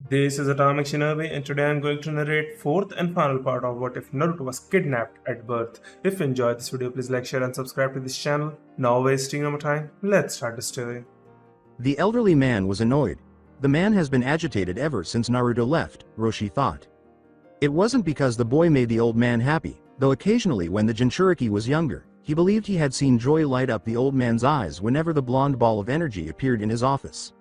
This is Atomic Shinobi, and today I'm going to narrate fourth and final part of What If Naruto Was Kidnapped at Birth. If you enjoyed this video, please like, share and subscribe to this channel. Now wasting no more time, let's start the story. The elderly man was annoyed. The man has been agitated ever since Naruto left, Roshi thought. It wasn't because the boy made the old man happy, though occasionally when the Jinchuriki was younger, he believed he had seen joy light up the old man's eyes whenever the blonde ball of energy appeared in his office.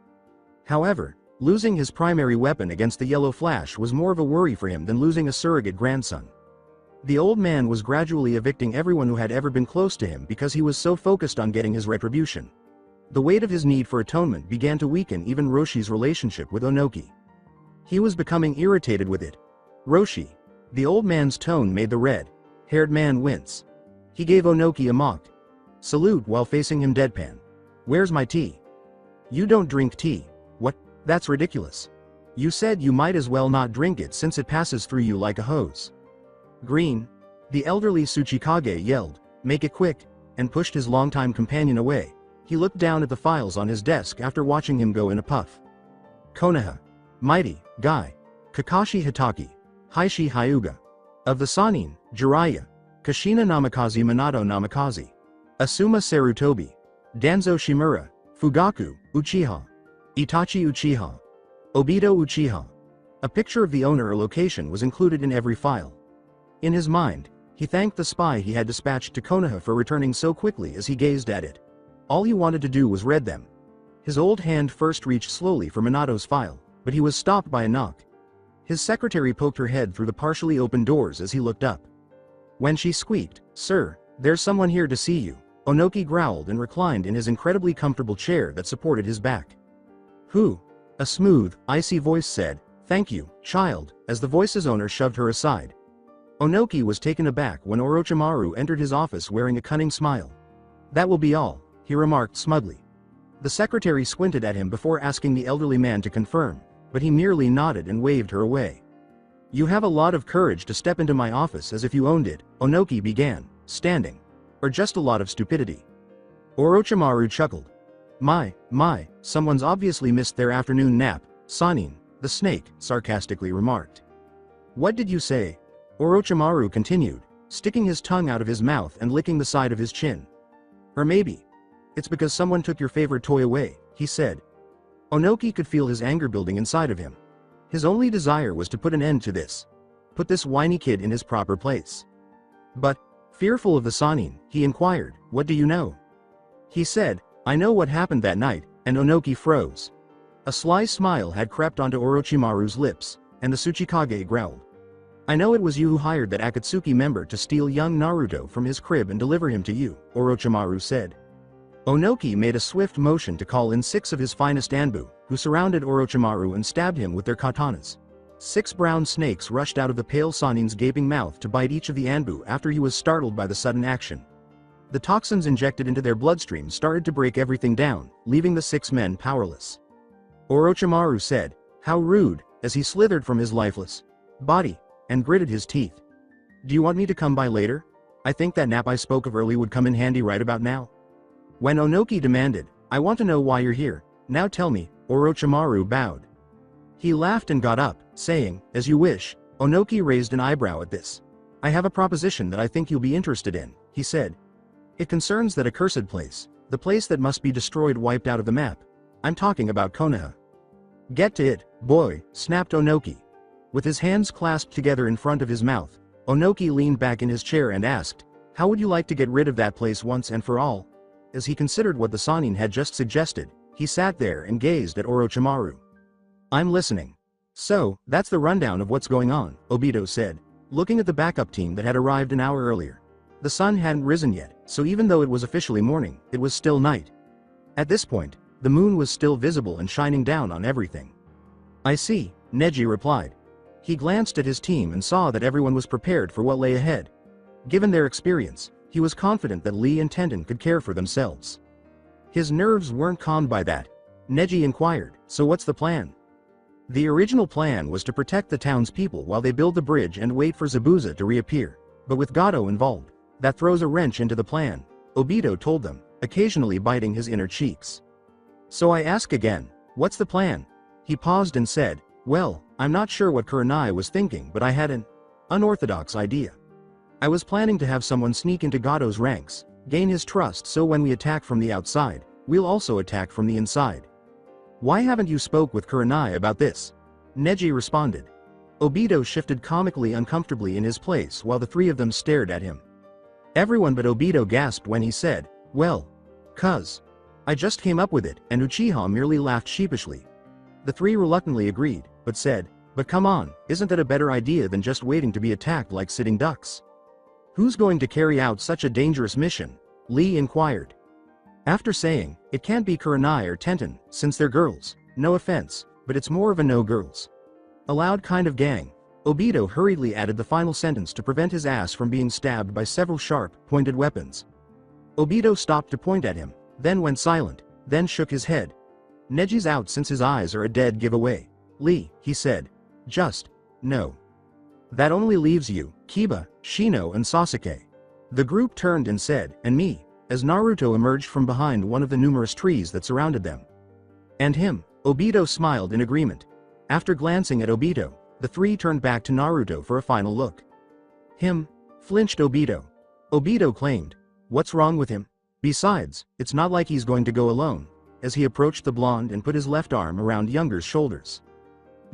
However, losing his primary weapon against the Yellow Flash was more of a worry for him than losing a surrogate grandson. The old man was gradually evicting everyone who had ever been close to him because he was so focused on getting his retribution. The weight of his need for atonement began to weaken even Roshi's relationship with Onoki. He was becoming irritated with it. Roshi. The old man's tone made the red-haired man wince. He gave Onoki a mock salute while facing him deadpan. "Where's my tea?" "You don't drink tea." "What? That's ridiculous. You said you might as well not drink it since it passes through you like a hose." "Green." The elderly Tsuchikage yelled, "Make it quick," and pushed his longtime companion away. He looked down at the files on his desk after watching him go in a puff. Konoha. Mighty, Guy. Kakashi Hitaki. Heishi Hyuga. Of the Sannin, Jiraiya. Kushina Namikaze Minato Namikaze. Asuma Sarutobi. Danzo Shimura. Fugaku, Uchiha. Itachi Uchiha. Obito Uchiha. A picture of the owner or location was included in every file. In his mind, he thanked the spy he had dispatched to Konoha for returning so quickly as he gazed at it. All he wanted to do was read them. His old hand first reached slowly for Minato's file, but he was stopped by a knock. His secretary poked her head through the partially open doors as he looked up. When she squeaked, "Sir, there's someone here to see you," Onoki growled and reclined in his incredibly comfortable chair that supported his back. "Who?" A smooth, icy voice said, "Thank you, child," as the voice's owner shoved her aside. Onoki was taken aback when Orochimaru entered his office wearing a cunning smile. "That will be all," he remarked smugly. The secretary squinted at him before asking the elderly man to confirm, but he merely nodded and waved her away. "You have a lot of courage to step into my office as if you owned it," Onoki began, standing. "Or just a lot of stupidity." Orochimaru chuckled. My, someone's obviously missed their afternoon nap," Sannin, the snake, sarcastically remarked. "What did you say?" Orochimaru continued, sticking his tongue out of his mouth and licking the side of his chin. "Or maybe it's because someone took your favorite toy away," he said. Onoki could feel his anger building inside of him. His only desire was to put an end to this. Put this whiny kid in his proper place. But, fearful of the Sannin, he inquired, "What do you know?" He said, "I know what happened that night," and Onoki froze. A sly smile had crept onto Orochimaru's lips, and the Tsuchikage growled. "I know it was you who hired that Akatsuki member to steal young Naruto from his crib and deliver him to you," Orochimaru said. Onoki made a swift motion to call in 6 of his finest Anbu, who surrounded Orochimaru and stabbed him with their katanas. 6 brown snakes rushed out of the pale Sannin's gaping mouth to bite each of the Anbu after he was startled by the sudden action. The toxins injected into their bloodstream started to break everything down, leaving the 6 men powerless. Orochimaru said, "How rude," as he slithered from his lifeless body, and gritted his teeth. "Do you want me to come by later? I think that nap I spoke of early would come in handy right about now." When Onoki demanded, "I want to know why you're here, now tell me," Orochimaru bowed. He laughed and got up, saying, "As you wish." Onoki raised an eyebrow at this. "I have a proposition that I think you'll be interested in," he said. "It concerns that accursed place, the place that must be destroyed, wiped out of the map. I'm talking about Konoha." "Get to it, boy," snapped Onoki. With his hands clasped together in front of his mouth, Onoki leaned back in his chair and asked, "How would you like to get rid of that place once and for all?" As he considered what the Sannin had just suggested, he sat there and gazed at Orochimaru. "I'm listening." "So, that's the rundown of what's going on," Obito said, looking at the backup team that had arrived an hour earlier. The sun hadn't risen yet, so even though it was officially morning, it was still night. At this point, the moon was still visible and shining down on everything. "I see," Neji replied. He glanced at his team and saw that everyone was prepared for what lay ahead. Given their experience, he was confident that Lee and Tendon could care for themselves. His nerves weren't calmed by that. Neji inquired, "So what's the plan?" The original plan was to protect the townspeople while they build the bridge and wait for Zabuza to reappear. But with Gato involved, that throws a wrench into the plan, Obito told them, occasionally biting his inner cheeks. "So I ask again, what's the plan?" He paused and said, Well, I'm not sure what Kurenai was thinking, but I had an unorthodox idea. I was planning to have someone sneak into Gado's ranks, gain his trust so when we attack from the outside, we'll also attack from the inside. Why haven't you spoke with Kurenai about this? Neji responded. Obito shifted comically uncomfortably in his place while the three of them stared at him. Everyone but Obito gasped when he said, well, cuz. I just came up with it, and Uchiha merely laughed sheepishly. The three reluctantly agreed, but said, but come on, isn't that a better idea than just waiting to be attacked like sitting ducks? Who's going to carry out such a dangerous mission? Lee inquired. After saying, it can't be Kurenai or Tenten, since they're girls, no offense, but it's more of a no girls allowed kind of gang. Obito hurriedly added the final sentence to prevent his ass from being stabbed by several sharp, pointed weapons. Obito stopped to point at him, then went silent, then shook his head. Neji's out since his eyes are a dead giveaway. Lee, he said. Just, no. That only leaves you, Kiba, Shino and Sasuke. The group turned and said, and me, as Naruto emerged from behind one of the numerous trees that surrounded them. And him, Obito smiled in agreement. After glancing at Obito, the three turned back to Naruto for a final look. Him, flinched Obito. Obito claimed, what's wrong with him? Besides, it's not like he's going to go alone, as he approached the blonde and put his left arm around Younger's shoulders.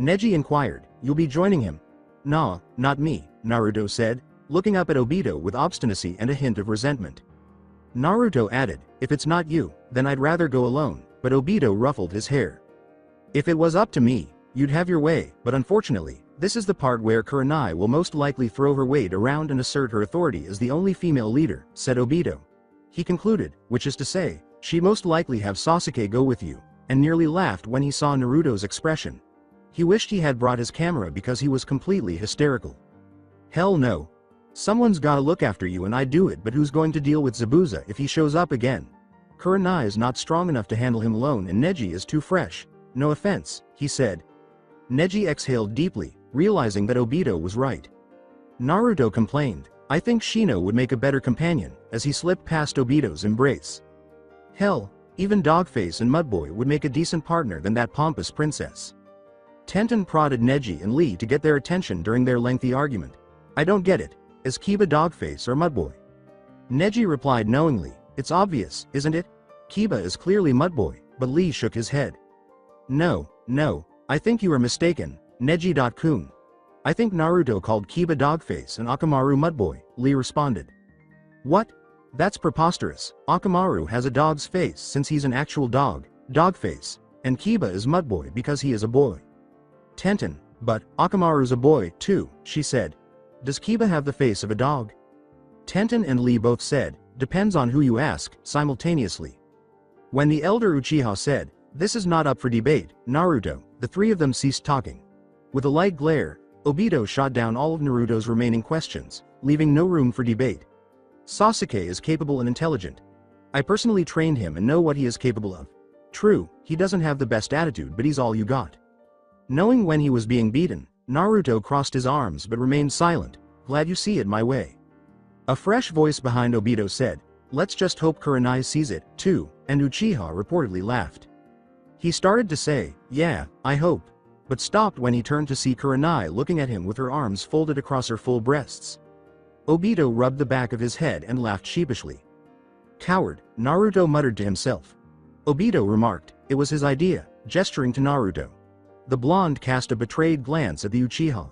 Neji inquired, you'll be joining him? Nah, not me, Naruto said, looking up at Obito with obstinacy and a hint of resentment. Naruto added, if it's not you, then I'd rather go alone, but Obito ruffled his hair. If it was up to me, you'd have your way, but unfortunately, this is the part where Kurenai will most likely throw her weight around and assert her authority as the only female leader, said Obito. He concluded, which is to say, she most likely have Sasuke go with you, and nearly laughed when he saw Naruto's expression. He wished he had brought his camera because he was completely hysterical. Hell no. Someone's gotta look after you and I'd do it, but who's going to deal with Zabuza if he shows up again? Kurenai is not strong enough to handle him alone and Neji is too fresh. No offense, he said. Neji exhaled deeply, realizing that Obito was right. Naruto complained, I think Shino would make a better companion, as he slipped past Obito's embrace. Hell, even Dogface and Mudboy would make a decent partner than that pompous princess. Tenten prodded Neji and Lee to get their attention during their lengthy argument. I don't get it, is Kiba Dogface or Mudboy? Neji replied knowingly, it's obvious, isn't it? Kiba is clearly Mudboy, but Lee shook his head. No, I think you are mistaken, Neji.kun. I think Naruto called Kiba Dogface and Akamaru Mudboy, Lee responded. What? That's preposterous. Akamaru has a dog's face since he's an actual dog, Dogface, and Kiba is Mudboy because he is a boy. Tenten, but Akamaru's a boy too, she said. Does Kiba have the face of a dog? Tenten and Lee both said, depends on who you ask, simultaneously. When the elder Uchiha said, this is not up for debate, Naruto, the three of them ceased talking. With a light glare, Obito shot down all of Naruto's remaining questions, leaving no room for debate. Sasuke is capable and intelligent. I personally trained him and know what he is capable of. True, he doesn't have the best attitude, but he's all you got. Knowing when he was being beaten, Naruto crossed his arms but remained silent. Glad you see it my way. A fresh voice behind Obito said, let's just hope Kurenai sees it, too, and Uchiha reportedly laughed. He started to say, yeah, I hope, but stopped when he turned to see Kurenai looking at him with her arms folded across her full breasts. Obito rubbed the back of his head and laughed sheepishly. Coward, Naruto muttered to himself. Obito remarked, it was his idea, gesturing to Naruto. The blonde cast a betrayed glance at the Uchiha.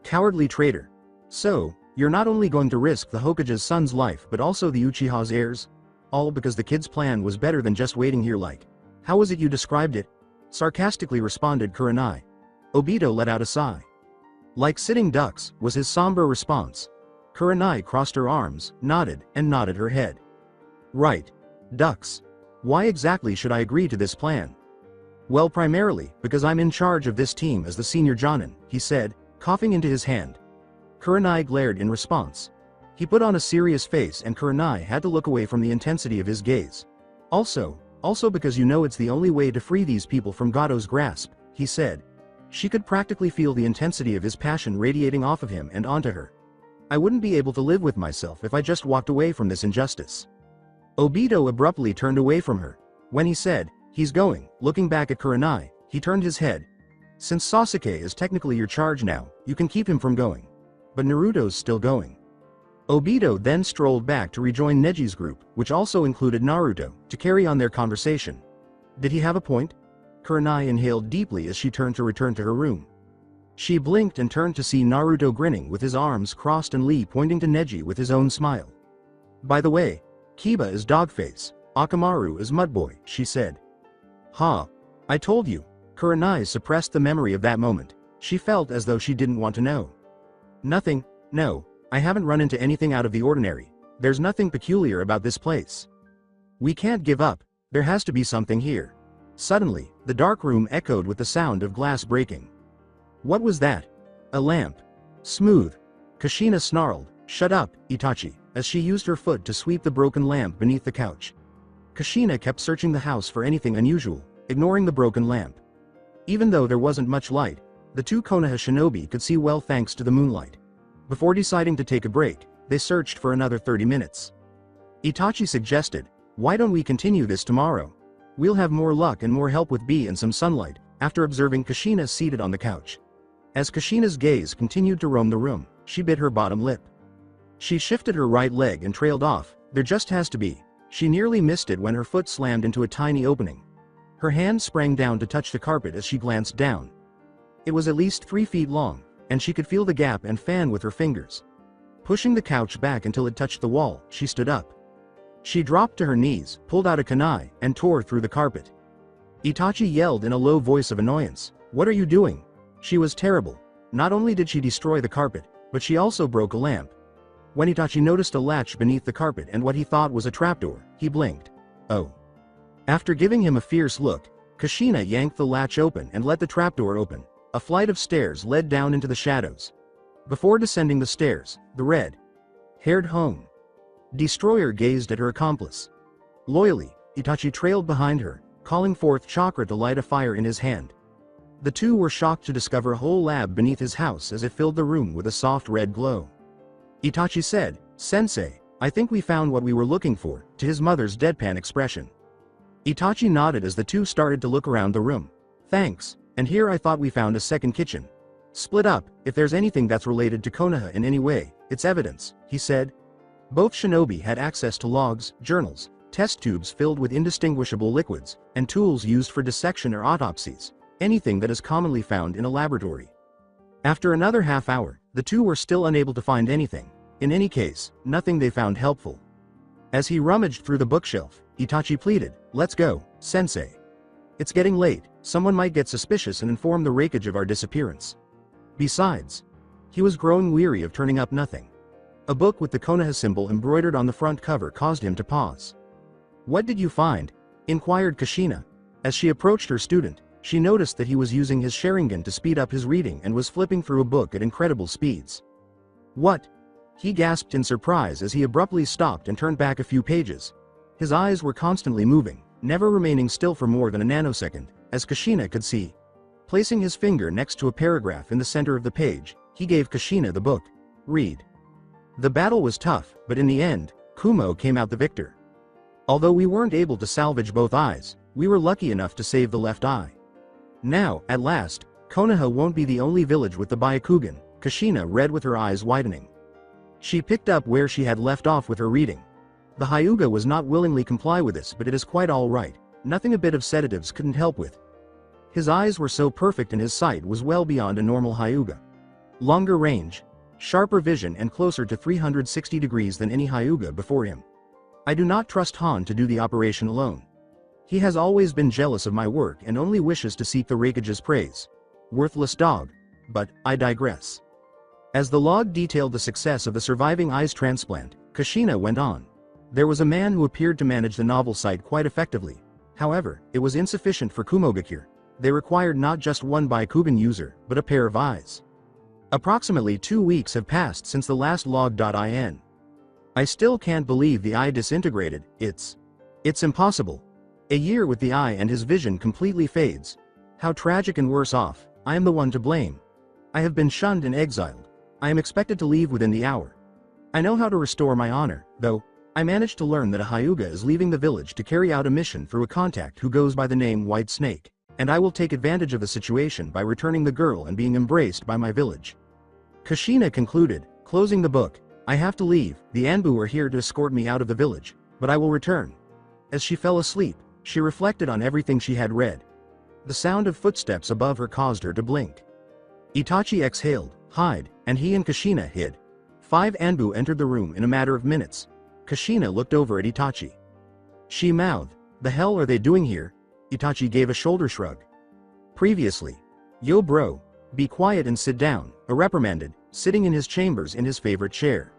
Cowardly traitor. So, you're not only going to risk the Hokage's son's life but also the Uchiha's heirs? All because the kid's plan was better than just waiting here like. How was it you described it? Sarcastically responded Kurenai. Obito let out a sigh. Like sitting ducks, was his somber response. Kurenai crossed her arms, nodded her head. Right. Ducks. Why exactly should I agree to this plan? Well, primarily, because I'm in charge of this team as the senior Jonin, he said, coughing into his hand. Kurenai glared in response. He put on a serious face and Kurenai had to look away from the intensity of his gaze. Also because you know it's the only way to free these people from Gado's grasp, he said. She could practically feel the intensity of his passion radiating off of him and onto her. I wouldn't be able to live with myself if I just walked away from this injustice. Obito abruptly turned away from her. When he said, he's going, looking back at Kurenai, he turned his head. Since Sasuke is technically your charge now, you can keep him from going. But Naruto's still going. Obito then strolled back to rejoin Neji's group, which also included Naruto, to carry on their conversation. Did he have a point? Kurenai inhaled deeply as she turned to return to her room. She blinked and turned to see Naruto grinning with his arms crossed and Lee pointing to Neji with his own smile. By the way, Kiba is Dogface, Akamaru is Mudboy, she said. Ha! I told you. Kurenai suppressed the memory of that moment. She felt as though she didn't want to know. Nothing, no, I haven't run into anything out of the ordinary. There's nothing peculiar about this place. We can't give up, there has to be something here. Suddenly, the dark room echoed with the sound of glass breaking. What was that? A lamp. Smooth. Kushina snarled, "Shut up, Itachi," as she used her foot to sweep the broken lamp beneath the couch. Kushina kept searching the house for anything unusual, ignoring the broken lamp. Even though there wasn't much light, the two Konoha shinobi could see well thanks to the moonlight. Before deciding to take a break, they searched for another 30 minutes. Itachi suggested, "Why don't we continue this tomorrow? We'll have more luck and more help with B and some sunlight," after observing Kushina seated on the couch. As Kushina's gaze continued to roam the room, she bit her bottom lip. She shifted her right leg and trailed off. There just has to be. She nearly missed it when her foot slammed into a tiny opening. Her hand sprang down to touch the carpet as she glanced down. It was at least 3 feet long, and she could feel the gap and fan with her fingers. Pushing the couch back until it touched the wall, she stood up. She dropped to her knees, pulled out a kunai, and tore through the carpet. Itachi yelled in a low voice of annoyance, "What are you doing?" She was terrible. Not only did she destroy the carpet, but she also broke a lamp. When Itachi noticed a latch beneath the carpet and what he thought was a trapdoor, he blinked. Oh. After giving him a fierce look, Kushina yanked the latch open and let the trapdoor open. A flight of stairs led down into the shadows. Before descending the stairs, the red-haired home destroyer gazed at her accomplice. Loyally, Itachi trailed behind her, calling forth chakra to light a fire in his hand. The two were shocked to discover a whole lab beneath his house as it filled the room with a soft red glow. Itachi said, "Sensei, I think we found what we were looking for," to his mother's deadpan expression. Itachi nodded as the two started to look around the room. "Thanks, and here I thought we found a second kitchen. Split up, if there's anything that's related to Konoha in any way, it's evidence," he said. Both shinobi had access to logs, journals, test tubes filled with indistinguishable liquids, and tools used for dissection or autopsies. Anything that is commonly found in a laboratory. After another half hour, the two were still unable to find anything. In any case, nothing they found helpful. As he rummaged through the bookshelf, Itachi pleaded, "Let's go, Sensei. It's getting late, someone might get suspicious and inform the Raikage of our disappearance." Besides, he was growing weary of turning up nothing. A book with the Konoha symbol embroidered on the front cover caused him to pause. "What did you find?" inquired Kushina. As she approached her student, she noticed that he was using his Sharingan to speed up his reading and was flipping through a book at incredible speeds. "What?" he gasped in surprise as he abruptly stopped and turned back a few pages. His eyes were constantly moving, never remaining still for more than a nanosecond, as Kushina could see. Placing his finger next to a paragraph in the center of the page, he gave Kushina the book. "Read." The battle was tough, but in the end, Kumo came out the victor. Although we weren't able to salvage both eyes, we were lucky enough to save the left eye. Now, at last, Konoha won't be the only village with the Byakugan, Kushina read with her eyes widening. She picked up where she had left off with her reading. The Hyuga was not willingly comply with this, but it is quite all right, nothing a bit of sedatives couldn't help with. His eyes were so perfect and his sight was well beyond a normal Hyuga. Longer range, sharper vision and closer to 360 degrees than any Hyuga before him. I do not trust Han to do the operation alone. He has always been jealous of my work and only wishes to seek the Raikage's praise. Worthless dog. But, I digress. As the log detailed the success of the surviving eyes transplant, Kushina went on. There was a man who appeared to manage the novel site quite effectively. However, it was insufficient for Kumogakure. They required not just one Byakugan user, but a pair of eyes. Approximately 2 weeks have passed since the last log.in. I still can't believe the eye disintegrated. It's impossible. A year with the eye and his vision completely fades. How tragic, and worse off, I am the one to blame. I have been shunned and exiled. I am expected to leave within the hour. I know how to restore my honor, though. I managed to learn that a Hyuga is leaving the village to carry out a mission through a contact who goes by the name White Snake. and I will take advantage of the situation by returning the girl and being embraced by my village. Kushina concluded, closing the book. I have to leave, the Anbu are here to escort me out of the village, but I will return. As she fell asleep, she reflected on everything she had read. The sound of footsteps above her caused her to blink. Itachi exhaled, hide, and he and Kushina hid. 5 Anbu entered the room in a matter of minutes. Kushina looked over at Itachi. She mouthed, the hell are they doing here? Itachi gave a shoulder shrug. Previously. Yo bro, be quiet and sit down, a reprimanded, sitting in his chambers in his favorite chair.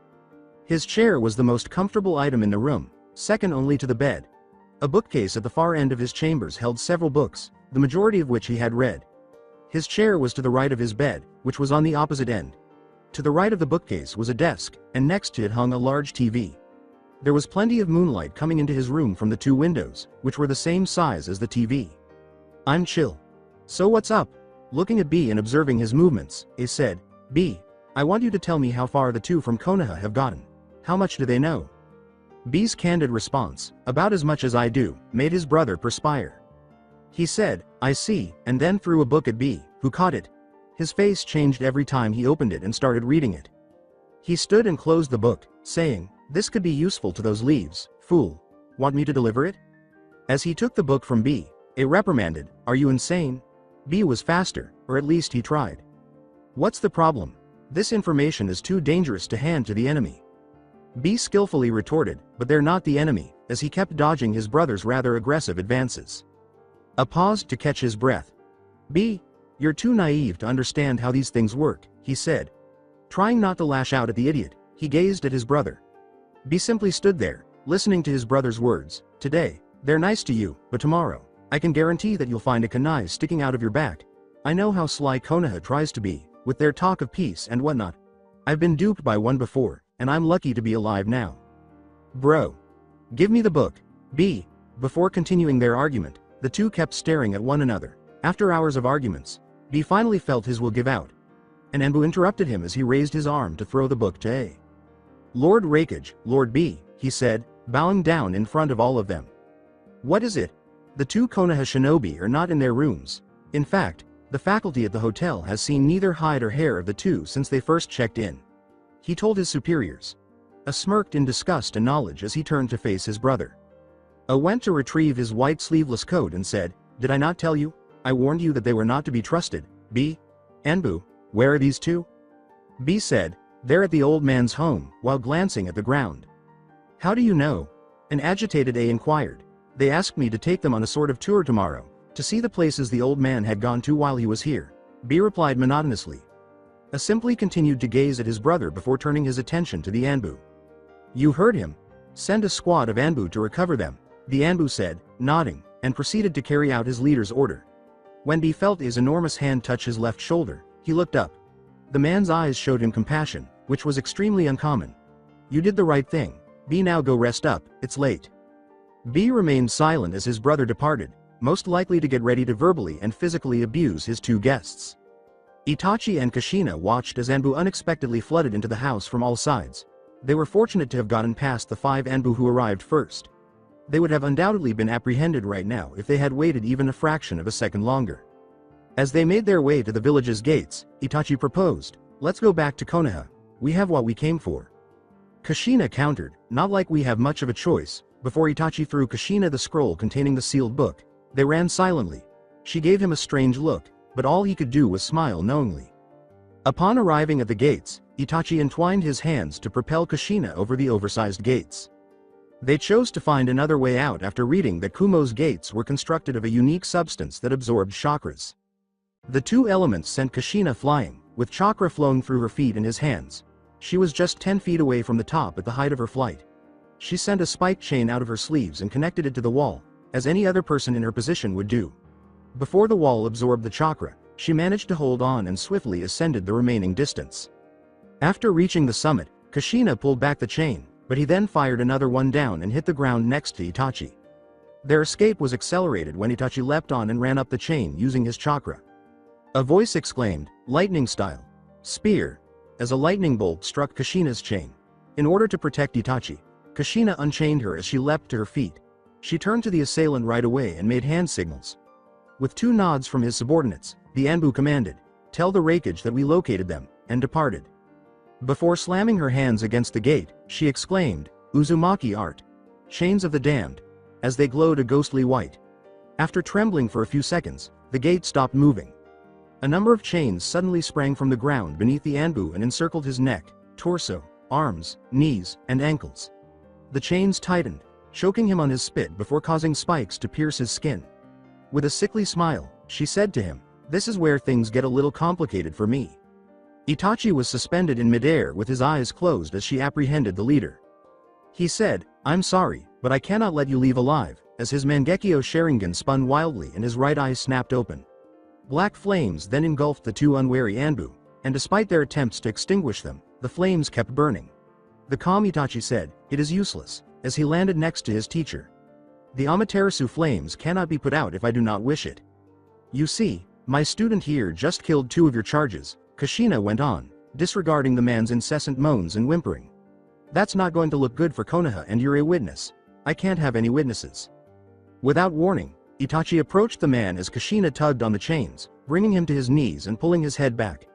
His chair was the most comfortable item in the room, second only to the bed. A bookcase at the far end of his chambers held several books, the majority of which he had read. His chair was to the right of his bed, which was on the opposite end. To the right of the bookcase was a desk, and next to it hung a large TV. There was plenty of moonlight coming into his room from the 2 windows, which were the same size as the TV. I'm chill. So what's up? Looking at B and observing his movements, A said, B, I want you to tell me how far the 2 from Konoha have gotten. How much do they know? B's candid response, about as much as I do, made his brother perspire. He said, I see, and then threw a book at B, who caught it. His face changed every time he opened it and started reading it. He stood and closed the book, saying, this could be useful to those leaves, fool. Want me to deliver it? As he took the book from B, A reprimanded, are you insane? B was faster, or at least he tried. What's the problem? This information is too dangerous to hand to the enemy. B skillfully retorted, but they're not the enemy, as he kept dodging his brother's rather aggressive advances. A paused to catch his breath. B, you're too naive to understand how these things work, he said. Trying not to lash out at the idiot, he gazed at his brother. B simply stood there, listening to his brother's words. Today, they're nice to you, but tomorrow, I can guarantee that you'll find a kunai sticking out of your back. I know how sly Konoha tries to be, with their talk of peace and whatnot. I've been duped by one before, and I'm lucky to be alive now. Bro. Give me the book. B. Before continuing their argument, the 2 kept staring at one another. After hours of arguments, B finally felt his will give out. An Anbu interrupted him as he raised his arm to throw the book to A. Lord Rakage, Lord B, he said, bowing down in front of all of them. What is it? The 2 Konoha shinobi are not in their rooms. In fact, the faculty at the hotel has seen neither hide or hair of the 2 since they first checked in. He told his superiors. A smirked in disgust and knowledge as he turned to face his brother. A went to retrieve his white sleeveless coat and said, did I not tell you? I warned you that they were not to be trusted. B. Anbu, where are these 2? B said, they're at the old man's home, while glancing at the ground. How do you know? An agitated A inquired. They asked me to take them on a sort of tour tomorrow, to see the places the old man had gone to while he was here. B replied monotonously. A simply continued to gaze at his brother before turning his attention to the Anbu. You heard him. Send a squad of Anbu to recover them, the Anbu said, nodding, and proceeded to carry out his leader's order. When B felt his enormous hand touch his left shoulder, he looked up. The man's eyes showed him compassion, which was extremely uncommon. You did the right thing. B, now go rest up, it's late. B remained silent as his brother departed, most likely to get ready to verbally and physically abuse his 2 guests. Itachi and Kushina watched as Anbu unexpectedly flooded into the house from all sides. They were fortunate to have gotten past the 5 Anbu who arrived first. They would have undoubtedly been apprehended right now if they had waited even a fraction of a second longer. As they made their way to the village's gates, Itachi proposed, let's go back to Konoha. We have what we came for. Kushina countered, not like we have much of a choice. Before Itachi threw Kushina the scroll containing the sealed book, they ran silently. She gave him a strange look, but all he could do was smile knowingly. Upon arriving at the gates, Itachi entwined his hands to propel Kushina over the oversized gates. They chose to find another way out after reading that Kumo's gates were constructed of a unique substance that absorbed chakras. The 2 elements sent Kushina flying, with chakra flowing through her feet and his hands. She was just 10 feet away from the top at the height of her flight. She sent a spike chain out of her sleeves and connected it to the wall, as any other person in her position would do. Before the wall absorbed the chakra, she managed to hold on and swiftly ascended the remaining distance. After reaching the summit, Kushina pulled back the chain, but he then fired another one down and hit the ground next to Itachi. Their escape was accelerated when Itachi leapt on and ran up the chain using his chakra. A voice exclaimed, lightning style. Spear. As a lightning bolt struck Kushina's chain. In order to protect Itachi, Kushina unchained her as she leapt to her feet. She turned to the assailant right away and made hand signals. With 2 nods from his subordinates, the Anbu commanded, "Tell the Raikage that we located them," and departed. Before slamming her hands against the gate, she exclaimed, "Uzumaki art! Chains of the damned!" as they glowed a ghostly white. After trembling for a few seconds, the gate stopped moving. A number of chains suddenly sprang from the ground beneath the Anbu and encircled his neck, torso, arms, knees, and ankles. The chains tightened, choking him on his spit before causing spikes to pierce his skin. With a sickly smile, she said to him, "This is where things get a little complicated for me." Itachi was suspended in midair with his eyes closed as she apprehended the leader. He said, "I'm sorry, but I cannot let you leave alive," as his Mangekyo Sharingan spun wildly and his right eye snapped open. Black flames then engulfed the 2 unwary Anbu, and despite their attempts to extinguish them, the flames kept burning. The calm Itachi said, "It is useless," as he landed next to his teacher. "The Amaterasu flames cannot be put out if I do not wish it. You see, my student here just killed 2 of your charges," Kushina went on, disregarding the man's incessant moans and whimpering. "That's not going to look good for Konoha, and you're a witness. I can't have any witnesses." Without warning, Itachi approached the man as Kushina tugged on the chains, bringing him to his knees and pulling his head back.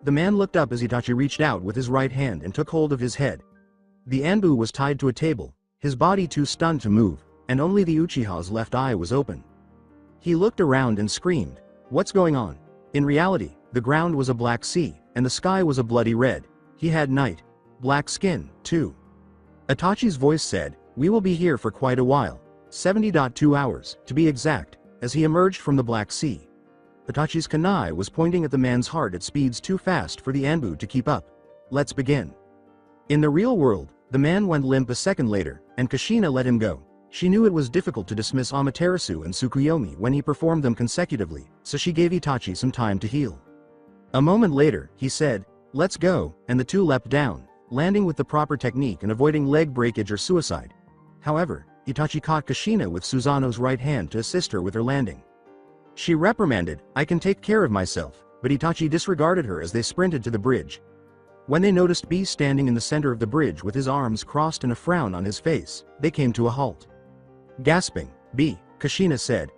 The man looked up as Itachi reached out with his right hand and took hold of his head. The Anbu was tied to a table, his body too stunned to move, and only the Uchiha's left eye was open. He looked around and screamed, "What's going on?" In reality, the ground was a black sea, and the sky was a bloody red. He had night, black skin, too. Itachi's voice said, "We will be here for quite a while, 70.2 hours, to be exact," as he emerged from the Black Sea. Itachi's kunai was pointing at the man's heart at speeds too fast for the Anbu to keep up. "Let's begin." In the real world, the man went limp a second later, and Kushina let him go. She knew it was difficult to dismiss Amaterasu and Tsukuyomi when he performed them consecutively, so she gave Itachi some time to heal. A moment later, he said, "Let's go," and the 2 leapt down, landing with the proper technique and avoiding leg breakage or suicide. However, Itachi caught Kushina with Susanoo's right hand to assist her with her landing. She reprimanded, "I can take care of myself," but Itachi disregarded her as they sprinted to the bridge. When they noticed B standing in the center of the bridge with his arms crossed and a frown on his face, they came to a halt. Gasping, "B," Kushina said.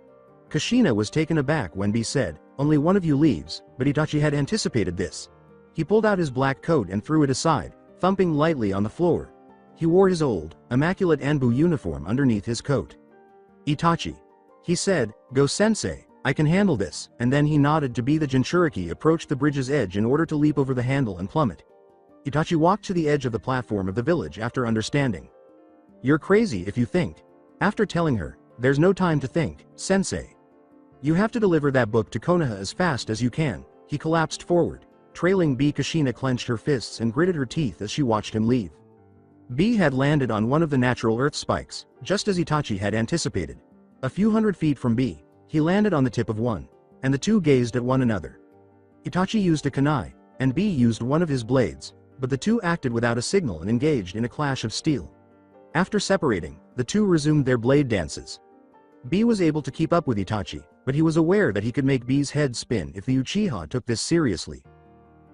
Kushina was taken aback when B said, "Only one of you leaves," but Itachi had anticipated this. He pulled out his black coat and threw it aside, thumping lightly on the floor. He wore his old, immaculate Anbu uniform underneath his coat. "Itachi," he said, "Go sensei, I can handle this," and then he nodded to B. The Jinchuriki approached the bridge's edge in order to leap over the handle and plummet. Itachi walked to the edge of the platform of the village after understanding. "You're crazy if you think." After telling her, "There's no time to think, sensei. You have to deliver that book to Konoha as fast as you can," he collapsed forward. Trailing B. Kushina clenched her fists and gritted her teeth as she watched him leave. B had landed on one of the natural earth spikes, just as Itachi had anticipated. A few hundred feet from B, he landed on the tip of one, and the 2 gazed at one another. Itachi used a kunai, and B used one of his blades, but the 2 acted without a signal and engaged in a clash of steel. After separating, the 2 resumed their blade dances. B was able to keep up with Itachi, but he was aware that he could make B's head spin if the Uchiha took this seriously.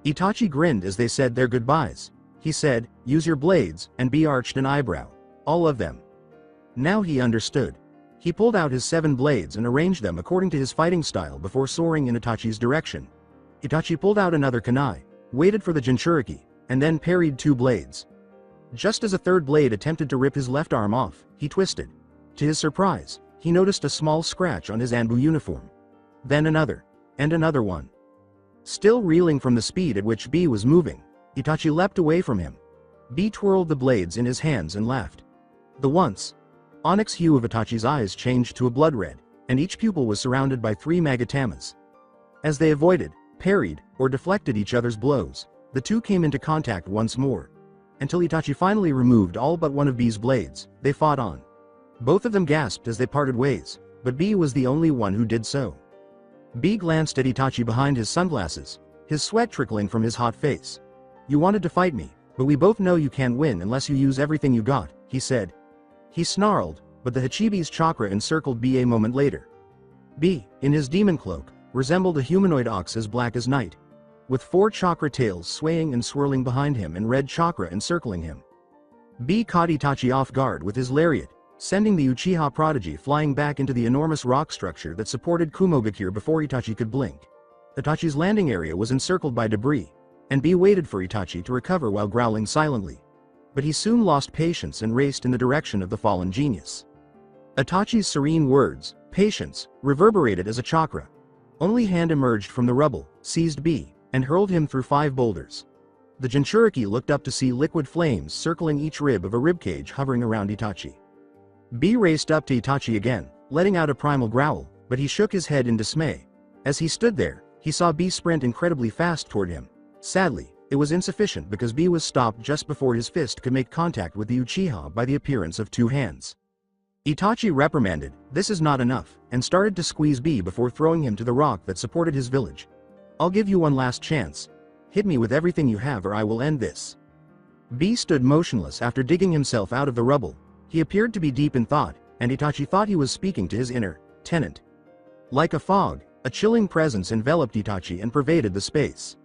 Itachi grinned as they said their goodbyes. He said, "Use your blades," and B arched an eyebrow. "All of them." Now he understood. He pulled out his 7 blades and arranged them according to his fighting style before soaring in Itachi's direction. Itachi pulled out another kunai, waited for the Jinchuriki, and then parried 2 blades. Just as a 3rd blade attempted to rip his left arm off, he twisted. To his surprise, he noticed a small scratch on his Anbu uniform. Then another, and another one. Still reeling from the speed at which B was moving, Itachi leapt away from him. B twirled the blades in his hands and laughed. The once onyx hue of Itachi's eyes changed to a blood red, and each pupil was surrounded by 3 magatamas. As they avoided, parried, or deflected each other's blows, the 2 came into contact once more. Until Itachi finally removed all but one of B's blades, they fought on. Both of them gasped as they parted ways, but B was the only one who did so. B glanced at Itachi behind his sunglasses, his sweat trickling from his hot face. "You wanted to fight me, but we both know you can't win unless you use everything you got," he said. He snarled, but the Hachibi's chakra encircled B a moment later. B, in his demon cloak, resembled a humanoid ox as black as night, with 4 chakra tails swaying and swirling behind him and red chakra encircling him. B caught Itachi off guard with his lariat, sending the Uchiha prodigy flying back into the enormous rock structure that supported Kumogakure before Itachi could blink. Itachi's landing area was encircled by debris, and B waited for Itachi to recover while growling silently. But he soon lost patience and raced in the direction of the fallen genius. Itachi's serene words, patience, reverberated as a chakra. Only hand emerged from the rubble, seized B, and hurled him through 5 boulders. The Jinchuriki looked up to see liquid flames circling each rib of a ribcage hovering around Itachi. B raced up to Itachi again, letting out a primal growl, but he shook his head in dismay. As he stood there, he saw B sprint incredibly fast toward him. Sadly, it was insufficient because B was stopped just before his fist could make contact with the Uchiha by the appearance of 2 hands. Itachi reprimanded, "This is not enough," and started to squeeze B before throwing him to the rock that supported his village. "I'll give you one last chance. Hit me with everything you have or I will end this." B stood motionless after digging himself out of the rubble. He appeared to be deep in thought, and Itachi thought he was speaking to his inner tenant. Like a fog, a chilling presence enveloped Itachi and pervaded the space.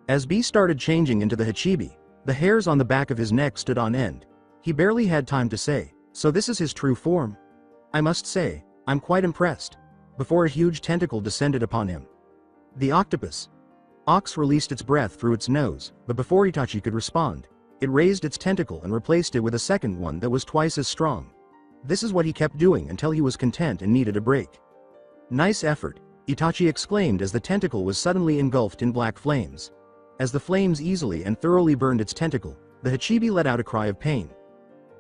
As B started changing into the Hachibi, the hairs on the back of his neck stood on end. He barely had time to say, "So this is his true form? I must say, I'm quite impressed," before a huge tentacle descended upon him. The octopus. Ox released its breath through its nose, but before Itachi could respond, it raised its tentacle and replaced it with a second one that was twice as strong. This is what he kept doing until he was content and needed a break. "Nice effort," Itachi exclaimed as the tentacle was suddenly engulfed in black flames. As the flames easily and thoroughly burned its tentacle, the Hachibi let out a cry of pain.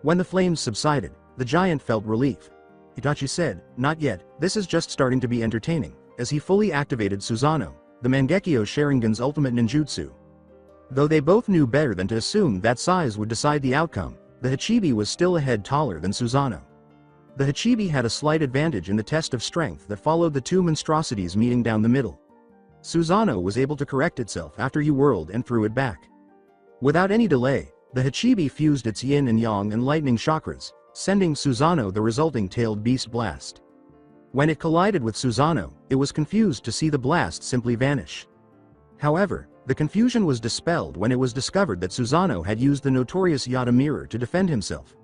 When the flames subsided, the giant felt relief. Itachi said, "Not yet, this is just starting to be entertaining," as he fully activated Susanoo, the Mangekyo Sharingan's ultimate ninjutsu. Though they both knew better than to assume that size would decide the outcome, the Hachibi was still a head taller than Susanoo. The Hachibi had a slight advantage in the test of strength that followed the 2 monstrosities meeting down the middle. Susanoo was able to correct itself after he whirled and threw it back. Without any delay, the Hachibi fused its yin and yang and lightning chakras, sending Susanoo the resulting tailed beast blast. When it collided with Susanoo, it was confused to see the blast simply vanish. However, the confusion was dispelled when it was discovered that Susanoo had used the notorious Yata mirror to defend himself.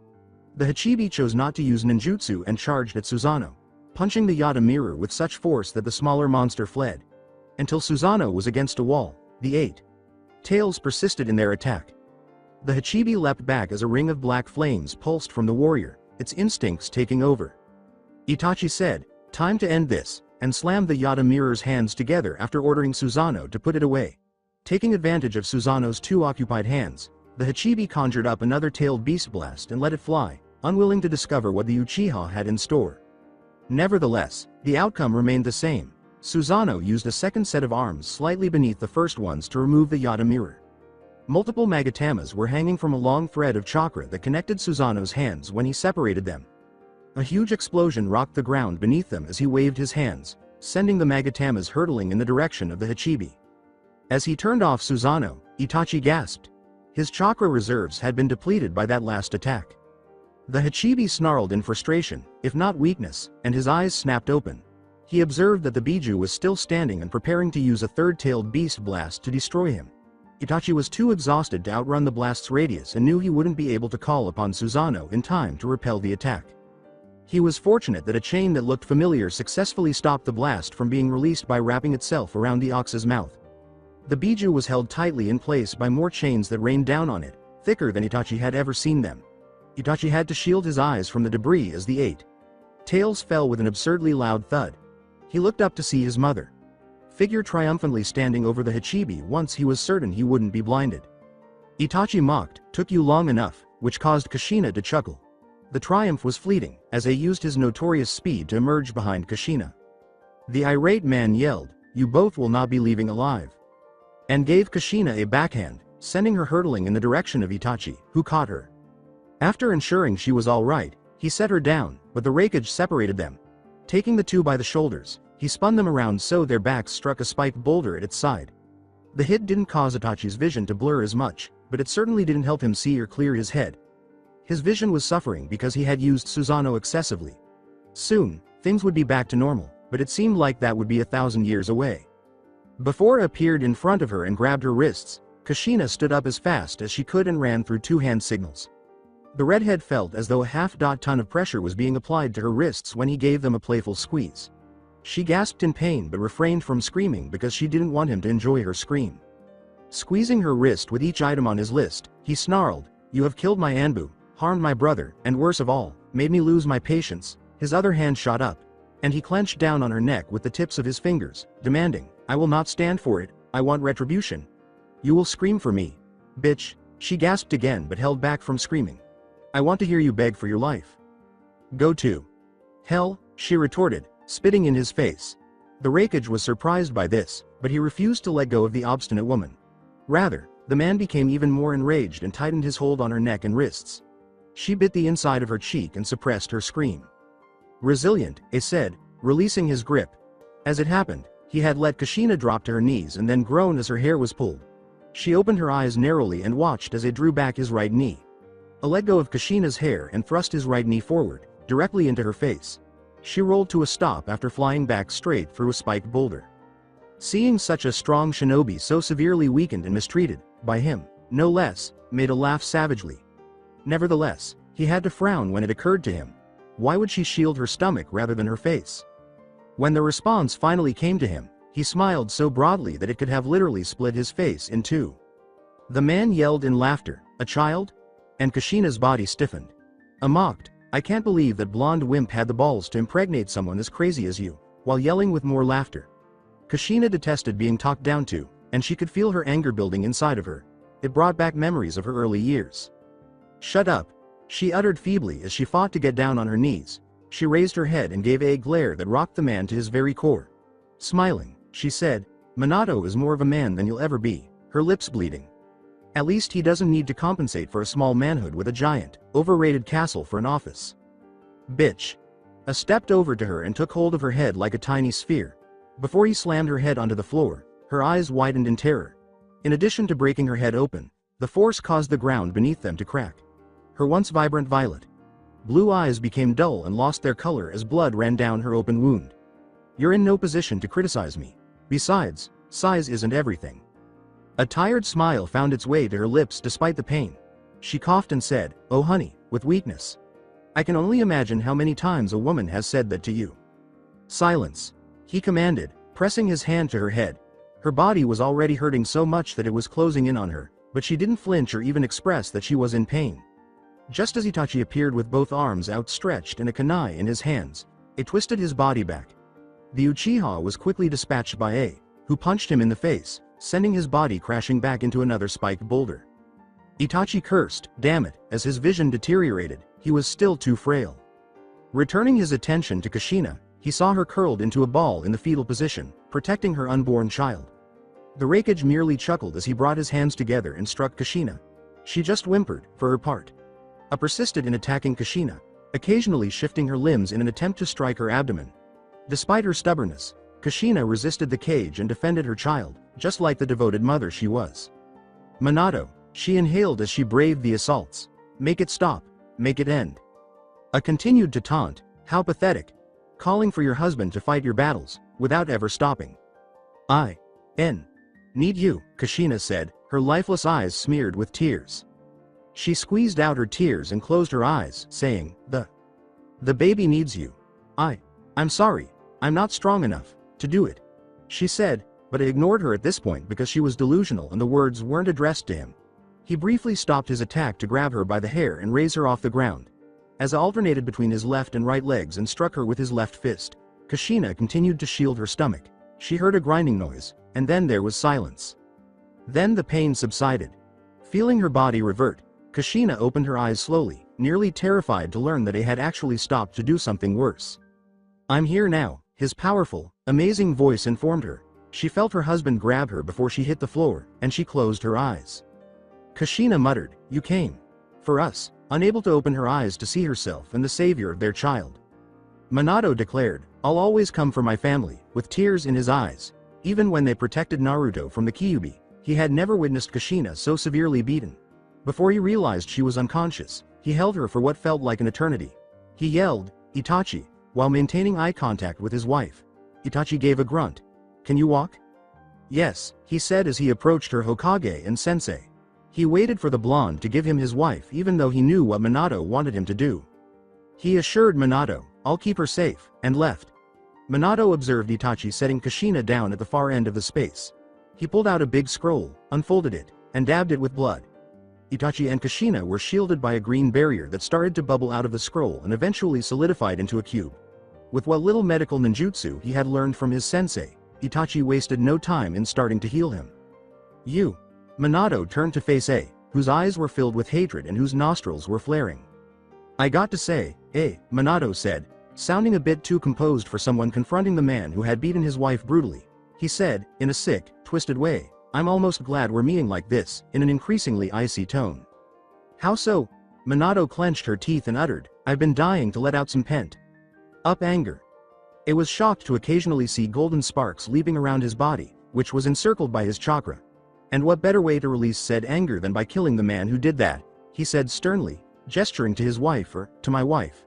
The Hachibi chose not to use ninjutsu and charged at Susanoo, punching the Yata mirror with such force that the smaller monster fled. Until Susanoo was against a wall, the 8 tails persisted in their attack. The Hachibi leapt back as a ring of black flames pulsed from the warrior, its instincts taking over. Itachi said, "Time to end this," and slammed the Yata mirror's hands together after ordering Susanoo to put it away. Taking advantage of Susanoo's 2 occupied hands, the Hachibi conjured up another tailed beast blast and let it fly, unwilling to discover what the Uchiha had in store. Nevertheless, the outcome remained the same. Susanoo used a second set of arms slightly beneath the first ones to remove the Yata mirror. Multiple magatamas were hanging from a long thread of chakra that connected Susanoo's hands when he separated them. A huge explosion rocked the ground beneath them as he waved his hands, sending the magatamas hurtling in the direction of the Hachibi. As he turned off Susanoo, Itachi gasped. His chakra reserves had been depleted by that last attack. The Hachibi snarled in frustration, if not weakness, and his eyes snapped open. He observed that the Biju was still standing and preparing to use a third-tailed beast blast to destroy him. Itachi was too exhausted to outrun the blast's radius and knew he wouldn't be able to call upon Susanoo in time to repel the attack. He was fortunate that a chain that looked familiar successfully stopped the blast from being released by wrapping itself around the ox's mouth. The Biju was held tightly in place by more chains that rained down on it, thicker than Itachi had ever seen them. Itachi had to shield his eyes from the debris as the 8 tails fell with an absurdly loud thud. He looked up to see his mother figure triumphantly standing over the Hachibi once he was certain he wouldn't be blinded. Itachi mocked, "Took you long enough," which caused Kushina to chuckle. The triumph was fleeting, as he used his notorious speed to emerge behind Kushina. The irate man yelled, "You both will not be leaving alive," and gave Kushina a backhand, sending her hurtling in the direction of Itachi, who caught her. After ensuring she was all right, he set her down, but the rakeage separated them. Taking the 2 by the shoulders, he spun them around so their backs struck a spiked boulder at its side. The hit didn't cause Itachi's vision to blur as much, but it certainly didn't help him see or clear his head. His vision was suffering because he had used Susanoo excessively. Soon, things would be back to normal, but it seemed like that would be 1,000 years away. Before it appeared in front of her and grabbed her wrists, Kushina stood up as fast as she could and ran through 2 hand signals. The redhead felt as though a half-ton of pressure was being applied to her wrists when he gave them a playful squeeze. She gasped in pain but refrained from screaming because she didn't want him to enjoy her scream. Squeezing her wrist with each item on his list, he snarled, "You have killed my Anbu, harmed my brother, and worse of all, made me lose my patience." His other hand shot up, and he clenched down on her neck with the tips of his fingers, demanding, "I will not stand for it, I want retribution. You will scream for me. Bitch." She gasped again but held back from screaming. "I want to hear you beg for your life." "Go to hell," she retorted, spitting in his face. The Raikage was surprised by this, but he refused to let go of the obstinate woman. Rather, the man became even more enraged and tightened his hold on her neck and wrists. She bit the inside of her cheek and suppressed her scream. "Resilient," he said, releasing his grip. As it happened, he had let Kushina drop to her knees and then groan as her hair was pulled. She opened her eyes narrowly and watched as he drew back his right knee. He let go of Kushina's hair and thrust his right knee forward, directly into her face. She rolled to a stop after flying back straight through a spiked boulder. Seeing such a strong shinobi so severely weakened and mistreated, by him, no less, made a laugh savagely. Nevertheless, he had to frown when it occurred to him. Why would she shield her stomach rather than her face? When the response finally came to him, he smiled so broadly that it could have literally split his face in two. The man yelled in laughter, "A child?" And Kushina's body stiffened. A mocked, "I can't believe that blonde wimp had the balls to impregnate someone as crazy as you," while yelling with more laughter. Kushina detested being talked down to, and she could feel her anger building inside of her. It brought back memories of her early years. "Shut up," she uttered feebly as she fought to get down on her knees. She raised her head and gave a glare that rocked the man to his very core. Smiling, she said, "Minato is more of a man than you'll ever be," her lips bleeding. "At least he doesn't need to compensate for a small manhood with a giant, overrated castle for an office." "Bitch." I stepped over to her and took hold of her head like a tiny sphere. Before he slammed her head onto the floor, her eyes widened in terror. In addition to breaking her head open, the force caused the ground beneath them to crack. Her once vibrant violet blue eyes became dull and lost their color as blood ran down her open wound. "You're in no position to criticize me. Besides, size isn't everything." A tired smile found its way to her lips despite the pain. She coughed and said, "Oh honey," with weakness. "I can only imagine how many times a woman has said that to you." "Silence," he commanded, pressing his hand to her head. Her body was already hurting so much that it was closing in on her, but she didn't flinch or even express that she was in pain. Just as Itachi appeared with both arms outstretched and a kunai in his hands, it twisted his body back. The Uchiha was quickly dispatched by A, who punched him in the face, sending his body crashing back into another spiked boulder. Itachi cursed, "Damn it," as his vision deteriorated. He was still too frail. Returning his attention to Kushina, he saw her curled into a ball in the fetal position, protecting her unborn child. The Raikage merely chuckled as he brought his hands together and struck Kushina. She just whimpered, for her part. A persisted in attacking Kushina, occasionally shifting her limbs in an attempt to strike her abdomen. Despite her stubbornness, Kushina resisted the cage and defended her child, just like the devoted mother she was. "Minato," she inhaled as she braved the assaults. "Make it stop. Make it end." I continued to taunt, "How pathetic. Calling for your husband to fight your battles, without ever stopping." "I need you," Kushina said, her lifeless eyes smeared with tears. She squeezed out her tears and closed her eyes, saying, The baby needs you. I'm sorry, I'm not strong enough to do it," she said, but I ignored her at this point because she was delusional and the words weren't addressed to him. He briefly stopped his attack to grab her by the hair and raise her off the ground. As I alternated between his left and right legs and struck her with his left fist, Kushina continued to shield her stomach. She heard a grinding noise, and then there was silence. Then the pain subsided. Feeling her body revert, Kushina opened her eyes slowly, nearly terrified to learn that he had actually stopped to do something worse. "I'm here now," his powerful, amazing voice informed her. She felt her husband grab her before she hit the floor, and she closed her eyes. Kushina muttered, "You came for us," unable to open her eyes to see herself and the savior of their child. Minato declared, "I'll always come for my family," with tears in his eyes. Even when they protected Naruto from the Kyuubi, he had never witnessed Kushina so severely beaten. Before he realized she was unconscious, he held her for what felt like an eternity. He yelled, "Itachi," while maintaining eye contact with his wife. Itachi gave a grunt. "Can you walk?" "Yes," he said as he approached her Hokage and sensei. He waited for the blonde to give him his wife even though he knew what Minato wanted him to do. He assured Minato, "I'll keep her safe," and left. Minato observed Itachi setting Kushina down at the far end of the space. He pulled out a big scroll, unfolded it, and dabbed it with blood. Itachi and Kushina were shielded by a green barrier that started to bubble out of the scroll and eventually solidified into a cube. With what little medical ninjutsu he had learned from his sensei, Itachi wasted no time in starting to heal him. "You." Minato turned to face A, whose eyes were filled with hatred and whose nostrils were flaring. "I got to say, Minato said, sounding a bit too composed for someone confronting the man who had beaten his wife brutally. He said, in a sick, twisted way, "I'm almost glad we're meeting like this," in an increasingly icy tone. "How so?" Minato clenched her teeth and uttered, "I've been dying to let out some pent-up anger." It was shocked to occasionally see golden sparks leaping around his body, which was encircled by his chakra. "And what better way to release said anger than by killing the man who did that?" he said sternly, gesturing to his wife or, "to my wife."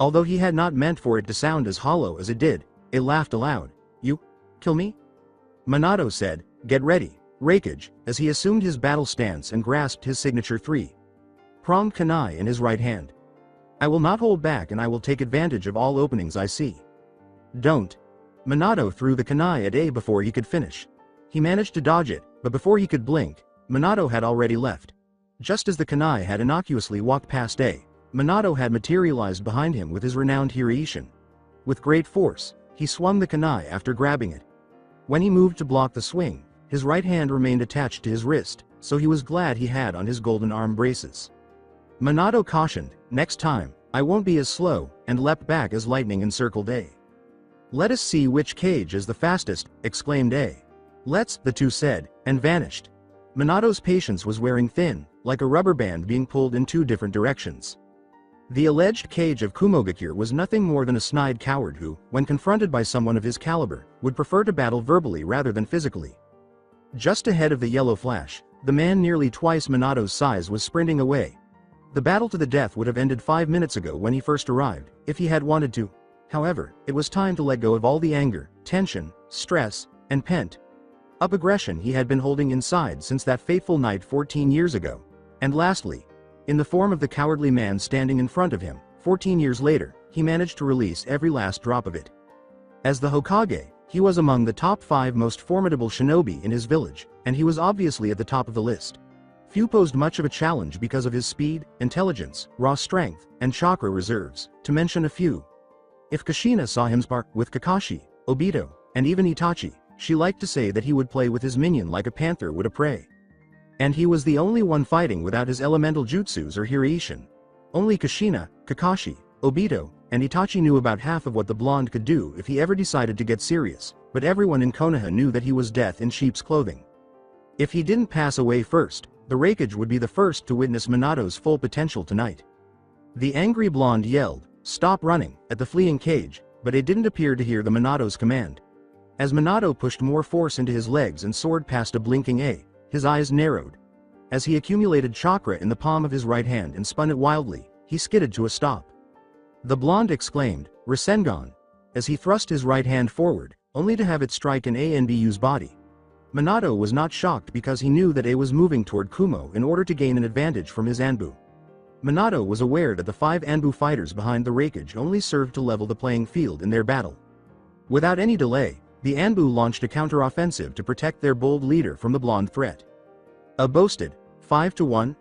Although he had not meant for it to sound as hollow as it did, it laughed aloud. "You? Kill me?" Minato said, "Get ready, Raikage," as he assumed his battle stance and grasped his signature three-pronged kunai in his right hand. "I will not hold back and I will take advantage of all openings I see." "Don't." Minato threw the kunai at A before he could finish. He managed to dodge it, but before he could blink, Minato had already left. Just as the kunai had innocuously walked past A, Minato had materialized behind him with his renowned Hiraishin. With great force, he swung the kunai after grabbing it. When he moved to block the swing, his right hand remained attached to his wrist, so he was glad he had on his golden arm braces. Minato cautioned, "Next time, I won't be as slow," and leapt back as lightning encircled A. "Let us see which cage is the fastest," exclaimed A. "Let's," the two said, and vanished. Minato's patience was wearing thin, like a rubber band being pulled in two different directions. The alleged cage of Kumogakure was nothing more than a snide coward who, when confronted by someone of his caliber, would prefer to battle verbally rather than physically. Just ahead of the yellow flash, the man nearly twice Minato's size was sprinting away. The battle to the death would have ended 5 minutes ago when he first arrived, if he had wanted to. However, it was time to let go of all the anger, tension, stress, and pent-up aggression he had been holding inside since that fateful night 14 years ago. And lastly, in the form of the cowardly man standing in front of him, 14 years later, he managed to release every last drop of it. As the Hokage, he was among the top 5 most formidable shinobi in his village, and he was obviously at the top of the list. Few posed much of a challenge because of his speed, intelligence, raw strength, and chakra reserves, to mention a few. If Kushina saw him spar with Kakashi, Obito, and even Itachi, she liked to say that he would play with his minion like a panther would a prey. And he was the only one fighting without his elemental jutsus or Hiraishin. Only Kushina, Kakashi, Obito, and Itachi knew about half of what the blonde could do if he ever decided to get serious, but everyone in Konoha knew that he was death in sheep's clothing. If he didn't pass away first, the Raikage would be the first to witness Minato's full potential tonight. The angry blonde yelled, "Stop running," at the fleeing cage, but it didn't appear to hear the Minato's command. As Minato pushed more force into his legs and soared past a blinking A, his eyes narrowed. As he accumulated chakra in the palm of his right hand and spun it wildly, he skidded to a stop. The blonde exclaimed, "Rasengan," as he thrust his right hand forward, only to have it strike an ANBU's body. Minato was not shocked because he knew that A was moving toward Kumo in order to gain an advantage from his Anbu. Minato was aware that the 5 Anbu fighters behind the Raikage only served to level the playing field in their battle. Without any delay, the Anbu launched a counter-offensive to protect their bold leader from the blonde threat. A boasted 5-1?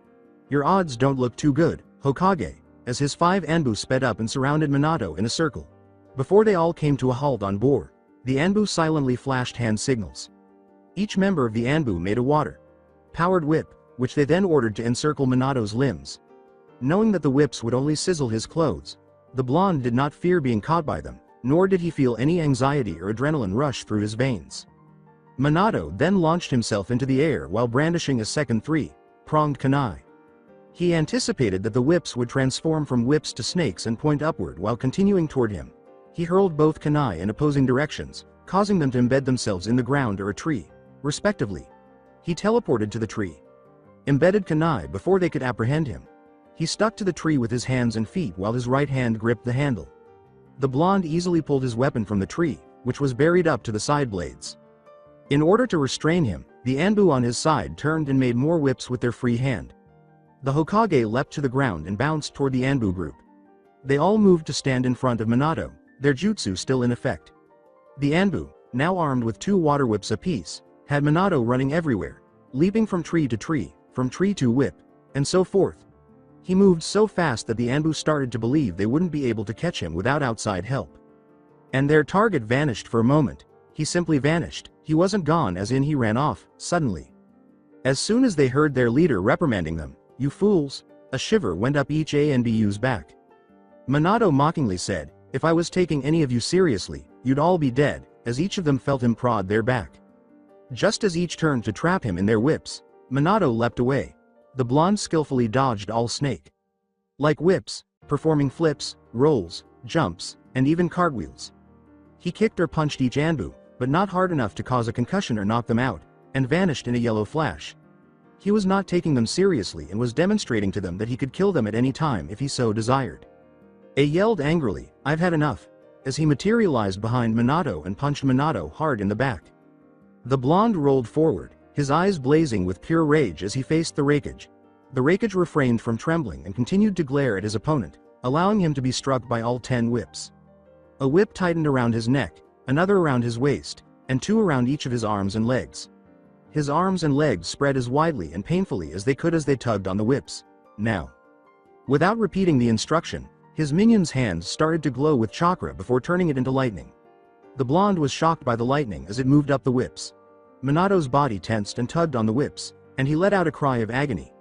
Your odds don't look too good, Hokage, as his 5 Anbu sped up and surrounded Minato in a circle. Before they all came to a halt on board, the Anbu silently flashed hand signals. Each member of the Anbu made a water-powered whip, which they then ordered to encircle Minato's limbs. Knowing that the whips would only sizzle his clothes, the blonde did not fear being caught by them, nor did he feel any anxiety or adrenaline rush through his veins. Minato then launched himself into the air while brandishing a second 3-pronged kunai. He anticipated that the whips would transform from whips to snakes and point upward while continuing toward him. He hurled both kunai in opposing directions, causing them to embed themselves in the ground or a tree, respectively. He teleported to the tree. Embedded kunai before they could apprehend him. He stuck to the tree with his hands and feet while his right hand gripped the handle. The blonde easily pulled his weapon from the tree, which was buried up to the side blades. In order to restrain him, The Anbu on his side turned and made more whips with their free hand. The Hokage leapt to the ground and bounced toward the Anbu group. They all moved to stand in front of Minato, their jutsu still in effect. The Anbu, now armed with 2 water whips apiece, had Minato running everywhere, leaping from tree to whip, and so forth. He moved so fast that the Anbu started to believe they wouldn't be able to catch him without outside help. And their target vanished for a moment. He simply vanished. He wasn't gone as in he ran off, suddenly. As soon as they heard their leader reprimanding them, "You fools," a shiver went up each ANBU's back. Minato mockingly said, "If I was taking any of you seriously, you'd all be dead," as each of them felt him prod their back. Just as each turned to trap him in their whips, Minato leapt away. The blonde skillfully dodged all snake like whips, performing flips, rolls, jumps, and even cartwheels. He kicked or punched each Anbu, but not hard enough to cause a concussion or knock them out, and vanished in a yellow flash. He was not taking them seriously and was demonstrating to them that he could kill them at any time if he so desired. A yelled angrily, "I've had enough," as he materialized behind Minato and punched Minato hard in the back. The blonde rolled forward, his eyes blazing with pure rage as he faced the Raikage. The Raikage refrained from trembling and continued to glare at his opponent, allowing him to be struck by all 10 whips. A whip tightened around his neck, another around his waist, and 2 around each of his arms and legs. His arms and legs spread as widely and painfully as they could as they tugged on the whips. Now, without repeating the instruction, his minion's hands started to glow with chakra before turning it into lightning. The blonde was shocked by the lightning as it moved up the whips. Minato's body tensed and tugged on the whips, and he let out a cry of agony.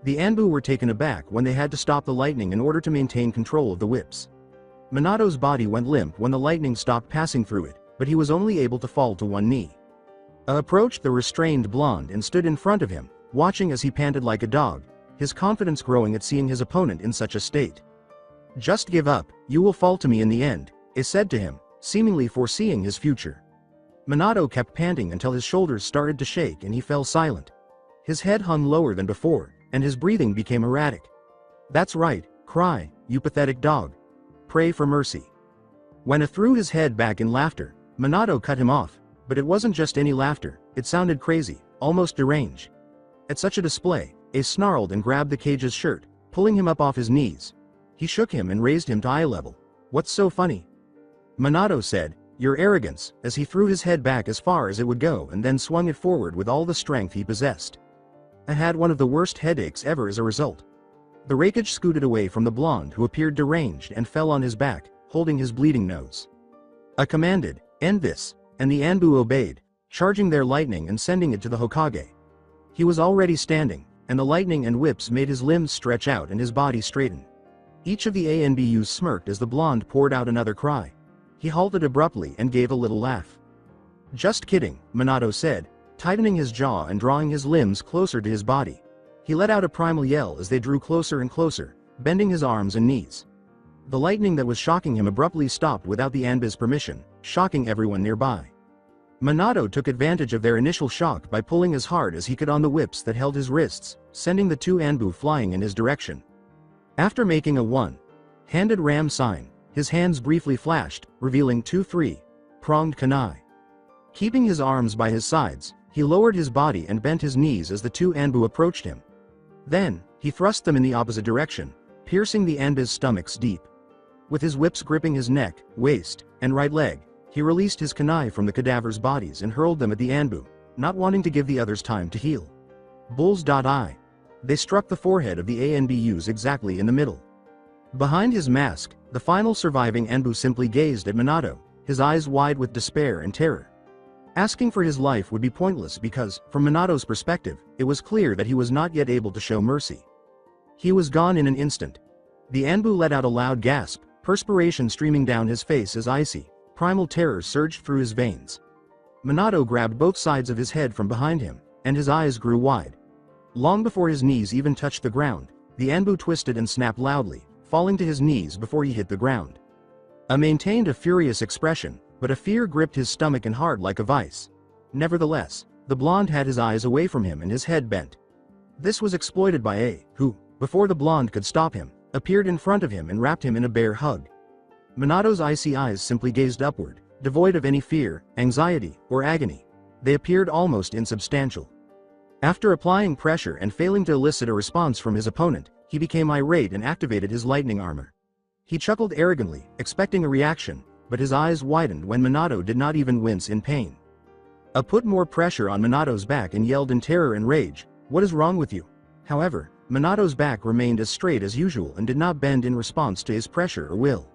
The Anbu were taken aback when they had to stop the lightning in order to maintain control of the whips. Minato's body went limp when the lightning stopped passing through it, but he was only able to fall to one knee. Approached the restrained blonde and stood in front of him, watching as he panted like a dog, his confidence growing at seeing his opponent in such a state. "Just give up, you will fall to me in the end," it said to him, seemingly foreseeing his future. Minato kept panting until his shoulders started to shake and he fell silent. His head hung lower than before, and his breathing became erratic. "That's right, cry, you pathetic dog. Pray for mercy." When it threw his head back in laughter, Minato cut him off, but it wasn't just any laughter, it sounded crazy, almost deranged. At such a display, Ace snarled and grabbed the cage's shirt, pulling him up off his knees. He shook him and raised him to eye level. "What's so funny?" Minato said, "Your arrogance," as he threw his head back as far as it would go and then swung it forward with all the strength he possessed. I had one of the worst headaches ever as a result. The Raikage scooted away from the blonde who appeared deranged and fell on his back, holding his bleeding nose. I commanded, "End this," and the Anbu obeyed, charging their lightning and sending it to the Hokage. He was already standing, and the lightning and whips made his limbs stretch out and his body straighten. Each of the ANBUs smirked as the blonde poured out another cry. He halted abruptly and gave a little laugh. "Just kidding," Minato said, tightening his jaw and drawing his limbs closer to his body. He let out a primal yell as they drew closer and closer, bending his arms and knees. The lightning that was shocking him abruptly stopped without the Anbu's permission, shocking everyone nearby. Minato took advantage of their initial shock by pulling as hard as he could on the whips that held his wrists, sending the 2 Anbu flying in his direction. After making a one-handed ram sign, his hands briefly flashed, revealing 2 3-pronged kunai. Keeping his arms by his sides, he lowered his body and bent his knees as the 2 Anbu approached him. Then, he thrust them in the opposite direction, piercing the Anbu's stomachs deep. With his whips gripping his neck, waist, and right leg, he released his kunai from the cadavers' bodies and hurled them at the Anbu, not wanting to give the others time to heal. Bull's-eye. They struck the forehead of the ANBUs exactly in the middle. Behind his mask, the final surviving Anbu simply gazed at Minato, his eyes wide with despair and terror. Asking for his life would be pointless because, from Minato's perspective, it was clear that he was not yet able to show mercy. He was gone in an instant. The Anbu let out a loud gasp, perspiration streaming down his face as icy, primal terror surged through his veins. Minato grabbed both sides of his head from behind him, and his eyes grew wide. Long before his knees even touched the ground, the Anbu twisted and snapped loudly, falling to his knees before he hit the ground. Maintained a furious expression, but a fear gripped his stomach and hard like a vice. Nevertheless, the blonde had his eyes away from him and his head bent. This was exploited by A, who, before the blonde could stop him, appeared in front of him and wrapped him in a bear hug. Minato's icy eyes simply gazed upward, devoid of any fear, anxiety, or agony. they appeared almost insubstantial. After applying pressure and failing to elicit a response from his opponent, he became irate and activated his lightning armor. He chuckled arrogantly, expecting a reaction, but his eyes widened when Minato did not even wince in pain. A put more pressure on Minato's back and yelled in terror and rage, "What is wrong with you?" However, Minato's back remained as straight as usual and did not bend in response to his pressure or will.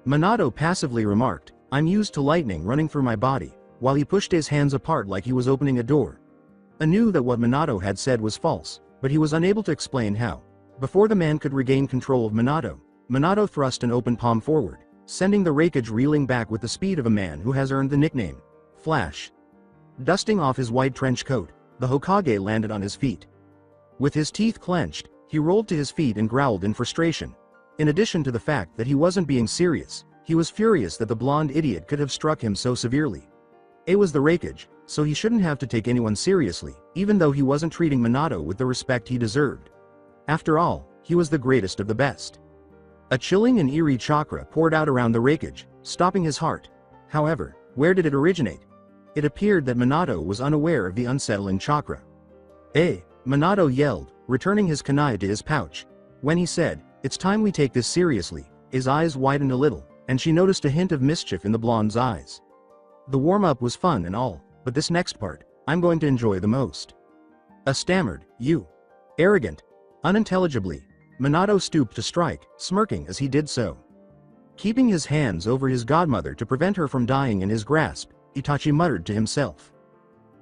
Minato passively remarked, "I'm used to lightning running through my body," while he pushed his hands apart like he was opening a door. I knew that what Minato had said was false, but he was unable to explain how. Before the man could regain control of Minato, Minato thrust an open palm forward, sending the Raikage reeling back with the speed of a man who has earned the nickname Flash. Dusting off his white trench coat, the Hokage landed on his feet. With his teeth clenched, he rolled to his feet and growled in frustration. In addition to the fact that he wasn't being serious, he was furious that the blonde idiot could have struck him so severely. It was the Raikage, so he shouldn't have to take anyone seriously, even though he wasn't treating Minato with the respect he deserved. After all, he was the greatest of the best. A chilling and eerie chakra poured out around the Raikage, stopping his heart. However, where did it originate? It appeared that Minato was unaware of the unsettling chakra. "Eh?" Minato yelled, returning his kunai to his pouch. When he said, "It's time we take this seriously," his eyes widened a little, and she noticed a hint of mischief in the blonde's eyes. The warm-up was fun and all, but this next part, I'm going to enjoy the most. A stammered, "You." Arrogant. Unintelligibly, Minato stooped to strike, smirking as he did so. Keeping his hands over his godmother to prevent her from dying in his grasp, Itachi muttered to himself.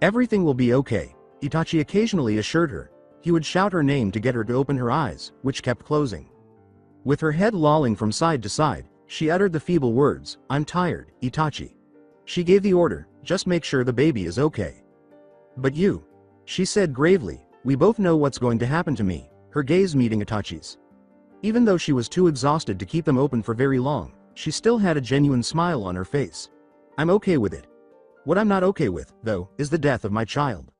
"Everything will be okay," Itachi occasionally assured her. He would shout her name to get her to open her eyes, which kept closing. With her head lolling from side to side, she uttered the feeble words, "I'm tired, Itachi." She gave the order, "Just make sure the baby is okay." "But you," she said gravely, "we both know what's going to happen to me," her gaze meeting Itachi's. Even though she was too exhausted to keep them open for very long, she still had a genuine smile on her face. "I'm okay with it. What I'm not okay with, though, is the death of my child."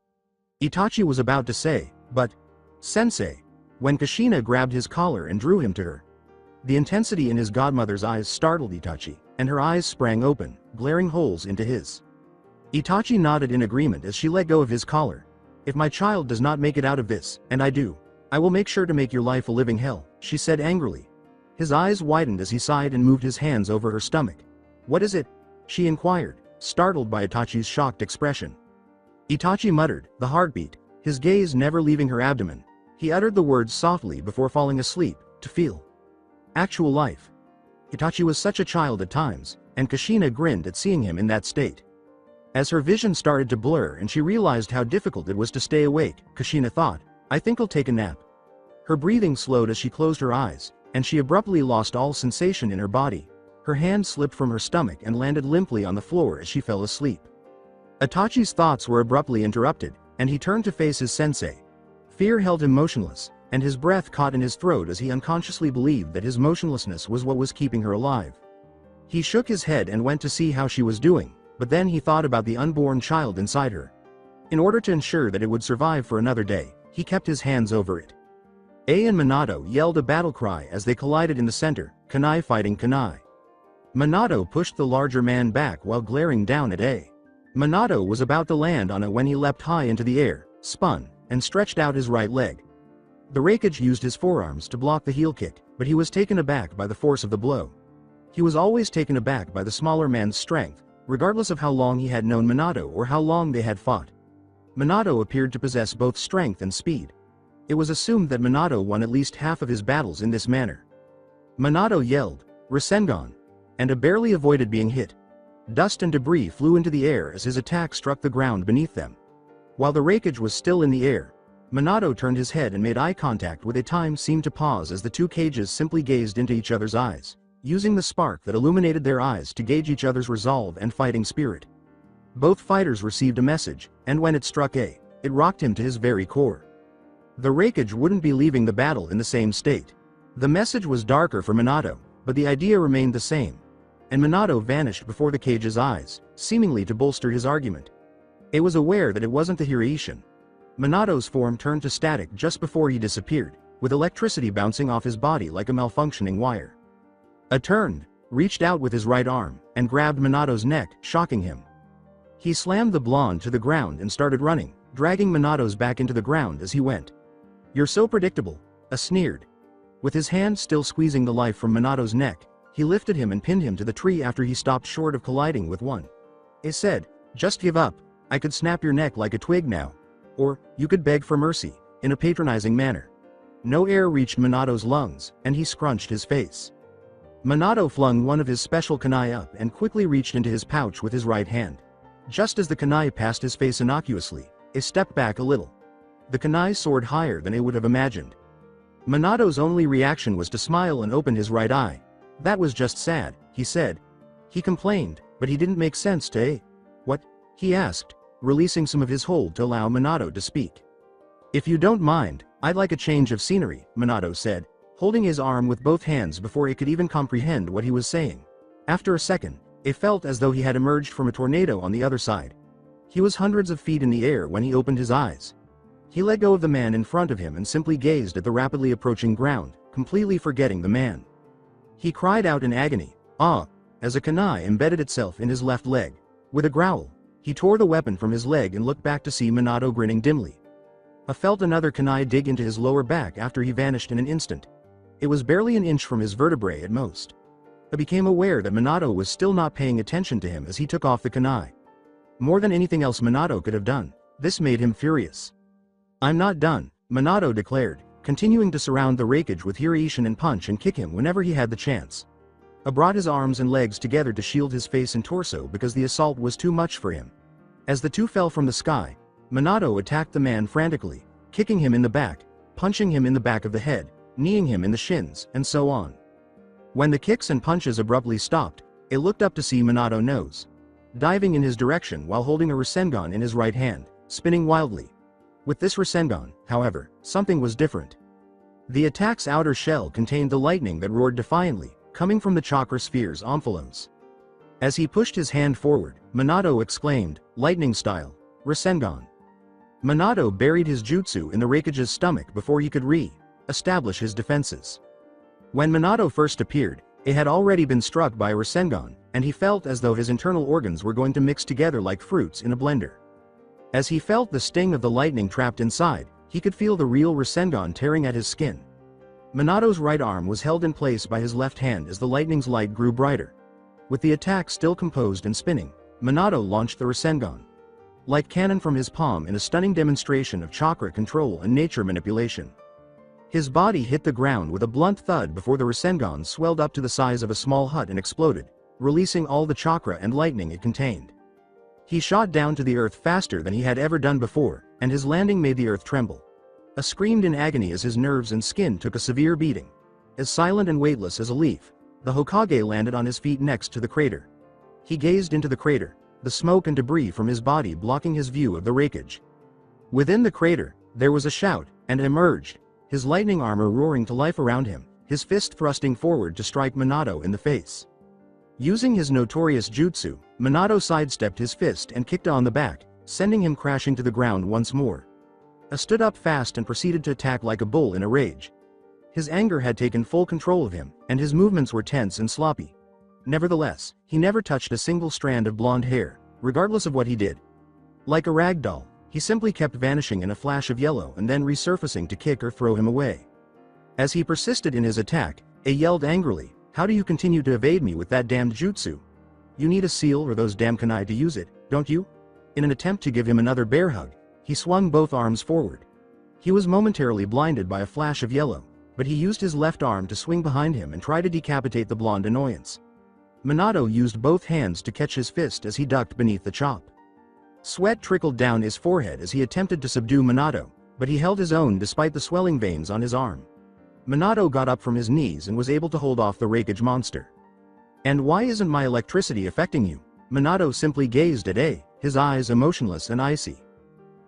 Itachi was about to say, "But, Sensei," when Kushina grabbed his collar and drew him to her. The intensity in his godmother's eyes startled Itachi, and her eyes sprang open, glaring holes into his. Itachi nodded in agreement as she let go of his collar. "If my child does not make it out of this, and I do, I will make sure to make your life a living hell," she said angrily. His eyes widened as he sighed and moved his hands over her stomach. "What is it?" she inquired, startled by Itachi's shocked expression. Itachi muttered, "The heartbeat," his gaze never leaving her abdomen. He uttered the words softly before falling asleep, to feel actual life. Itachi was such a child at times, and Kushina grinned at seeing him in that state. As her vision started to blur and she realized how difficult it was to stay awake, Kushina thought, "I think I'll take a nap." Her breathing slowed as she closed her eyes, and she abruptly lost all sensation in her body. Her hand slipped from her stomach and landed limply on the floor as she fell asleep. Itachi's thoughts were abruptly interrupted, and he turned to face his sensei. Fear held him motionless, and his breath caught in his throat as he unconsciously believed that his motionlessness was what was keeping her alive. He shook his head and went to see how she was doing, but then he thought about the unborn child inside her. In order to ensure that it would survive for another day, he kept his hands over it. A and Minato yelled a battle cry as they collided in the center, kunai fighting kunai. Minato pushed the larger man back while glaring down at A. Minato was about to land on it when he leapt high into the air, spun, and stretched out his right leg. The Raikage used his forearms to block the heel kick, but he was taken aback by the force of the blow. He was always taken aback by the smaller man's strength, regardless of how long he had known Minato or how long they had fought. Minato appeared to possess both strength and speed. It was assumed that Minato won at least half of his battles in this manner. Minato yelled, "Rasengan," and barely avoided being hit. Dust and debris flew into the air as his attack struck the ground beneath them. While the Raikage was still in the air, Minato turned his head and made eye contact with it. Time seemed to pause as the two cages simply gazed into each other's eyes, using the spark that illuminated their eyes to gauge each other's resolve and fighting spirit. Both fighters received a message, and when it struck A, it rocked him to his very core. The Raikage wouldn't be leaving the battle in the same state. The message was darker for Minato, but the idea remained the same. And Minato vanished before the cage's eyes, seemingly to bolster his argument. It was aware that it wasn't the Hiraishin. Minato's form turned to static just before he disappeared, with electricity bouncing off his body like a malfunctioning wire. A turned, reached out with his right arm, and grabbed Minato's neck, shocking him. He slammed the blonde to the ground and started running, dragging Minato's back into the ground as he went. "You're so predictable," A sneered. With his hand still squeezing the life from Minato's neck, he lifted him and pinned him to the tree after he stopped short of colliding with one. He said, "Just give up, I could snap your neck like a twig now. Or, you could beg for mercy," in a patronizing manner. No air reached Minato's lungs, and he scrunched his face. Minato flung one of his special kunai up and quickly reached into his pouch with his right hand. Just as the kunai passed his face innocuously, he stepped back a little. The kunai soared higher than he would have imagined. Minato's only reaction was to smile and open his right eye. "That was just sad," he said. He complained, but he didn't make sense to "What?" he asked, releasing some of his hold to allow Minato to speak. "If you don't mind, I'd like a change of scenery," Minato said, holding his arm with both hands before he could even comprehend what he was saying. After a second, it felt as though he had emerged from a tornado on the other side. He was hundreds of feet in the air when he opened his eyes. He let go of the man in front of him and simply gazed at the rapidly approaching ground, completely forgetting the man. He cried out in agony, "Ah!" as a kunai embedded itself in his left leg. With a growl, he tore the weapon from his leg and looked back to see Minato grinning dimly. He felt another kunai dig into his lower back after he vanished in an instant. It was barely an inch from his vertebrae at most. He became aware that Minato was still not paying attention to him as he took off the kunai. More than anything else Minato could have done, this made him furious. "I'm not done," Minato declared, continuing to surround the Raikage with Hiraishin and punch and kick him whenever he had the chance. He brought his arms and legs together to shield his face and torso because the assault was too much for him. As the two fell from the sky, Minato attacked the man frantically, kicking him in the back, punching him in the back of the head, kneeing him in the shins, and so on. When the kicks and punches abruptly stopped, he looked up to see Minato nose diving in his direction while holding a Rasengan in his right hand, spinning wildly. With this Rasengan, however, something was different. The attack's outer shell contained the lightning that roared defiantly, coming from the chakra sphere's omphalos. As he pushed his hand forward, Minato exclaimed, "Lightning style, Rasengan." Minato buried his jutsu in the Raikage's stomach before he could establish his defenses. When Minato first appeared, it had already been struck by a Rasengan, and he felt as though his internal organs were going to mix together like fruits in a blender. As he felt the sting of the lightning trapped inside, he could feel the real Rasengan tearing at his skin. Minato's right arm was held in place by his left hand as the lightning's light grew brighter. With the attack still composed and spinning, Minato launched the Rasengan. Like cannon from his palm in a stunning demonstration of chakra control and nature manipulation. His body hit the ground with a blunt thud before the Rasengan swelled up to the size of a small hut and exploded, releasing all the chakra and lightning it contained. He shot down to the earth faster than he had ever done before, and his landing made the earth tremble. He screamed in agony as his nerves and skin took a severe beating. As silent and weightless as a leaf, the Hokage landed on his feet next to the crater. He gazed into the crater, the smoke and debris from his body blocking his view of the Raikage. Within the crater, there was a shout, and it emerged, his lightning armor roaring to life around him, his fist thrusting forward to strike Minato in the face. Using his notorious jutsu, Minato sidestepped his fist and kicked on the back, sending him crashing to the ground once more. He stood up fast and proceeded to attack like a bull in a rage. His anger had taken full control of him, and his movements were tense and sloppy. Nevertheless, he never touched a single strand of blonde hair, regardless of what he did. Like a rag doll, he simply kept vanishing in a flash of yellow and then resurfacing to kick or throw him away. As he persisted in his attack, he yelled angrily, "How do you continue to evade me with that damned jutsu? You need a seal or those damn kunai to use it, don't you?" In an attempt to give him another bear hug, he swung both arms forward. He was momentarily blinded by a flash of yellow, but he used his left arm to swing behind him and try to decapitate the blonde annoyance. Minato used both hands to catch his fist as he ducked beneath the chop. Sweat trickled down his forehead as he attempted to subdue Minato, but he held his own despite the swelling veins on his arm. Minato got up from his knees and was able to hold off the Raikage monster. "And why isn't my electricity affecting you?" Minato simply gazed at A, his eyes emotionless and icy.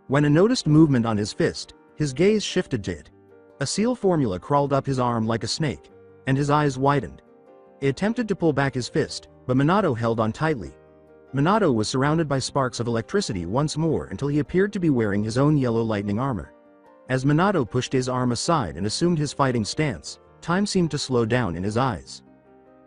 When he noticed movement on his fist, his gaze shifted to it. A seal formula crawled up his arm like a snake, and his eyes widened. He attempted to pull back his fist, but Minato held on tightly. Minato was surrounded by sparks of electricity once more until he appeared to be wearing his own yellow lightning armor. As Minato pushed his arm aside and assumed his fighting stance, time seemed to slow down in his eyes.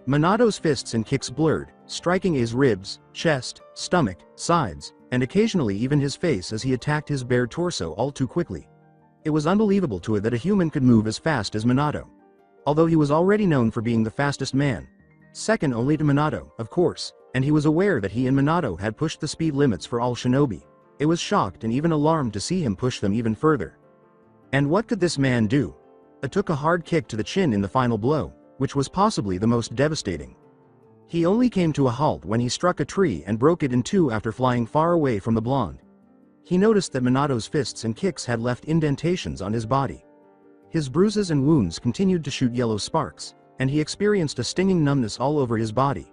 Minato's fists and kicks blurred, striking A's ribs, chest, stomach, sides, and occasionally even his face as he attacked his bare torso all too quickly. It was unbelievable to it that a human could move as fast as Minato. Although he was already known for being the fastest man, second only to Minato, of course, and he was aware that he and Minato had pushed the speed limits for all shinobi, it was shocked and even alarmed to see him push them even further. And what could this man do? It took a hard kick to the chin in the final blow, which was possibly the most devastating. He only came to a halt when he struck a tree and broke it in two after flying far away from the blonde. He noticed that Minato's fists and kicks had left indentations on his body. His bruises and wounds continued to shoot yellow sparks, and he experienced a stinging numbness all over his body.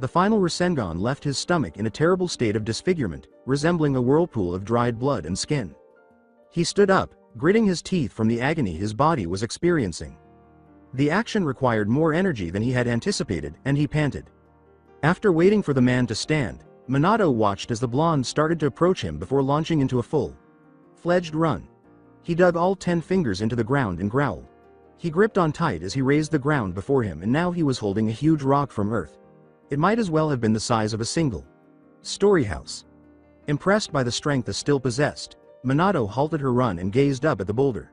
The final Rasengan left his stomach in a terrible state of disfigurement, resembling a whirlpool of dried blood and skin. He stood up, gritting his teeth from the agony his body was experiencing. The action required more energy than he had anticipated, and he panted. After waiting for the man to stand, Minato watched as the blonde started to approach him before launching into a full-fledged run. He dug all 10 fingers into the ground and growled. He gripped on tight as he raised the ground before him, and now he was holding a huge rock from earth. It might as well have been the size of a single-story house. Impressed by the strength it still possessed, Minato halted her run and gazed up at the boulder.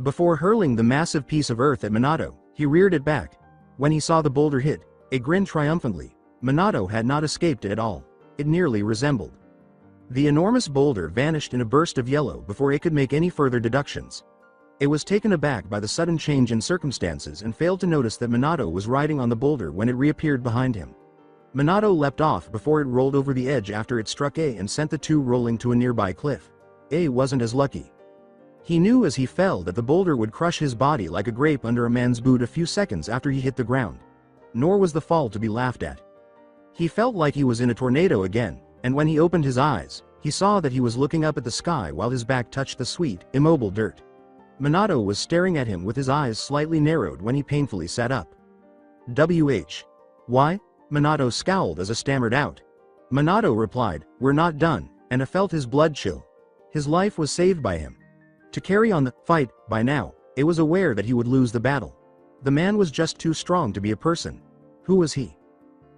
Before hurling the massive piece of earth at Minato, he reared it back. When he saw the boulder hit, it grinned triumphantly. Minato had not escaped it at all. It nearly resembled. The enormous boulder vanished in a burst of yellow before it could make any further deductions. It was taken aback by the sudden change in circumstances and failed to notice that Minato was riding on the boulder when it reappeared behind him. Minato leapt off before it rolled over the edge after it struck A and sent the two rolling to a nearby cliff. A wasn't as lucky. He knew as he fell that the boulder would crush his body like a grape under a man's boot a few seconds after he hit the ground. Nor was the fall to be laughed at. He felt like he was in a tornado again, and when he opened his eyes, he saw that he was looking up at the sky while his back touched the sweet, immobile dirt. Minato was staring at him with his eyes slightly narrowed when he painfully sat up. Why? Minato scowled as a stammered out. Minato replied, "We're not done," and I felt his blood chill. His life was saved by him. To carry on the fight, by now, it was aware that he would lose the battle. The man was just too strong to be a person. Who was he?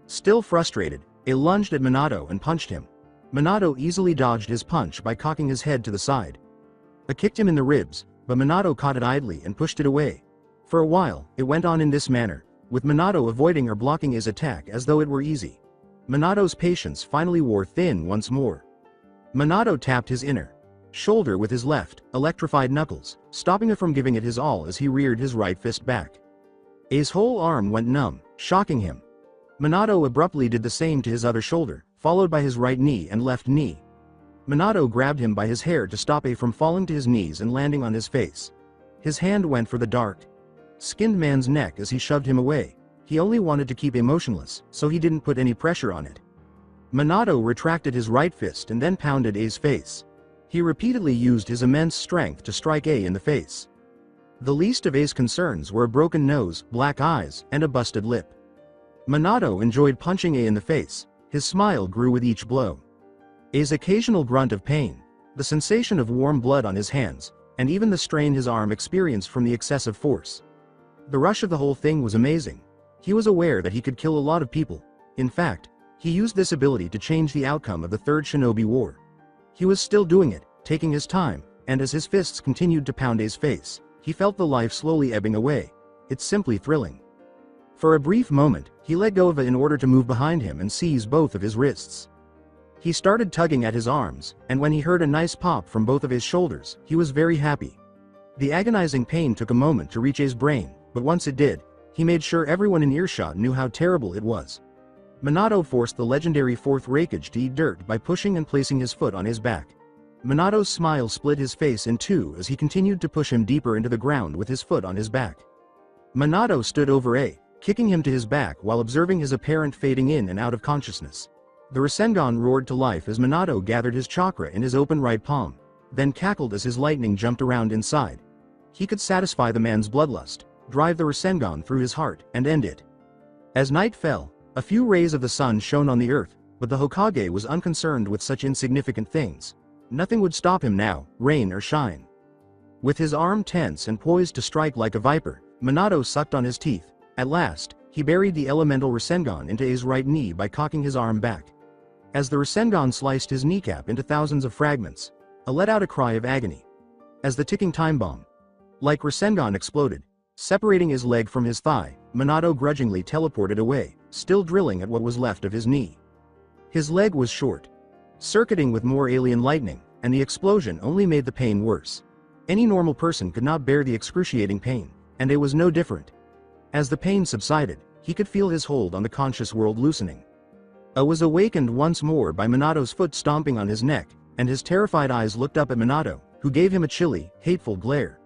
Still frustrated, it lunged at Minato and punched him. Minato easily dodged his punch by cocking his head to the side. It kicked him in the ribs, but Minato caught it idly and pushed it away. For a while, it went on in this manner, with Minato avoiding or blocking his attack as though it were easy. Minato's patience finally wore thin once more. Minato tapped his inner shoulder with his left, electrified knuckles, stopping it from giving it his all as he reared his right fist back. A's whole arm went numb, shocking him. Minato abruptly did the same to his other shoulder, followed by his right knee and left knee. Minato grabbed him by his hair to stop A from falling to his knees and landing on his face. His hand went for the dark-skinned man's neck as he shoved him away. He only wanted to keep A motionless, so he didn't put any pressure on it. Minato retracted his right fist and then pounded A's face. He repeatedly used his immense strength to strike A in the face. The least of A's concerns were a broken nose, black eyes, and a busted lip. Minato enjoyed punching A in the face. His smile grew with each blow. A's occasional grunt of pain, the sensation of warm blood on his hands, and even the strain his arm experienced from the excessive force. The rush of the whole thing was amazing. He was aware that he could kill a lot of people. In fact, he used this ability to change the outcome of the Third Shinobi War. He was still doing it, taking his time, and as his fists continued to pound A's face, he felt the life slowly ebbing away. It's simply thrilling. For a brief moment, he let go of it in order to move behind him and seize both of his wrists. He started tugging at his arms, and when he heard a nice pop from both of his shoulders, he was very happy. The agonizing pain took a moment to reach A's brain, but once it did, he made sure everyone in earshot knew how terrible it was. Minato forced the legendary fourth Raikage to eat dirt by pushing and placing his foot on his back. Minato's smile split his face in two as he continued to push him deeper into the ground with his foot on his back. Minato stood over A, kicking him to his back while observing his apparent fading in and out of consciousness. The Rasengan roared to life as Minato gathered his chakra in his open right palm, then cackled as his lightning jumped around inside. He could satisfy the man's bloodlust, drive the Rasengan through his heart, and end it. As night fell, a few rays of the sun shone on the earth, but the Hokage was unconcerned with such insignificant things. Nothing would stop him now, rain or shine. With his arm tense and poised to strike like a viper, Minato sucked on his teeth. At last, he buried the elemental Rasengan into A's right knee by cocking his arm back. as the Rasengan sliced his kneecap into thousands of fragments. Let out a cry of agony. As the ticking time bomb, like Rasengan, exploded, separating his leg from his thigh, Minato grudgingly teleported away, still drilling at what was left of his knee. His leg was short, circuiting with more alien lightning, and the explosion only made the pain worse. Any normal person could not bear the excruciating pain, and it was no different. As the pain subsided, he could feel his hold on the conscious world loosening. Was awakened once more by Minato's foot stomping on his neck, and his terrified eyes looked up at Minato, who gave him a chilly, hateful glare.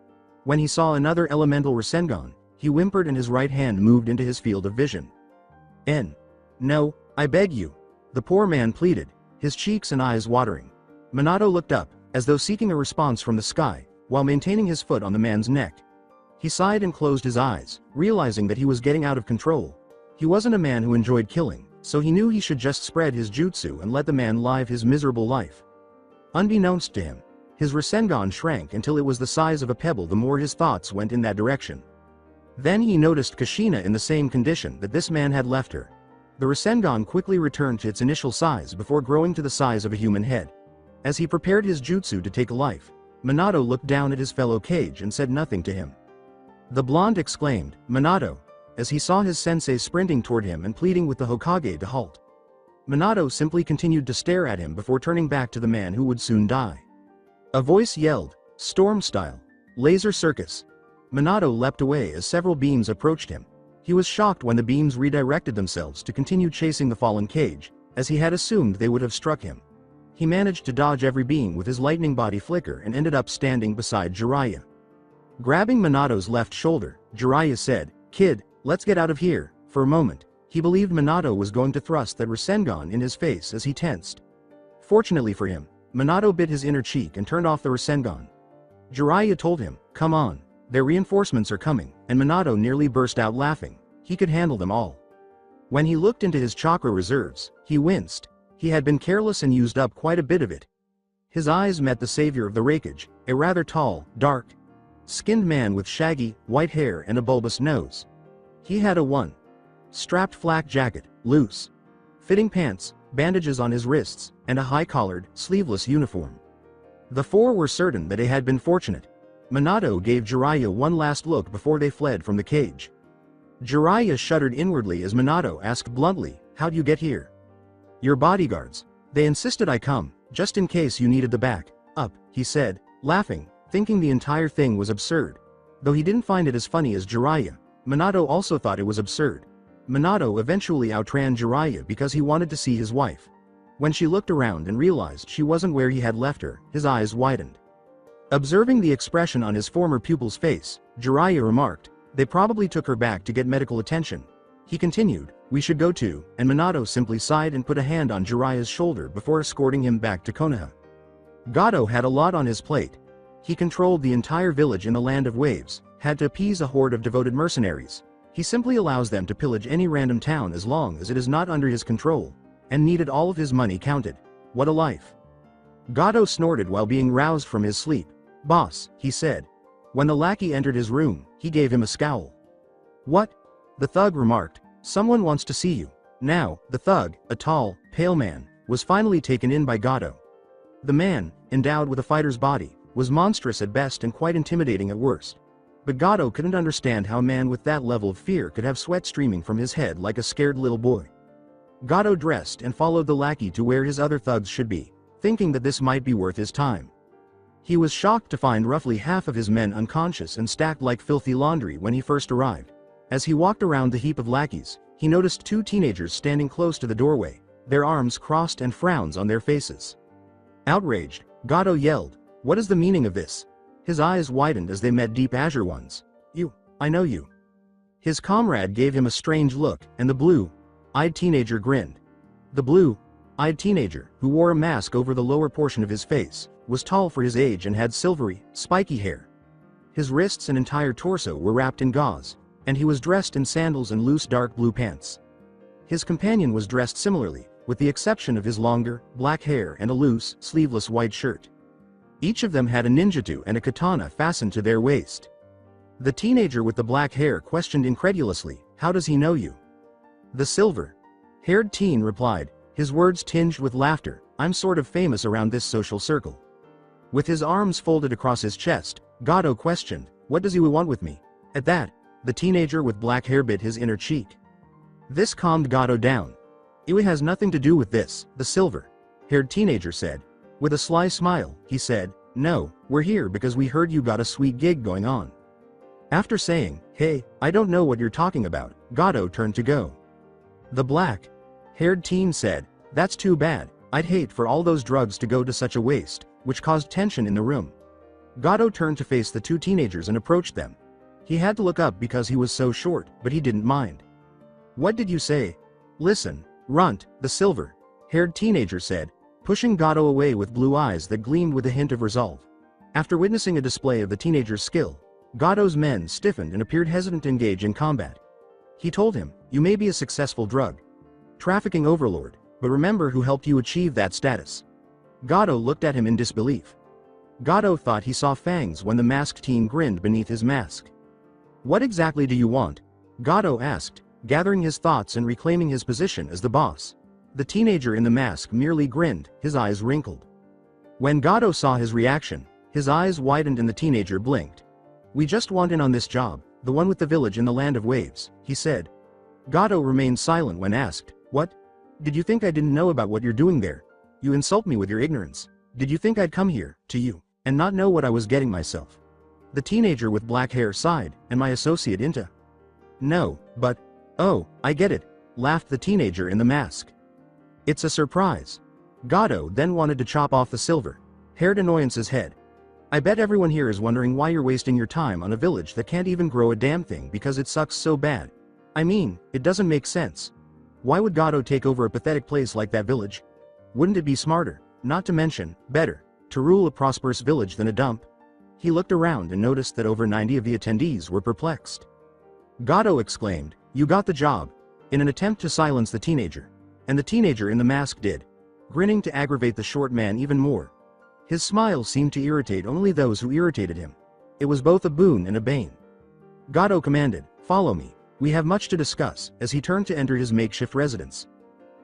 When he saw another elemental Rasengan, he whimpered and his right hand moved into his field of vision. No, I beg you," the poor man pleaded, his cheeks and eyes watering. Minato looked up, as though seeking a response from the sky, while maintaining his foot on the man's neck. He sighed and closed his eyes, realizing that he was getting out of control. He wasn't a man who enjoyed killing, so he knew he should just spread his jutsu and let the man live his miserable life. Unbeknownst to him, his Rasengan shrank until it was the size of a pebble the more his thoughts went in that direction. Then he noticed Kushina in the same condition that this man had left her. The Rasengan quickly returned to its initial size before growing to the size of a human head. As he prepared his jutsu to take life, Minato looked down at his fellow Kage and said nothing to him. The blonde exclaimed, "Minato," as he saw his sensei sprinting toward him and pleading with the Hokage to halt. Minato simply continued to stare at him before turning back to the man who would soon die. A voice yelled, "Storm style! Laser circus!" Minato leapt away as several beams approached him. He was shocked when the beams redirected themselves to continue chasing the fallen Kage, as he had assumed they would have struck him. He managed to dodge every beam with his lightning body flicker and ended up standing beside Jiraiya. Grabbing Minato's left shoulder, Jiraiya said, "Kid, let's get out of here." For a moment, he believed Minato was going to thrust that Rasengan in his face as he tensed. Fortunately for him, Minato bit his inner cheek and turned off the Rasengan. Jiraiya told him, "Come on, their reinforcements are coming," and Minato nearly burst out laughing. He could handle them all. When he looked into his chakra reserves, he winced. He had been careless and used up quite a bit of it. His eyes met the savior of the Raikage, a rather tall, dark-skinned man with shaggy, white hair and a bulbous nose. He had a one-strapped flak jacket, loose fitting pants, bandages on his wrists, and a high-collared, sleeveless uniform. The four were certain that they had been fortunate. Minato gave Jiraiya one last look before they fled from the cage. Jiraiya shuddered inwardly as Minato asked bluntly, "How'd you get here?" "Your bodyguards. They insisted I come, just in case you needed the back up," he said, laughing, thinking the entire thing was absurd. Though he didn't find it as funny as Jiraiya, Minato also thought it was absurd. Minato eventually outran Jiraiya because he wanted to see his wife. When she looked around and realized she wasn't where he had left her, his eyes widened. Observing the expression on his former pupil's face, Jiraiya remarked, "They probably took her back to get medical attention." He continued, "We should go too," and Minato simply sighed and put a hand on Jiraiya's shoulder before escorting him back to Konoha. Gato had a lot on his plate. He controlled the entire village in the Land of Waves, had to appease a horde of devoted mercenaries. He simply allows them to pillage any random town as long as it is not under his control, and needed all of his money counted. What a life. Gato snorted while being roused from his sleep. "Boss," he said. When the lackey entered his room, he gave him a scowl. "What?" the thug remarked. "Someone wants to see you." Now, the thug, a tall, pale man, was finally taken in by Gato. The man, endowed with a fighter's body, was monstrous at best and quite intimidating at worst. But Gato couldn't understand how a man with that level of fear could have sweat streaming from his head like a scared little boy. Gato dressed and followed the lackey to where his other thugs should be, thinking that this might be worth his time. He was shocked to find roughly half of his men unconscious and stacked like filthy laundry when he first arrived. As he walked around the heap of lackeys, he noticed two teenagers standing close to the doorway, their arms crossed and frowns on their faces. Outraged, Gato yelled, "What is the meaning of this?" His eyes widened as they met deep azure ones. I know you." His comrade gave him a strange look, and the blue-eyed teenager grinned. The blue-eyed teenager, who wore a mask over the lower portion of his face, was tall for his age and had silvery, spiky hair. His wrists and entire torso were wrapped in gauze, and he was dressed in sandals and loose dark blue pants. His companion was dressed similarly, with the exception of his longer, black hair and a loose, sleeveless white shirt. Each of them had a ninjutsu and a katana fastened to their waist. The teenager with the black hair questioned incredulously, "How does he know you?" The silver-haired teen replied, his words tinged with laughter. I'm sort of famous around this social circle. With his arms folded across his chest, Gato questioned, what does he want with me? At that, the teenager with black hair bit his inner cheek. This calmed Gato down. It has nothing to do with this, the silver-haired teenager said. With a sly smile, he said, no, we're here because we heard you got a sweet gig going on. After saying, hey, I don't know what you're talking about, Gato turned to go. The black-haired teen said, that's too bad, I'd hate for all those drugs to go to such a waste, which caused tension in the room. Gato turned to face the two teenagers and approached them. He had to look up because he was so short, but he didn't mind. What did you say? Listen, runt, the silver-haired teenager said, pushing Gato away with blue eyes that gleamed with a hint of resolve. After witnessing a display of the teenager's skill, Gato's men stiffened and appeared hesitant to engage in combat. He told him, you may be a successful drug trafficking overlord, but remember who helped you achieve that status. Gato looked at him in disbelief. Gato thought he saw fangs when the masked teen grinned beneath his mask. What exactly do you want? Gato asked, gathering his thoughts and reclaiming his position as the boss. The teenager in the mask merely grinned, his eyes wrinkled. When Gato saw his reaction, his eyes widened and the teenager blinked. We just want in on this job, the one with the village in the land of waves, he said. Gato remained silent when asked, what? Did you think I didn't know about what you're doing there? You insult me with your ignorance. Did you think I'd come here, to you, and not know what I was getting myself? The teenager with black hair sighed, and my associate into. No, but, oh, I get it, laughed the teenager in the mask. It's a surprise. Gato then wanted to chop off the silver-haired annoyance's head. I bet everyone here is wondering why you're wasting your time on a village that can't even grow a damn thing because it sucks so bad. I mean, it doesn't make sense. Why would Gato take over a pathetic place like that village? Wouldn't it be smarter, not to mention, better, to rule a prosperous village than a dump? He looked around and noticed that over 90 of the attendees were perplexed. Gato exclaimed, you got the job, in an attempt to silence the teenager. And the teenager in the mask did, grinning to aggravate the short man even more. His smile seemed to irritate only those who irritated him. It was both a boon and a bane. Gato commanded, follow me, we have much to discuss, as he turned to enter his makeshift residence.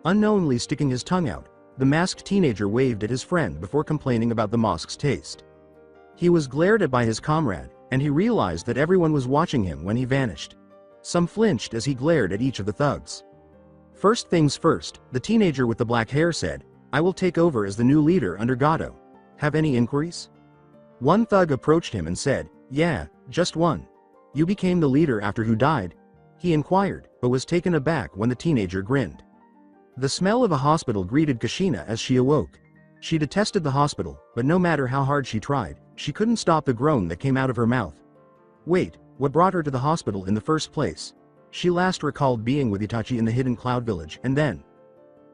Unknowingly sticking his tongue out, the masked teenager waved at his friend before complaining about the mosque's taste. He was glared at by his comrade, and he realized that everyone was watching him when he vanished. Some flinched as he glared at each of the thugs. First things first, the teenager with the black hair said, I will take over as the new leader under Gato. Have any inquiries? One thug approached him and said, yeah, just one. You became the leader after who died? He inquired, but was taken aback when the teenager grinned. The smell of a hospital greeted Kushina as she awoke. She detested the hospital, but no matter how hard she tried, she couldn't stop the groan that came out of her mouth. Wait, what brought her to the hospital in the first place? She last recalled being with Itachi in the hidden cloud village, and then.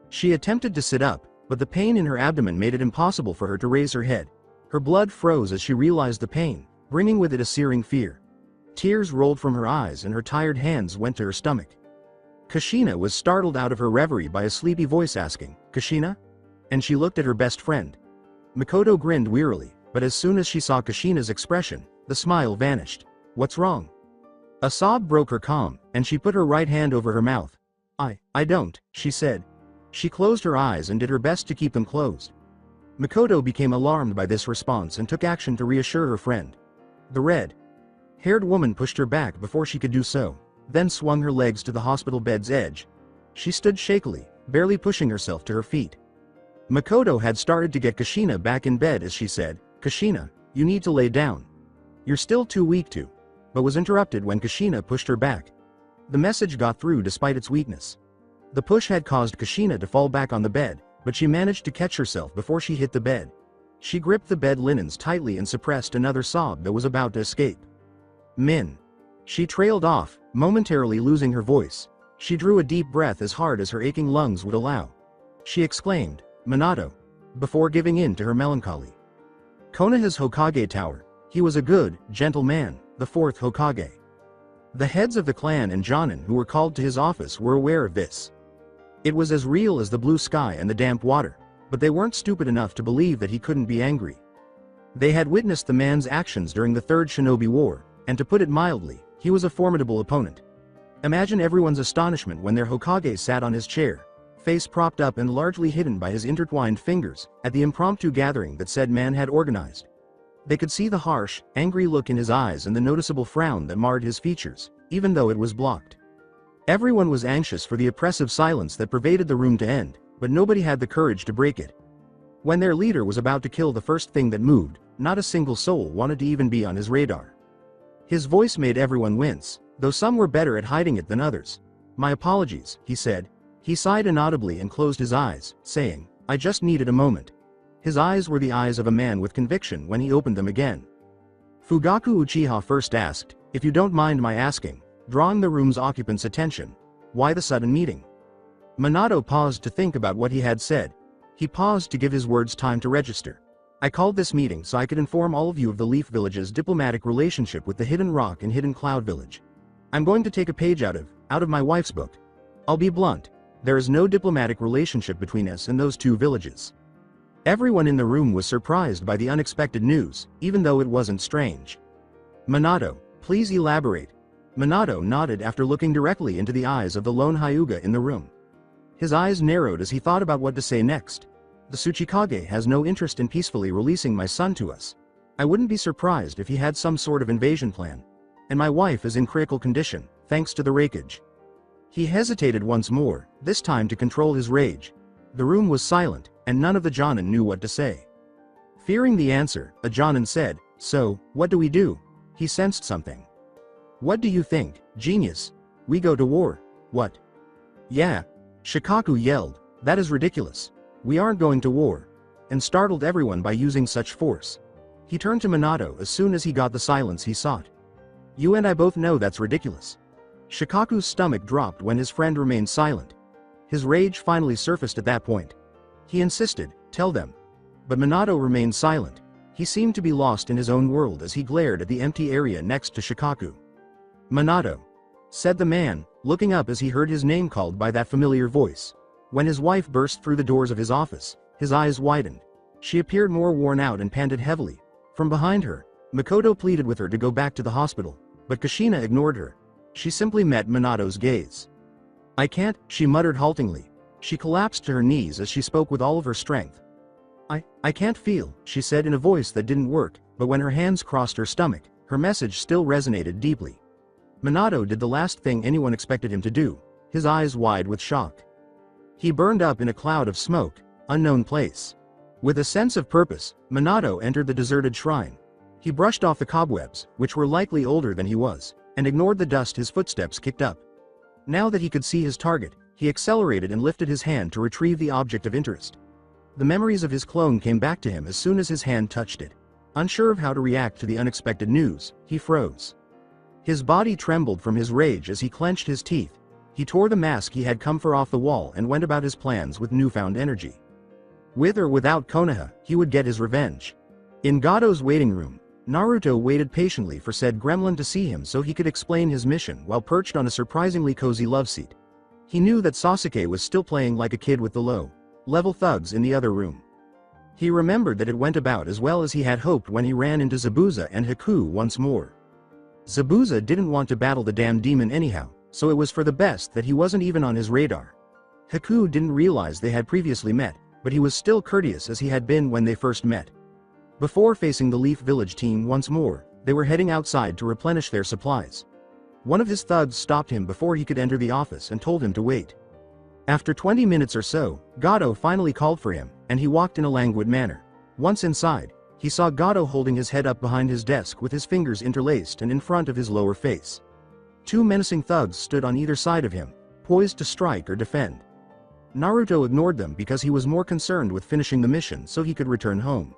She attempted to sit up, but the pain in her abdomen made it impossible for her to raise her head. Her blood froze as she realized the pain, bringing with it a searing fear. Tears rolled from her eyes and her tired hands went to her stomach. Kushina was startled out of her reverie by a sleepy voice asking, Kushina? And she looked at her best friend. Makoto grinned wearily, but as soon as she saw Kushina's expression, the smile vanished. What's wrong? A sob broke her calm, and she put her right hand over her mouth. I don't, she said. She closed her eyes and did her best to keep them closed. Makoto became alarmed by this response and took action to reassure her friend. The red-haired woman pushed her back before she could do so, then swung her legs to the hospital bed's edge. She stood shakily, barely pushing herself to her feet. Makoto had started to get Kushina back in bed as she said, Kushina, you need to lay down. You're still too weak to, but was interrupted when Kushina pushed her back. The message got through despite its weakness. The push had caused Kushina to fall back on the bed, but she managed to catch herself before she hit the bed. She gripped the bed linens tightly and suppressed another sob that was about to escape. Min. She trailed off, momentarily losing her voice. She drew a deep breath as hard as her aching lungs would allow. She exclaimed, Minato, before giving in to her melancholy. Konoha's Hokage tower. He was a good, gentle man, the fourth Hokage. The heads of the clan and Jonin who were called to his office were aware of this. It was as real as the blue sky and the damp water, but they weren't stupid enough to believe that he couldn't be angry. They had witnessed the man's actions during the Third Shinobi War, and to put it mildly, he was a formidable opponent. Imagine everyone's astonishment when their Hokage sat on his chair, face propped up and largely hidden by his intertwined fingers, at the impromptu gathering that said man had organized. They could see the harsh, angry look in his eyes and the noticeable frown that marred his features, even though it was blocked. Everyone was anxious for the oppressive silence that pervaded the room to end, but nobody had the courage to break it. When their leader was about to kill the first thing that moved, not a single soul wanted to even be on his radar. His voice made everyone wince, though some were better at hiding it than others. "My apologies," he said. He sighed inaudibly and closed his eyes, saying, "I just needed a moment." His eyes were the eyes of a man with conviction when he opened them again. Fugaku Uchiha first asked, "If you don't mind my asking," drawing the room's occupants' attention, "why the sudden meeting?" Minato paused to think about what he had said. He paused to give his words time to register. "I called this meeting so I could inform all of you of the Leaf Village's diplomatic relationship with the Hidden Rock and Hidden Cloud Village. I'm going to take a page out of my wife's book. I'll be blunt. There is no diplomatic relationship between us and those two villages." Everyone in the room was surprised by the unexpected news, even though it wasn't strange. "Minato, please elaborate." Minato nodded after looking directly into the eyes of the lone Hyuga in the room. His eyes narrowed as he thought about what to say next. "The Tsuchikage has no interest in peacefully releasing my son to us. I wouldn't be surprised if he had some sort of invasion plan. And my wife is in critical condition, thanks to the rakeage." He hesitated once more, this time to control his rage. The room was silent, and none of the Jonin knew what to say. Fearing the answer, a Jonin said, "So, what do we do?" He sensed something. "What do you think, genius? We go to war." "What?" "Yeah." Shikaku yelled, "That is ridiculous. We aren't going to war," and startled everyone by using such force. He turned to Minato as soon as he got the silence he sought. "You and I both know that's ridiculous." Shikaku's stomach dropped when his friend remained silent. His rage finally surfaced at that point. He insisted, "Tell them." But Minato remained silent. He seemed to be lost in his own world as he glared at the empty area next to Shikaku. "Minato," said the man, looking up as he heard his name called by that familiar voice. When his wife burst through the doors of his office, his eyes widened. She appeared more worn out and panted heavily. From behind her, Makoto pleaded with her to go back to the hospital, but Kushina ignored her. She simply met Minato's gaze. "I can't," she muttered haltingly. She collapsed to her knees as she spoke with all of her strength. I can't feel," she said in a voice that didn't work, but when her hands crossed her stomach, her message still resonated deeply. Minato did the last thing anyone expected him to do, his eyes wide with shock. He burned up in a cloud of smoke, unknown place. With a sense of purpose, Minato entered the deserted shrine. He brushed off the cobwebs, which were likely older than he was, and ignored the dust his footsteps kicked up. Now that he could see his target, he accelerated and lifted his hand to retrieve the object of interest. The memories of his clone came back to him as soon as his hand touched it. Unsure of how to react to the unexpected news, he froze. His body trembled from his rage as he clenched his teeth. He tore the mask he had come for off the wall and went about his plans with newfound energy. With or without Konoha, he would get his revenge. In Gado's waiting room, Naruto waited patiently for said gremlin to see him so he could explain his mission while perched on a surprisingly cozy love seat. He knew that Sasuke was still playing like a kid with the low-level thugs in the other room. He remembered that it went about as well as he had hoped when he ran into Zabuza and Haku once more. Zabuza didn't want to battle the damn demon anyhow, so it was for the best that he wasn't even on his radar. Haku didn't realize they had previously met, but he was still courteous as he had been when they first met. Before facing the Leaf Village team once more, they were heading outside to replenish their supplies. One of his thugs stopped him before he could enter the office and told him to wait. After 20 minutes or so, Gado finally called for him, and he walked in a languid manner. Once inside, he saw Gado holding his head up behind his desk with his fingers interlaced and in front of his lower face. Two menacing thugs stood on either side of him, poised to strike or defend. Naruto ignored them because he was more concerned with finishing the mission so he could return home.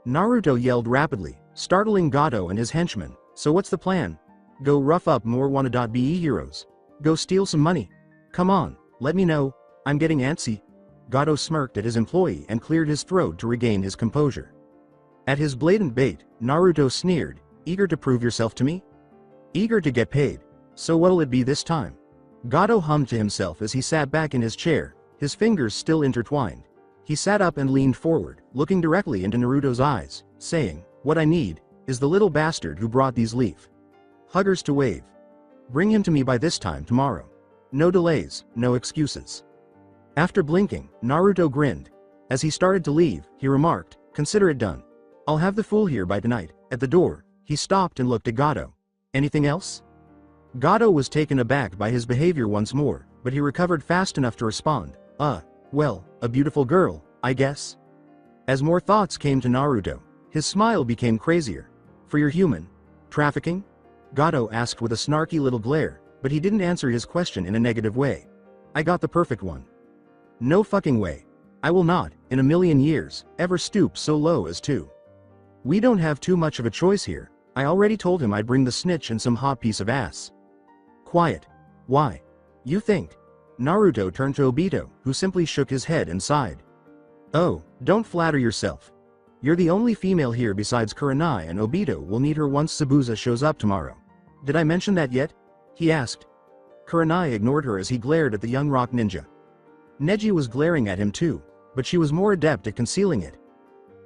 Naruto yelled rapidly, startling Gado and his henchmen. "So what's the plan? Go rough up more wanna.be heroes? Go steal some money? Come on, let me know, I'm getting antsy." Gado smirked at his employee and cleared his throat to regain his composure. At his blatant bait, Naruto sneered, "Eager to prove yourself to me? Eager to get paid? So what'll it be this time?" Gado hummed to himself as he sat back in his chair, his fingers still intertwined. He sat up and leaned forward, looking directly into Naruto's eyes, saying, "What I need is the little bastard who brought these leaf huggers to wave. Bring him to me by this time tomorrow. No delays, no excuses." After blinking, Naruto grinned. As he started to leave, he remarked, "Consider it done. I'll have the fool here by tonight." At the door, he stopped and looked at Gato. "Anything else?" Gato was taken aback by his behavior once more, but he recovered fast enough to respond, well, a beautiful girl, I guess." As more thoughts came to Naruto, his smile became crazier. "For your human trafficking?" Gato asked with a snarky little glare, but he didn't answer his question in a negative way. "I got the perfect one." "No fucking way. I will not, in a million years, ever stoop so low as to." "We don't have too much of a choice here. I already told him I'd bring the snitch and some hot piece of ass." "Quiet. Why? You think?" Naruto turned to Obito, who simply shook his head and sighed. "Oh, don't flatter yourself. You're the only female here besides Kurenai, and Obito will need her once Zabuza shows up tomorrow. Did I mention that yet?" he asked. Kurenai ignored her as he glared at the young rock ninja. Neji was glaring at him too, but she was more adept at concealing it.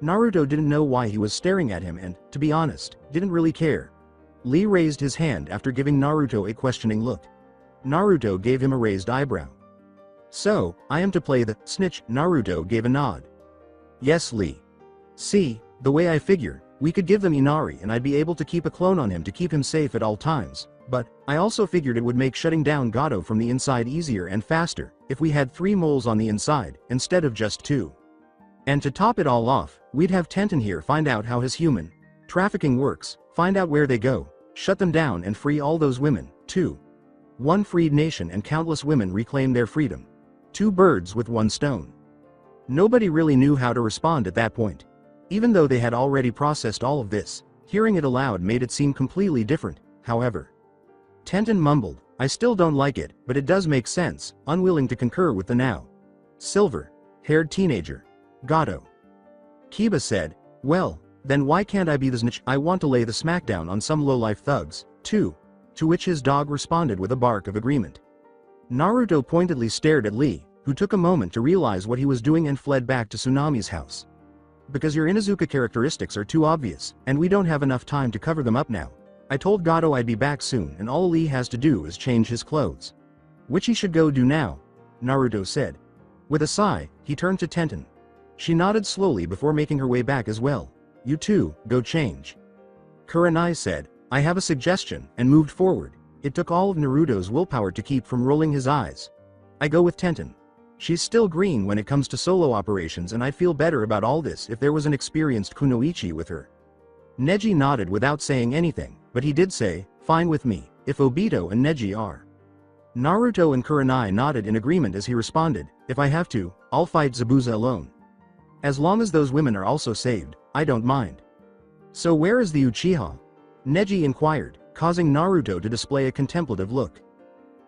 Naruto didn't know why he was staring at him and, to be honest, didn't really care. Lee raised his hand after giving Naruto a questioning look. Naruto gave him a raised eyebrow. "So, I am to play the snitch?" Naruto gave a nod. "Yes, Lee. See, the way I figure, we could give them Inari and I'd be able to keep a clone on him to keep him safe at all times, but I also figured it would make shutting down Gato from the inside easier and faster if we had 3 moles on the inside, instead of just 2. And to top it all off, we'd have Tenten here find out how his human trafficking works, find out where they go, shut them down and free all those women, too. One freed nation and countless women reclaim their freedom. 2 birds with 1 stone." Nobody really knew how to respond at that point. Even though they had already processed all of this, hearing it aloud made it seem completely different, however. Tenten mumbled, "I still don't like it, but it does make sense," unwilling to concur with the now silver-haired teenager. Gato. Kiba said, "Well, then why can't I be the snitch? I want to lay the smackdown on some lowlife thugs, too." To which his dog responded with a bark of agreement. Naruto pointedly stared at Lee, who took a moment to realize what he was doing and fled back to Tsunami's house. "Because your Inuzuka characteristics are too obvious, and we don't have enough time to cover them up now. I told Gato I'd be back soon and all Lee has to do is change his clothes." "Which he should go do now," Naruto said. With a sigh, he turned to Tenten. She nodded slowly before making her way back as well. "You too, go change." Kurenai said, "I have a suggestion," and moved forward. It took all of Naruto's willpower to keep from rolling his eyes. "I go with Tenten. She's still green when it comes to solo operations and I'd feel better about all this if there was an experienced kunoichi with her." Neji nodded without saying anything, but he did say, "Fine with me, if Obito and Neji are." Naruto and Kurenai nodded in agreement as he responded, "If I have to, I'll fight Zabuza alone. As long as those women are also saved, I don't mind." "So where is the Uchiha?" Neji inquired, causing Naruto to display a contemplative look.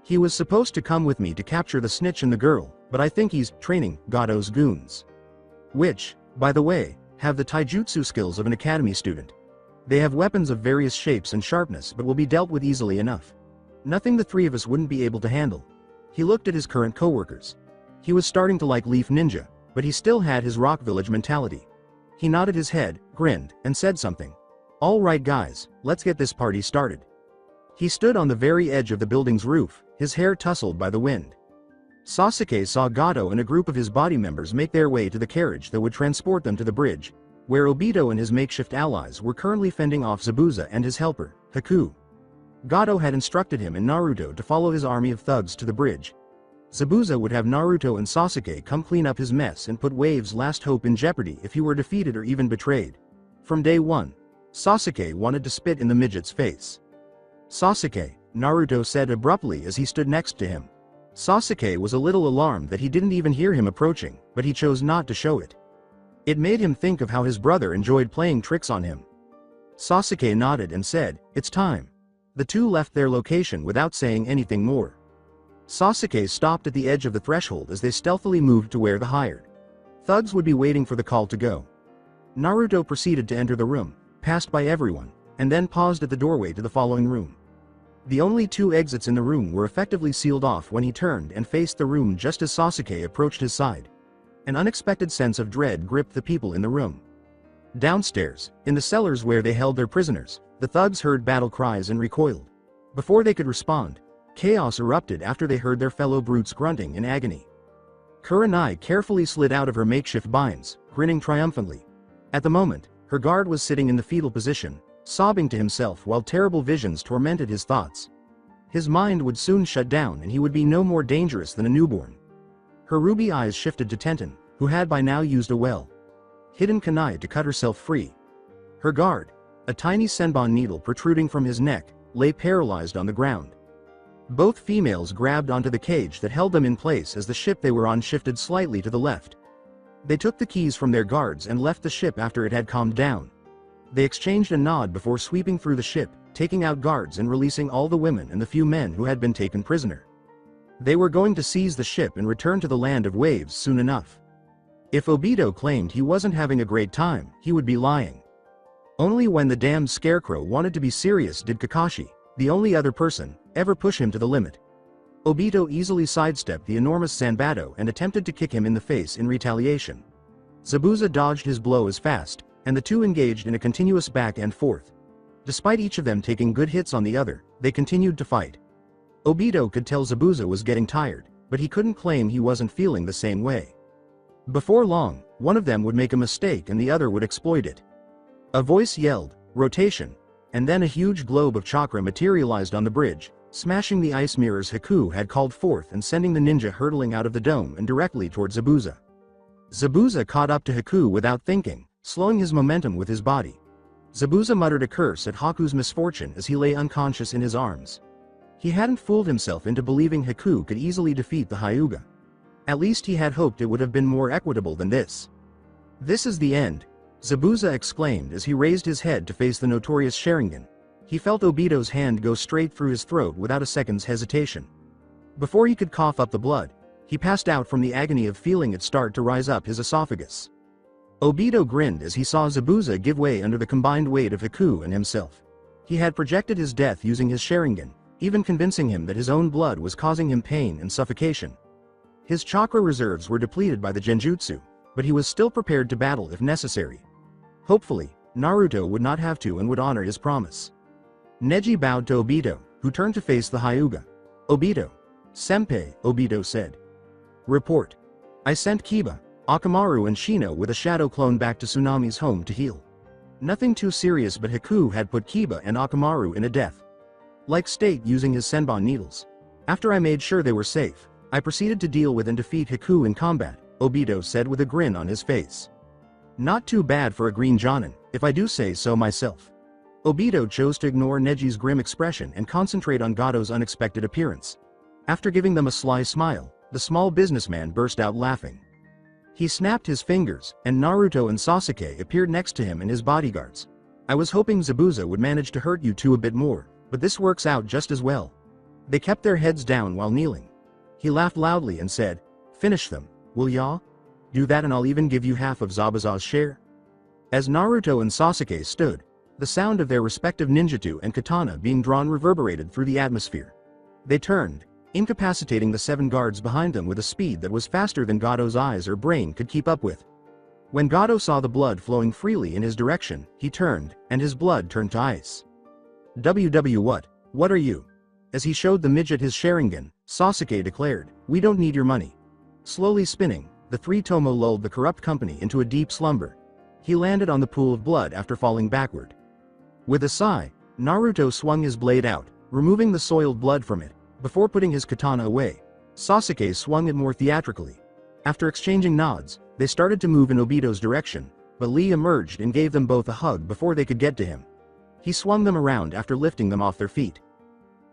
"He was supposed to come with me to capture the snitch and the girl, but I think he's training Gato's goons. Which, by the way, have the taijutsu skills of an academy student. They have weapons of various shapes and sharpness but will be dealt with easily enough. Nothing the 3 of us wouldn't be able to handle." He looked at his current co-workers. He was starting to like Leaf Ninja, but he still had his Rock Village mentality. He nodded his head, grinned, and said something. "All right guys, let's get this party started." He stood on the very edge of the building's roof, his hair tousled by the wind. Sasuke saw Gato and a group of his body members make their way to the carriage that would transport them to the bridge, where Obito and his makeshift allies were currently fending off Zabuza and his helper, Haku. Gato had instructed him and Naruto to follow his army of thugs to the bridge. Zabuza would have Naruto and Sasuke come clean up his mess and put Wave's last hope in jeopardy if he were defeated or even betrayed. From day one, Sasuke wanted to spit in the midget's face. "Sasuke," Naruto said abruptly as he stood next to him. Sasuke was a little alarmed that he didn't even hear him approaching, but he chose not to show it. It made him think of how his brother enjoyed playing tricks on him. Sasuke nodded and said, "It's time." The 2 left their location without saying anything more. Sasuke stopped at the edge of the threshold as they stealthily moved to where the hired thugs would be waiting for the call to go. Naruto proceeded to enter the room, passed by everyone, and then paused at the doorway to the following room. The only 2 exits in the room were effectively sealed off when he turned and faced the room just as Sasuke approached his side. An unexpected sense of dread gripped the people in the room. Downstairs, in the cellars where they held their prisoners, the thugs heard battle cries and recoiled. Before they could respond, chaos erupted after they heard their fellow brutes grunting in agony. Kurenai carefully slid out of her makeshift binds, grinning triumphantly. At the moment, her guard was sitting in the fetal position, sobbing to himself while terrible visions tormented his thoughts. His mind would soon shut down and he would be no more dangerous than a newborn. Her ruby eyes shifted to Tenten, who had by now used a well-hidden kunai to cut herself free. Her guard, a tiny senbon needle protruding from his neck, lay paralyzed on the ground. Both females grabbed onto the cage that held them in place as the ship they were on shifted slightly to the left. They took the keys from their guards and left the ship after it had calmed down. They exchanged a nod before sweeping through the ship, taking out guards and releasing all the women and the few men who had been taken prisoner. They were going to seize the ship and return to the land of waves soon enough. If Obito claimed he wasn't having a great time, he would be lying. Only when the damned scarecrow wanted to be serious did Kakashi, the only other person, ever push him to the limit. Obito easily sidestepped the enormous Zanbato and attempted to kick him in the face in retaliation. Zabuza dodged his blow as fast, and the two engaged in a continuous back and forth. Despite each of them taking good hits on the other, they continued to fight. Obito could tell Zabuza was getting tired, but he couldn't claim he wasn't feeling the same way. Before long, one of them would make a mistake and the other would exploit it. A voice yelled, "Rotation," and then a huge globe of chakra materialized on the bridge, smashing the ice mirrors Haku had called forth and sending the ninja hurtling out of the dome and directly toward Zabuza. Zabuza caught up to Haku without thinking, slowing his momentum with his body. Zabuza muttered a curse at Haku's misfortune as he lay unconscious in his arms. He hadn't fooled himself into believing Haku could easily defeat the Hyuga. At least he had hoped it would have been more equitable than this. "This is the end," Zabuza exclaimed as he raised his head to face the notorious Sharingan. He felt Obito's hand go straight through his throat without a second's hesitation. Before he could cough up the blood, he passed out from the agony of feeling it start to rise up his esophagus. Obito grinned as he saw Zabuza give way under the combined weight of Haku and himself. He had projected his death using his Sharingan, even convincing him that his own blood was causing him pain and suffocation. His chakra reserves were depleted by the genjutsu, but he was still prepared to battle if necessary. Hopefully, Naruto would not have to and would honor his promise. Neji bowed to Obito, who turned to face the Hyuga. "Obito. Senpai," Obito said. "Report. I sent Kiba, Akamaru and Shino with a shadow clone back to Tsunami's home to heal. Nothing too serious, but Haku had put Kiba and Akamaru in a death-like state using his senbon needles. After I made sure they were safe, I proceeded to deal with and defeat Haku in combat," Obito said with a grin on his face. "Not too bad for a green jonin, if I do say so myself." Obito chose to ignore Neji's grim expression and concentrate on Gato's unexpected appearance. After giving them a sly smile, the small businessman burst out laughing. He snapped his fingers, and Naruto and Sasuke appeared next to him and his bodyguards. "I was hoping Zabuza would manage to hurt you two a bit more, but this works out just as well." They kept their heads down while kneeling. He laughed loudly and said, "Finish them, will ya? Do that and I'll even give you half of Zabuza's share." As Naruto and Sasuke stood, the sound of their respective ninjutsu and katana being drawn reverberated through the atmosphere. They turned, incapacitating the 7 guards behind them with a speed that was faster than Gato's eyes or brain could keep up with. When Gato saw the blood flowing freely in his direction, he turned, and his blood turned to ice. "WW what are you?" As he showed the midget his Sharingan, Sasuke declared, "We don't need your money." Slowly spinning, the 3 Tomo lulled the corrupt company into a deep slumber. He landed on the pool of blood after falling backward. With a sigh, Naruto swung his blade out, removing the soiled blood from it. Before putting his katana away, Sasuke swung it more theatrically. After exchanging nods, they started to move in Obito's direction, but Lee emerged and gave them both a hug before they could get to him. He swung them around after lifting them off their feet.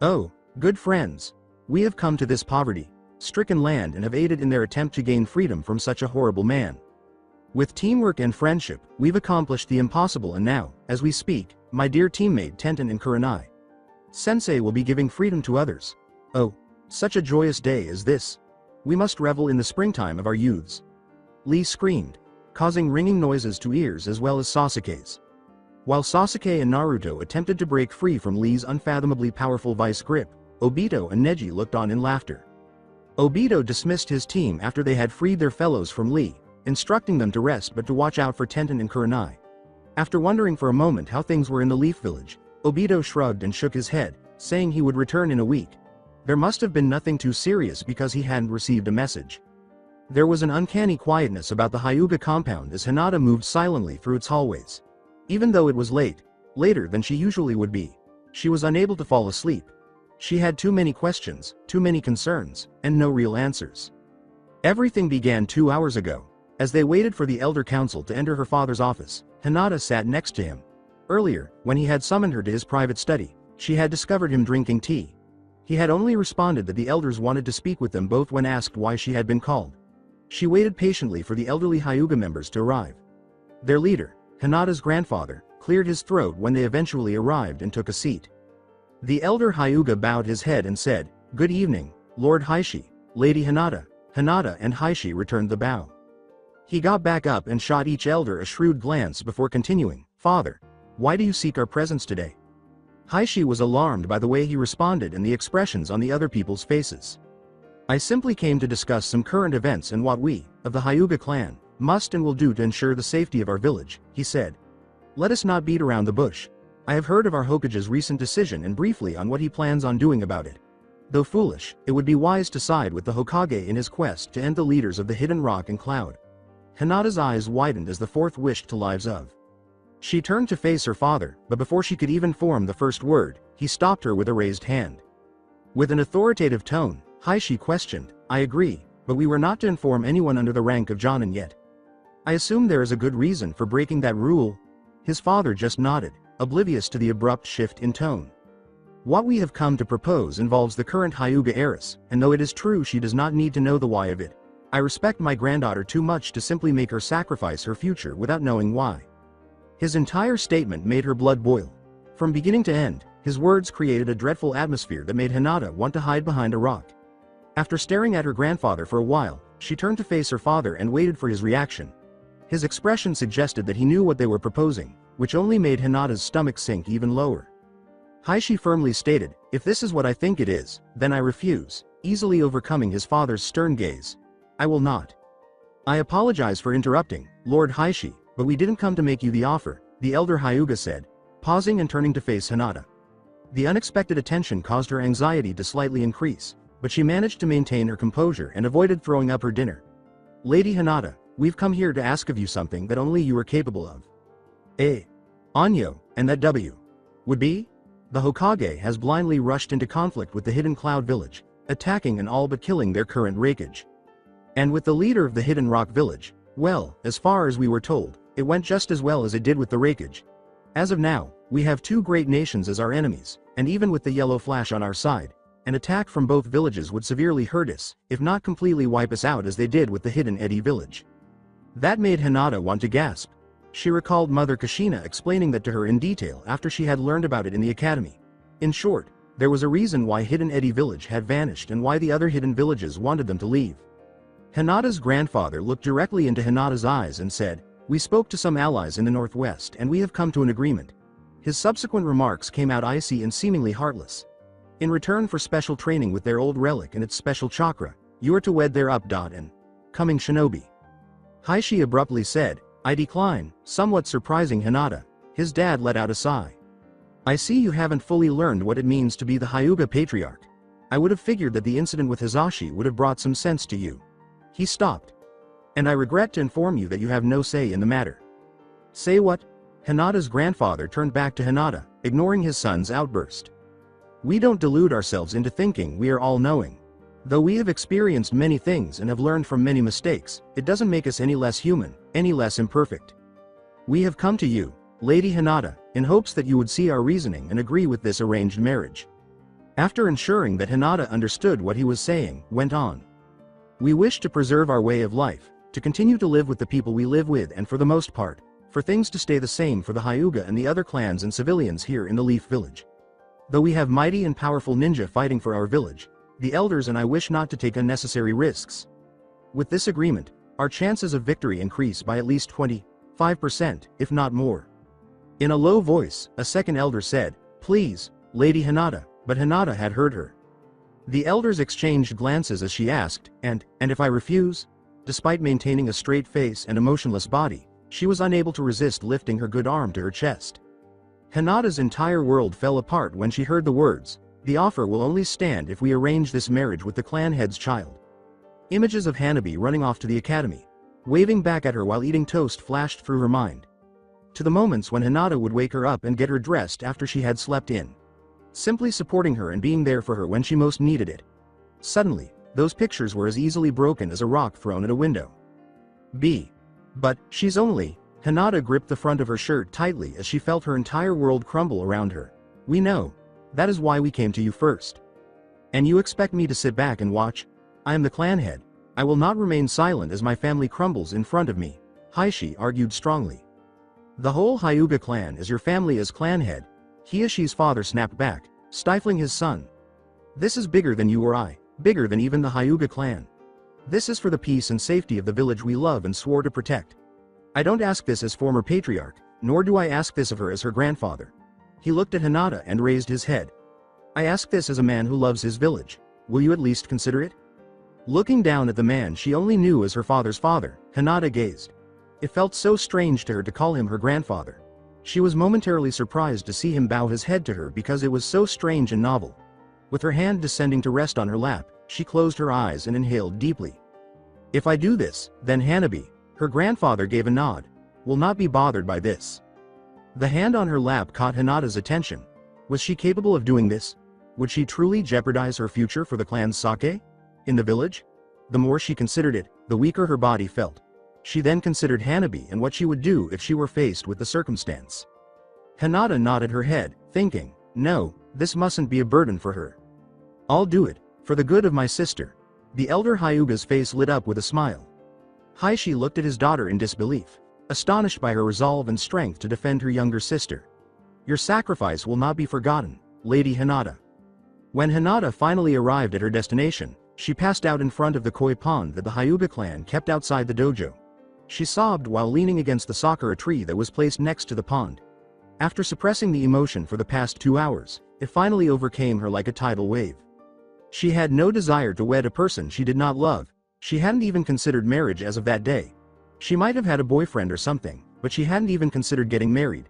"Oh, good friends. We have come to this poverty-stricken land and have aided in their attempt to gain freedom from such a horrible man. With teamwork and friendship, we've accomplished the impossible, and now, as we speak, my dear teammate Tenten and Kurenai Sensei will be giving freedom to others. Oh, such a joyous day as this. We must revel in the springtime of our youths." Lee screamed, causing ringing noises to ears as well as Sasuke's. While Sasuke and Naruto attempted to break free from Lee's unfathomably powerful vice grip, Obito and Neji looked on in laughter. Obito dismissed his team after they had freed their fellows from Lee, instructing them to rest but to watch out for Tenten and Kurenai. After wondering for a moment how things were in the Leaf Village, Obito shrugged and shook his head, saying he would return in a week. There must have been nothing too serious because he hadn't received a message. There was an uncanny quietness about the Hyuga compound as Hinata moved silently through its hallways. Even though it was late, later than she usually would be, she was unable to fall asleep. She had too many questions, too many concerns, and no real answers. Everything began 2 hours ago. As they waited for the Elder Council to enter her father's office, Hinata sat next to him. Earlier, when he had summoned her to his private study, she had discovered him drinking tea. He had only responded that the elders wanted to speak with them both when asked why she had been called. She waited patiently for the elderly Hyuga members to arrive. Their leader, Hinata's grandfather, cleared his throat when they eventually arrived and took a seat. The elder Hyuga bowed his head and said, "Good evening, Lord Heishi, Lady Hinata." Hinata and Heishi returned the bow. He got back up and shot each elder a shrewd glance before continuing, "Father, why do you seek our presence today?" Heishi was alarmed by the way he responded and the expressions on the other people's faces. "I simply came to discuss some current events and what we, of the Hyuga clan, must and will do to ensure the safety of our village," he said. "Let us not beat around the bush. I have heard of our Hokage's recent decision and briefly on what he plans on doing about it. Though foolish, it would be wise to side with the Hokage in his quest to end the leaders of the Hidden Rock and Cloud." Hinata's eyes widened as the fourth wished to lives of. She turned to face her father, but before she could even form the first word, he stopped her with a raised hand. With an authoritative tone, Heishi questioned, "I agree, but we were not to inform anyone under the rank of Jonin yet. I assume there is a good reason for breaking that rule?" His father just nodded, oblivious to the abrupt shift in tone. "What we have come to propose involves the current Hyuga heiress, and though it is true she does not need to know the why of it, I respect my granddaughter too much to simply make her sacrifice her future without knowing why." His entire statement made her blood boil. From beginning to end, his words created a dreadful atmosphere that made Hinata want to hide behind a rock. After staring at her grandfather for a while, she turned to face her father and waited for his reaction. His expression suggested that he knew what they were proposing, which only made Hinata's stomach sink even lower. Heishi firmly stated, "If this is what I think it is, then I refuse," easily overcoming his father's stern gaze. "I will not." "I apologize for interrupting, Lord Heishi, but we didn't come to make you the offer," the elder Hyuga said, pausing and turning to face Hinata. The unexpected attention caused her anxiety to slightly increase, but she managed to maintain her composure and avoided throwing up her dinner. "Lady Hinata, we've come here to ask of you something that only you are capable of." Anyo, and that W. would be? The Hokage has blindly rushed into conflict with the Hidden Cloud Village, attacking and all but killing their current Raikage. And with the leader of the Hidden Rock Village, well, as far as we were told, it went just as well as it did with the Raikage. As of now, we have two great nations as our enemies, and even with the Yellow Flash on our side, an attack from both villages would severely hurt us, if not completely wipe us out as they did with the Hidden Eddy Village. That made Hinata want to gasp. She recalled Mother Kushina explaining that to her in detail after she had learned about it in the academy. In short, there was a reason why Hidden Eddy Village had vanished and why the other hidden villages wanted them to leave. Hinata's grandfather looked directly into Hinata's eyes and said, "We spoke to some allies in the northwest and we have come to an agreement." His subsequent remarks came out icy and seemingly heartless. "In return for special training with their old relic and its special chakra, you are to wed their and coming shinobi." Heishi abruptly said, "I decline," somewhat surprising Hinata. His dad let out a sigh. "I see you haven't fully learned what it means to be the Hyuga Patriarch. I would have figured that the incident with Hizashi would have brought some sense to you." He stopped. "And I regret to inform you that you have no say in the matter." "Say what?" Hinata's grandfather turned back to Hinata, ignoring his son's outburst. "We don't delude ourselves into thinking we are all-knowing. Though we have experienced many things and have learned from many mistakes, it doesn't make us any less human, any less imperfect. We have come to you, Lady Hinata, in hopes that you would see our reasoning and agree with this arranged marriage." After ensuring that Hinata understood what he was saying, went on. "We wish to preserve our way of life, to continue to live with the people we live with and for the most part, for things to stay the same for the Hyuga and the other clans and civilians here in the Leaf Village. Though we have mighty and powerful ninja fighting for our village, the elders and I wish not to take unnecessary risks. With this agreement, our chances of victory increase by at least 25%, if not more." In a low voice, a second elder said, "Please, Lady Hinata," but Hinata had heard her. The elders exchanged glances as she asked, and if I refuse?" Despite maintaining a straight face and a motionless body, she was unable to resist lifting her good arm to her chest. Hinata's entire world fell apart when she heard the words, "The offer will only stand if we arrange this marriage with the clan head's child." Images of Hanabi running off to the academy, waving back at her while eating toast flashed through her mind. To the moments when Hinata would wake her up and get her dressed after she had slept in. Simply supporting her and being there for her when she most needed it. Suddenly, those pictures were as easily broken as a rock thrown at a window. But, she's only. Hinata gripped the front of her shirt tightly as she felt her entire world crumble around her. We know. That is why we came to you first. And you expect me to sit back and watch? I am the clan head. I will not remain silent as my family crumbles in front of me, Heishi argued strongly. The whole Hyuga clan is your family as clan head, Hiashi's father snapped back, stifling his son. This is bigger than you or I, bigger than even the Hyuga clan. This is for the peace and safety of the village we love and swore to protect. I don't ask this as former patriarch, nor do I ask this of her as her grandfather. He looked at Hinata and raised his head. I ask this as a man who loves his village. Will you at least consider it? Looking down at the man she only knew as her father's father, Hinata gazed. It felt so strange to her to call him her grandfather. She was momentarily surprised to see him bow his head to her because it was so strange and novel. With her hand descending to rest on her lap, she closed her eyes and inhaled deeply. If I do this, then Hanabi, her grandfather gave a nod, will not be bothered by this. The hand on her lap caught Hinata's attention. Was she capable of doing this? Would she truly jeopardize her future for the clan's sake? In the village? The more she considered it, the weaker her body felt. She then considered Hanabi and what she would do if she were faced with the circumstance. Hinata nodded her head, thinking, no, this mustn't be a burden for her. I'll do it, for the good of my sister. The elder Hyuga's face lit up with a smile. Heishi looked at his daughter in disbelief, astonished by her resolve and strength to defend her younger sister. Your sacrifice will not be forgotten, Lady Hinata. When Hinata finally arrived at her destination, she passed out in front of the koi pond that the Hyuga clan kept outside the dojo. She sobbed while leaning against the sakura tree that was placed next to the pond. After suppressing the emotion for the past 2 hours, it finally overcame her like a tidal wave. She had no desire to wed a person she did not love. She hadn't even considered marriage as of that day. She might have had a boyfriend or something, but she hadn't even considered getting married.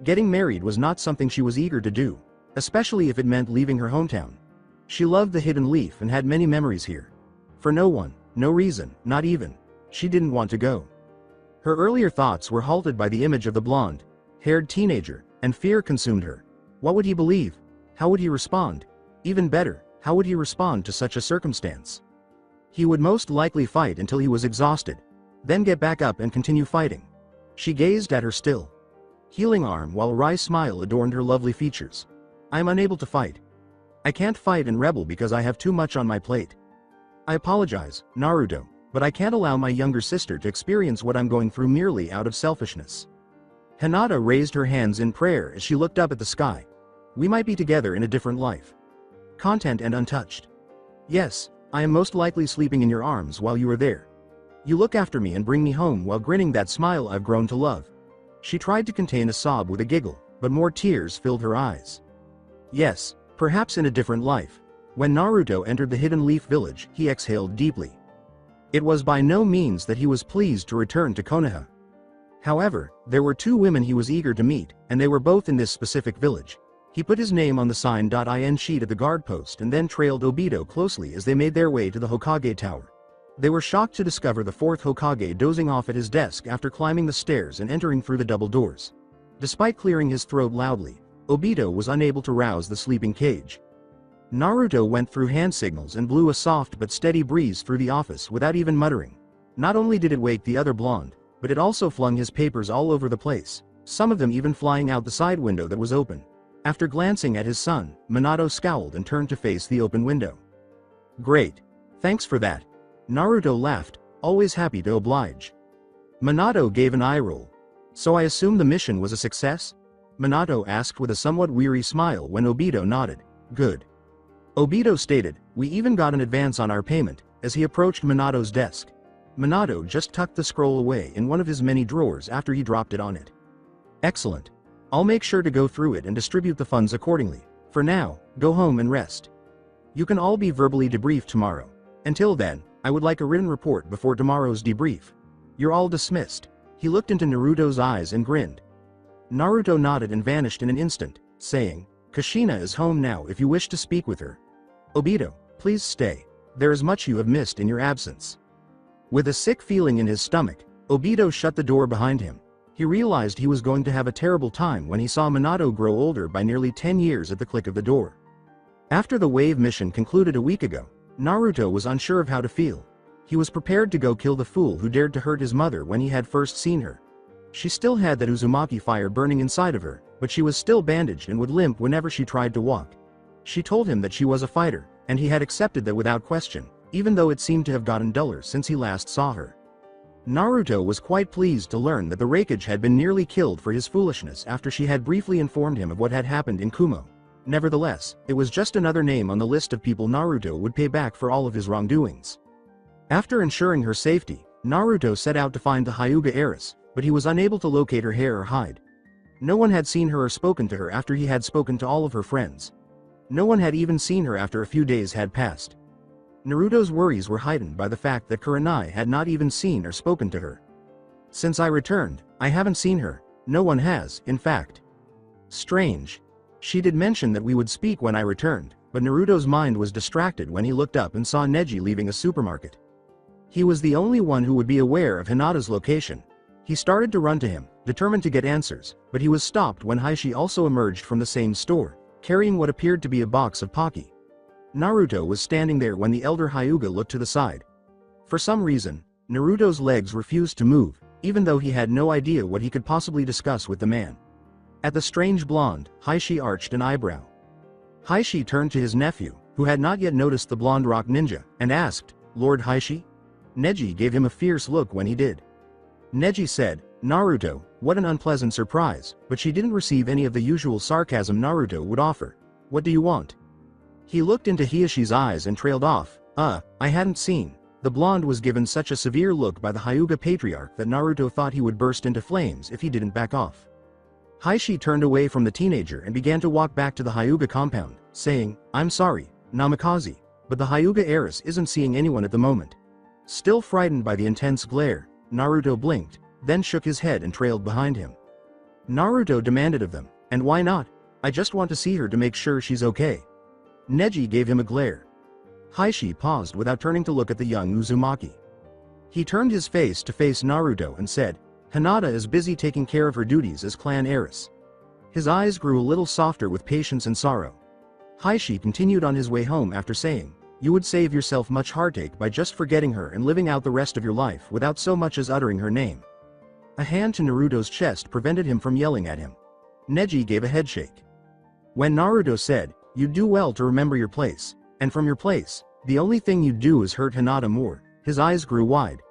Getting married was not something she was eager to do, especially if it meant leaving her hometown. She loved the Hidden Leaf and had many memories here. For no one, no reason, not even. She didn't want to go. Her earlier thoughts were halted by the image of the blonde-haired teenager, and fear consumed her. What would he believe? How would he respond? Even better, how would he respond to such a circumstance? He would most likely fight until he was exhausted, then get back up and continue fighting. She gazed at her still healing arm while a wry smile adorned her lovely features. I am unable to fight. I can't fight and rebel because I have too much on my plate. I apologize, Naruto, but I can't allow my younger sister to experience what I'm going through merely out of selfishness. Hinata raised her hands in prayer as she looked up at the sky. We might be together in a different life. Content and untouched. Yes, I am most likely sleeping in your arms while you are there. You look after me and bring me home while grinning that smile I've grown to love. She tried to contain a sob with a giggle, but more tears filled her eyes. Yes, perhaps in a different life. When Naruto entered the Hidden Leaf village, he exhaled deeply. It was by no means that he was pleased to return to Konoha. However, there were 2 women he was eager to meet, and they were both in this specific village. He put his name on the sign.in sheet at the guard post and then trailed Obito closely as they made their way to the Hokage tower. They were shocked to discover the 4th Hokage dozing off at his desk after climbing the stairs and entering through the double doors. Despite clearing his throat loudly, Obito was unable to rouse the sleeping cage. Naruto went through hand signals and blew a soft but steady breeze through the office without even muttering. Not only did it wake the other blonde, but it also flung his papers all over the place, some of them even flying out the side window that was open. After glancing at his son, Minato scowled and turned to face the open window. Great. Thanks for that. Naruto laughed, always happy to oblige. Minato gave an eye roll. So I assume the mission was a success? Minato asked with a somewhat weary smile when Obito nodded. Good. Obito stated, we even got an advance on our payment, as he approached Minato's desk. Minato just tucked the scroll away in one of his many drawers after he dropped it on it. Excellent. I'll make sure to go through it and distribute the funds accordingly. For now, go home and rest. You can all be verbally debriefed tomorrow. Until then, I would like a written report before tomorrow's debrief. You're all dismissed. He looked into Naruto's eyes and grinned. Naruto nodded and vanished in an instant, saying, Kushina is home now if you wish to speak with her. Obito, please stay. there is much you have missed in your absence." With a sick feeling in his stomach, Obito shut the door behind him. He realized he was going to have a terrible time when he saw Minato grow older by nearly 10 years at the click of the door. After the wave mission concluded a week ago, Naruto was unsure of how to feel. He was prepared to go kill the fool who dared to hurt his mother when he had first seen her. She still had that Uzumaki fire burning inside of her, but she was still bandaged and would limp whenever she tried to walk. She told him that she was a fighter, and he had accepted that without question, even though it seemed to have gotten duller since he last saw her. Naruto was quite pleased to learn that the Raikage had been nearly killed for his foolishness after she had briefly informed him of what had happened in Kumo. Nevertheless, it was just another name on the list of people Naruto would pay back for all of his wrongdoings. After ensuring her safety, Naruto set out to find the Hyuga heiress, but he was unable to locate her hair or hide. No one had seen her or spoken to her after he had spoken to all of her friends. No one had even seen her after a few days had passed. Naruto's worries were heightened by the fact that Kurenai had not even seen or spoken to her. "Since I returned, I haven't seen her. No one has, in fact." Strange. She did mention that we would speak when I returned, but Naruto's mind was distracted when he looked up and saw Neji leaving a supermarket. He was the only one who would be aware of Hinata's location. He started to run to him, determined to get answers, but he was stopped when Heishi also emerged from the same store, carrying what appeared to be a box of Pocky. Naruto was standing there when the elder Hyuga looked to the side. For some reason, Naruto's legs refused to move, even though he had no idea what he could possibly discuss with the man. At the strange blonde, Heishi arched an eyebrow. Heishi turned to his nephew, who had not yet noticed the blonde rock ninja, and asked, "Lord Heishi?" Neji gave him a fierce look when he did. Neji said, "Naruto, what an unpleasant surprise," but she didn't receive any of the usual sarcasm Naruto would offer. "What do you want?" He looked into Hiashi's eyes and trailed off, I hadn't seen." The blonde was given such a severe look by the Hyuga patriarch that Naruto thought he would burst into flames if he didn't back off. Heishi turned away from the teenager and began to walk back to the Hyuga compound, saying, "I'm sorry, Namikaze, but the Hyuga heiress isn't seeing anyone at the moment." Still frightened by the intense glare, Naruto blinked, then shook his head and trailed behind him. Naruto demanded of them, "And why not? I just want to see her to make sure she's okay." Neji gave him a glare. Heishi paused without turning to look at the young Uzumaki. He turned his face to face Naruto and said, "Hinata is busy taking care of her duties as clan heiress." His eyes grew a little softer with patience and sorrow. Heishi continued on his way home after saying, "You would save yourself much heartache by just forgetting her and living out the rest of your life without so much as uttering her name." A hand to Naruto's chest prevented him from yelling at him. Neji gave a headshake. When Naruto said, "You'd do well to remember your place, and from your place, the only thing you'd do is hurt Hinata more," his eyes grew wide.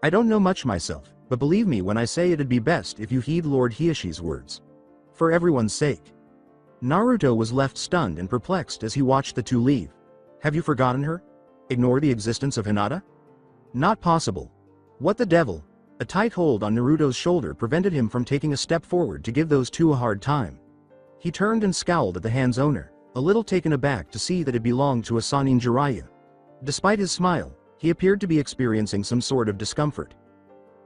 "I don't know much myself, but believe me when I say it'd be best if you heed Lord Hiashi's words. For everyone's sake." Naruto was left stunned and perplexed as he watched the two leave. Have you forgotten her? Ignore the existence of Hinata? Not possible. What the devil? A tight hold on Naruto's shoulder prevented him from taking a step forward to give those two a hard time. He turned and scowled at the hand's owner, a little taken aback to see that it belonged to a Sannin Jiraiya. Despite his smile, he appeared to be experiencing some sort of discomfort.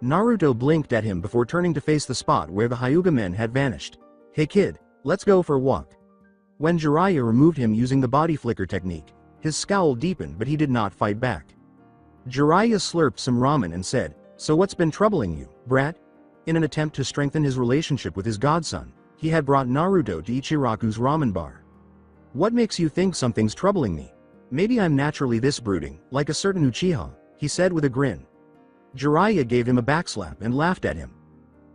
Naruto blinked at him before turning to face the spot where the Hyuga men had vanished. "Hey kid, let's go for a walk." When Jiraiya removed him using the body flicker technique, his scowl deepened but he did not fight back. Jiraiya slurped some ramen and said, "So what's been troubling you, brat?" In an attempt to strengthen his relationship with his godson, he had brought Naruto to Ichiraku's ramen bar. "What makes you think something's troubling me? Maybe I'm naturally this brooding, like a certain Uchiha," he said with a grin. Jiraiya gave him a backslap and laughed at him.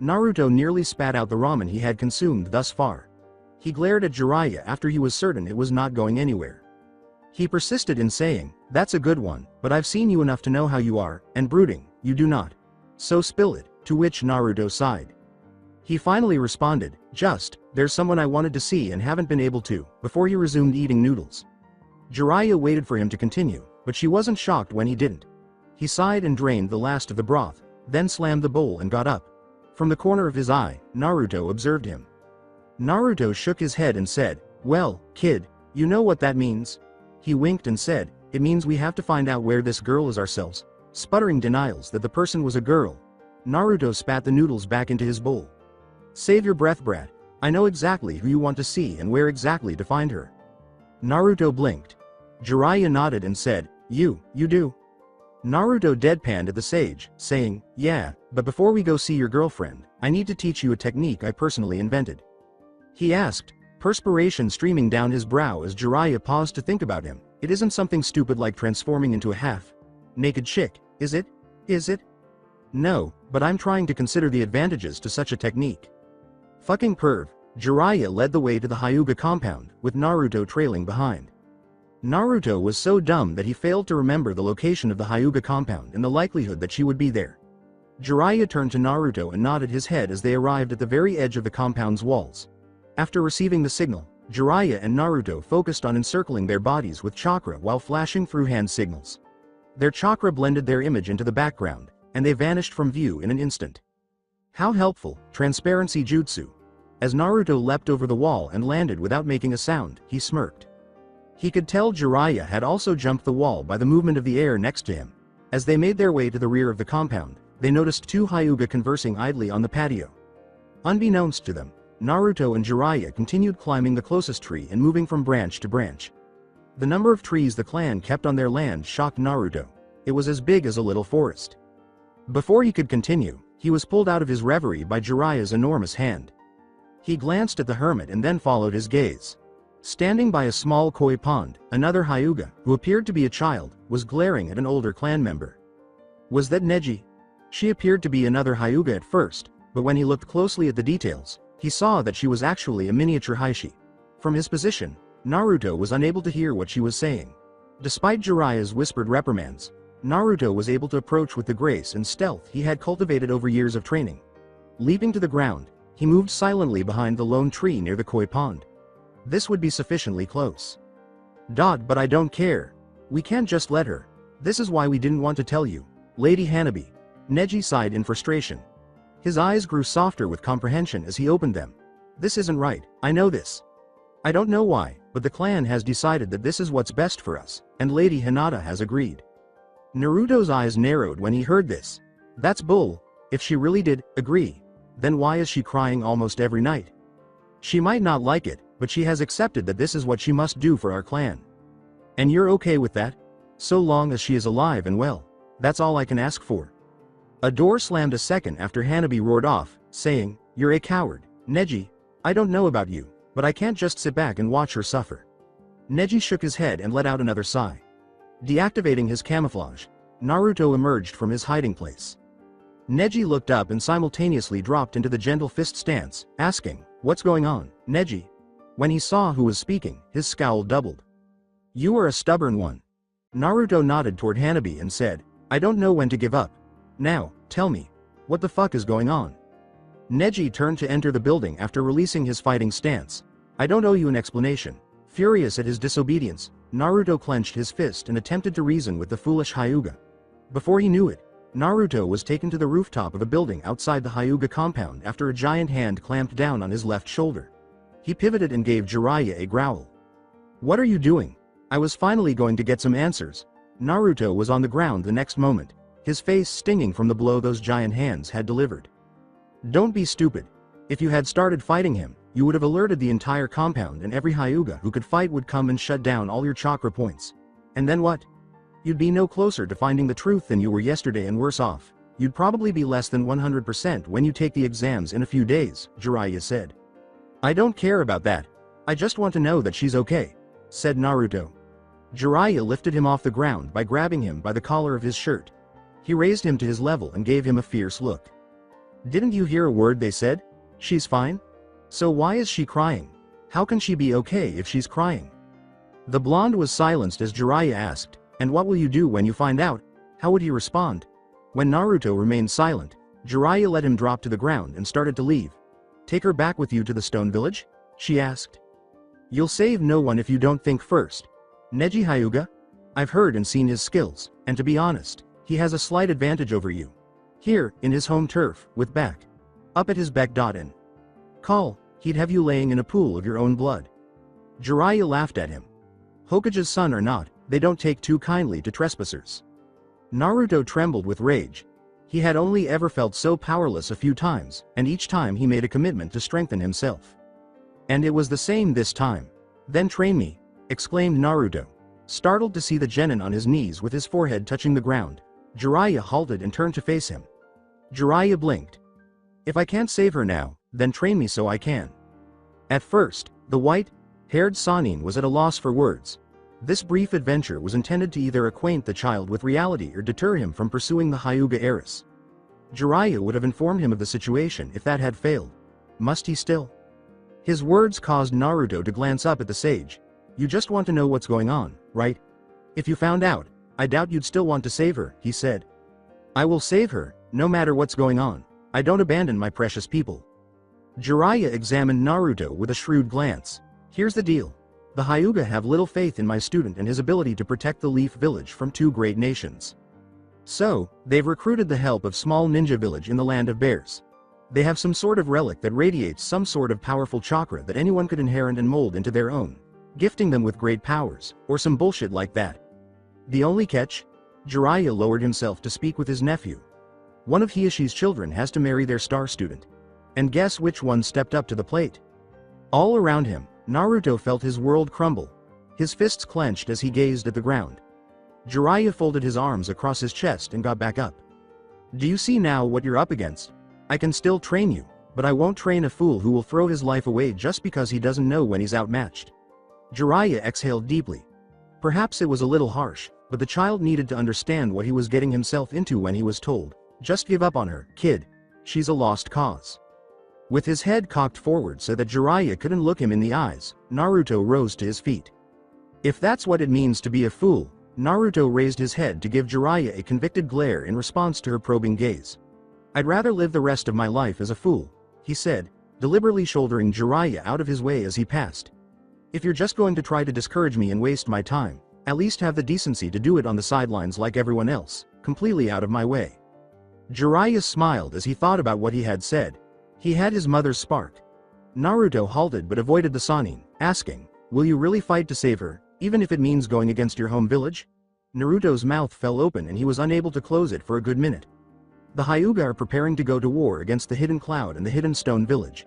Naruto nearly spat out the ramen he had consumed thus far. He glared at Jiraiya after he was certain it was not going anywhere. He persisted in saying, "That's a good one, but I've seen you enough to know how you are, and brooding, you do not. So spill it," to which Naruto sighed. He finally responded, There's someone I wanted to see and haven't been able to," before he resumed eating noodles. Jiraiya waited for him to continue, but she wasn't shocked when he didn't. He sighed and drained the last of the broth, then slammed the bowl and got up. From the corner of his eye, Naruto observed him. Naruto shook his head and said, "Well, kid, you know what that means?" He winked and said, "It means we have to find out where this girl is ourselves." Sputtering denials that the person was a girl, Naruto spat the noodles back into his bowl. "Save your breath, brat. I know exactly who you want to see and where exactly to find her." Naruto blinked. Jiraiya nodded and said, You do? Naruto deadpanned at the sage, saying, yeah, but before we go see your girlfriend, I need to teach you a technique I personally invented. He asked, perspiration streaming down his brow as Jiraiya paused to think about him. It isn't something stupid like transforming into a half-naked chick, is it? Is it? No, but I'm trying to consider the advantages to such a technique. Fucking perv. Jiraiya led the way to the Hyuga compound, with Naruto trailing behind. Naruto was so dumb that he failed to remember the location of the Hyuga compound and the likelihood that she would be there. Jiraiya turned to Naruto and nodded his head as they arrived at the very edge of the compound's walls. After receiving the signal, Jiraiya and Naruto focused on encircling their bodies with chakra while flashing through hand signals. Their chakra blended their image into the background, and they vanished from view in an instant. How helpful, transparency jutsu. As Naruto leapt over the wall and landed without making a sound, he smirked. He could tell Jiraiya had also jumped the wall by the movement of the air next to him. As they made their way to the rear of the compound, they noticed two Hyuga conversing idly on the patio. Unbeknownst to them, Naruto and Jiraiya continued climbing the closest tree and moving from branch to branch. The number of trees the clan kept on their land shocked Naruto. It was as big as a little forest. Before he could continue, he was pulled out of his reverie by Jiraiya's enormous hand. He glanced at the hermit and then followed his gaze. Standing by a small koi pond, another Hyuga, who appeared to be a child, was glaring at an older clan member. Was that Neji? She appeared to be another Hyuga at first, but when he looked closely at the details, he saw that she was actually a miniature Heishi. From his position, Naruto was unable to hear what she was saying. Despite Jiraiya's whispered reprimands, Naruto was able to approach with the grace and stealth he had cultivated over years of training. Leaping to the ground, he moved silently behind the lone tree near the koi pond. This would be sufficiently close. But I don't care. We can't just let her. This is why we didn't want to tell you. Lady Hanabi. Neji sighed in frustration. His eyes grew softer with comprehension as he opened them. This isn't right, I know this. I don't know why, but the clan has decided that this is what's best for us, and Lady Hinata has agreed. Naruto's eyes narrowed when he heard this. That's bull. If she really did agree, then why is she crying almost every night? She might not like it, but she has accepted that this is what she must do for our clan. And you're okay with that? So long as she is alive and well. That's all I can ask for. A door slammed a second after Hanabi roared off, saying, You're a coward, Neji. I don't know about you, but I can't just sit back and watch her suffer. Neji shook his head and let out another sigh. Deactivating his camouflage, Naruto emerged from his hiding place. Neji looked up and simultaneously dropped into the gentle fist stance, asking, What's going on, Neji? When he saw who was speaking, his scowl doubled. You are a stubborn one. Naruto nodded toward Hanabi and said, I don't know when to give up. Now, tell me, what the fuck is going on? Neji turned to enter the building after releasing his fighting stance. I don't owe you an explanation. Furious at his disobedience, Naruto clenched his fist and attempted to reason with the foolish Hyuga. Before he knew it, Naruto was taken to the rooftop of a building outside the Hyuga compound after a giant hand clamped down on his left shoulder. He pivoted and gave Jiraiya a growl. What are you doing? I was finally going to get some answers. Naruto was on the ground the next moment, his face stinging from the blow those giant hands had delivered. Don't be stupid. If you had started fighting him, you would have alerted the entire compound and every Hyuga who could fight would come and shut down all your chakra points. And then what? You'd be no closer to finding the truth than you were yesterday and worse off. You'd probably be less than 100% when you take the exams in a few days, Jiraiya said. I don't care about that. I just want to know that she's okay, said Naruto. Jiraiya lifted him off the ground by grabbing him by the collar of his shirt. He raised him to his level and gave him a fierce look. Didn't you hear a word they said? She's fine? So why is she crying? How can she be okay if she's crying? The blonde was silenced as Jiraiya asked, and what will you do when you find out? How would he respond? When Naruto remained silent, Jiraiya let him drop to the ground and started to leave. Take her back with you to the stone village? She asked. You'll save no one if you don't think first. Neji Hyuga? I've heard and seen his skills, and to be honest, he has a slight advantage over you. Here, in his home turf, with back. Up at his beck. In call, he'd have you laying in a pool of your own blood. Jiraiya laughed at him. Hokage's son or not, they don't take too kindly to trespassers. Naruto trembled with rage. He had only ever felt so powerless a few times, and each time he made a commitment to strengthen himself. And it was the same this time. Then train me, exclaimed Naruto. Startled to see the genin on his knees with his forehead touching the ground, Jiraiya halted and turned to face him. Jiraiya blinked. If I can't save her now, then train me so I can. At first, the white-haired Sannin was at a loss for words. This brief adventure was intended to either acquaint the child with reality or deter him from pursuing the Hyuga heiress. Jiraiya would have informed him of the situation if that had failed. Must he still? His words caused Naruto to glance up at the sage. You just want to know what's going on, right? If you found out, I doubt you'd still want to save her, he said. I will save her, no matter what's going on. I don't abandon my precious people. Jiraiya examined Naruto with a shrewd glance. Here's the deal. The Hyuga have little faith in my student and his ability to protect the Leaf Village from two great nations. So, they've recruited the help of small ninja village in the land of bears. They have some sort of relic that radiates some sort of powerful chakra that anyone could inherit and mold into their own, gifting them with great powers, or some bullshit like that. The only catch? Jiraiya lowered himself to speak with his nephew. One of Hiashi's children has to marry their star student. And guess which one stepped up to the plate? All around him, Naruto felt his world crumble. His fists clenched as he gazed at the ground. Jiraiya folded his arms across his chest and got back up. Do you see now what you're up against? I can still train you, but I won't train a fool who will throw his life away just because he doesn't know when he's outmatched. Jiraiya exhaled deeply. Perhaps it was a little harsh, but the child needed to understand what he was getting himself into when he was told, just give up on her, kid. She's a lost cause. With his head cocked forward so that Jiraiya couldn't look him in the eyes, Naruto rose to his feet. If that's what it means to be a fool, Naruto raised his head to give Jiraiya a convicted glare in response to her probing gaze. I'd rather live the rest of my life as a fool, he said, deliberately shouldering Jiraiya out of his way as he passed. If you're just going to try to discourage me and waste my time, at least have the decency to do it on the sidelines like everyone else, completely out of my way. Jiraiya smiled as he thought about what he had said. He had his mother's spark. Naruto halted but avoided the Sannin, asking, will you really fight to save her, even if it means going against your home village? Naruto's mouth fell open and he was unable to close it for a good minute. The Hyuga are preparing to go to war against the Hidden Cloud and the Hidden Stone Village.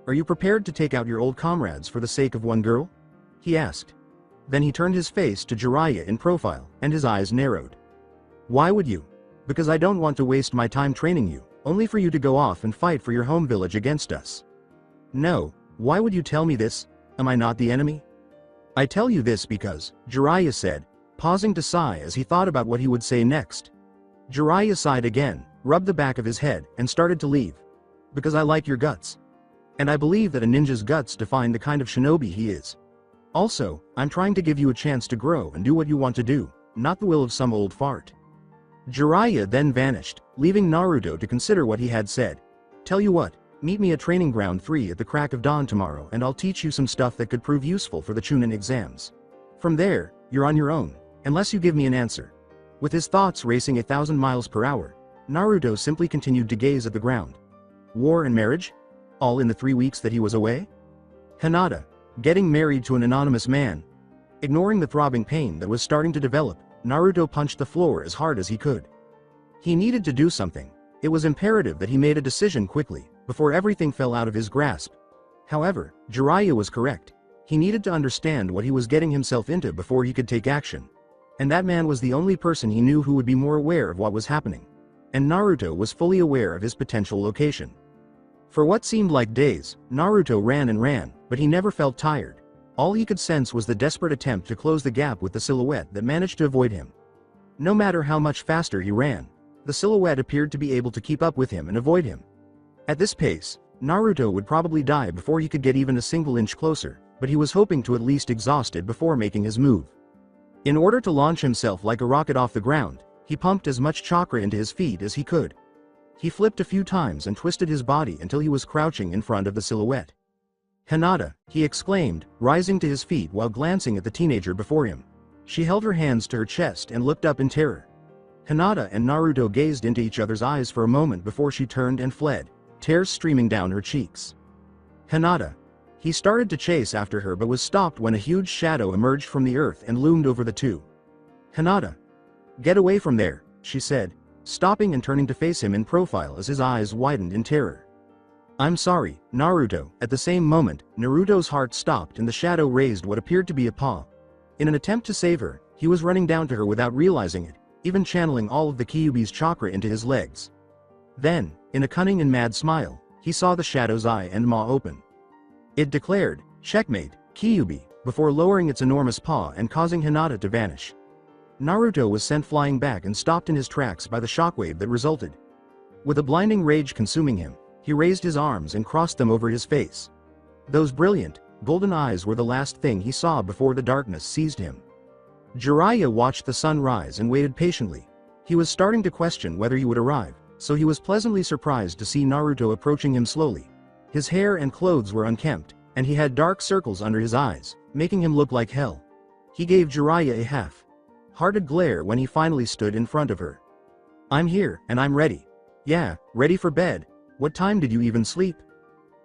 Are you prepared to take out your old comrades for the sake of one girl? He asked. Then he turned his face to Jiraiya in profile, and his eyes narrowed. Why would you? Because I don't want to waste my time training you, only for you to go off and fight for your home village against us. No, why would you tell me this? Am I not the enemy? I tell you this because, Jiraiya said, pausing to sigh as he thought about what he would say next. Jiraiya sighed again, rubbed the back of his head, and started to leave. Because I like your guts. And I believe that a ninja's guts define the kind of shinobi he is. Also, I'm trying to give you a chance to grow and do what you want to do, not the will of some old fart. Jiraiya then vanished, leaving Naruto to consider what he had said. Tell you what, meet me at Training Ground 3 at the crack of dawn tomorrow and I'll teach you some stuff that could prove useful for the Chunin exams. From there, you're on your own, unless you give me an answer. With his thoughts racing 1,000 miles per hour, Naruto simply continued to gaze at the ground. War and marriage? All in the 3 weeks that he was away? Hinata, getting married to an anonymous man. Ignoring the throbbing pain that was starting to develop, Naruto punched the floor as hard as he could. He needed to do something. It was imperative that he made a decision quickly, before everything fell out of his grasp. However, Jiraiya was correct. He needed to understand what he was getting himself into before he could take action. And that man was the only person he knew who would be more aware of what was happening. And Naruto was fully aware of his potential location. For what seemed like days, Naruto ran and ran, but he never felt tired. All he could sense was the desperate attempt to close the gap with the silhouette that managed to avoid him. No matter how much faster he ran, the silhouette appeared to be able to keep up with him and avoid him. At this pace, Naruto would probably die before he could get even a single inch closer, but he was hoping to at least exhaust it before making his move. In order to launch himself like a rocket off the ground, he pumped as much chakra into his feet as he could. He flipped a few times and twisted his body until he was crouching in front of the silhouette. Hinata, he exclaimed, rising to his feet while glancing at the teenager before him. She held her hands to her chest and looked up in terror. Hinata and Naruto gazed into each other's eyes for a moment before she turned and fled, tears streaming down her cheeks. Hinata. He started to chase after her but was stopped when a huge shadow emerged from the earth and loomed over the two. Hinata. Get away from there, she said, stopping and turning to face him in profile as his eyes widened in terror. I'm sorry, Naruto. At the same moment, Naruto's heart stopped and the shadow raised what appeared to be a paw. In an attempt to save her, He was running down to her without realizing it, even channeling all of the Kyuubi's chakra into his legs. Then, in a cunning and mad smile, he saw the shadow's eye and maw open. It declared, "Checkmate, Kyuubi," before lowering its enormous paw and causing Hinata to vanish. Naruto was sent flying back and stopped in his tracks by the shockwave that resulted. With a blinding rage consuming him, he raised his arms and crossed them over his face. Those brilliant, golden eyes were the last thing he saw before the darkness seized him. Jiraiya watched the sun rise and waited patiently. He was starting to question whether he would arrive, so he was pleasantly surprised to see Naruto approaching him slowly. His hair and clothes were unkempt, and he had dark circles under his eyes, making him look like hell. He gave Jiraiya a half-hearted glare when he finally stood in front of her. "I'm here, and I'm ready." "Yeah, ready for bed. What time did you even sleep?"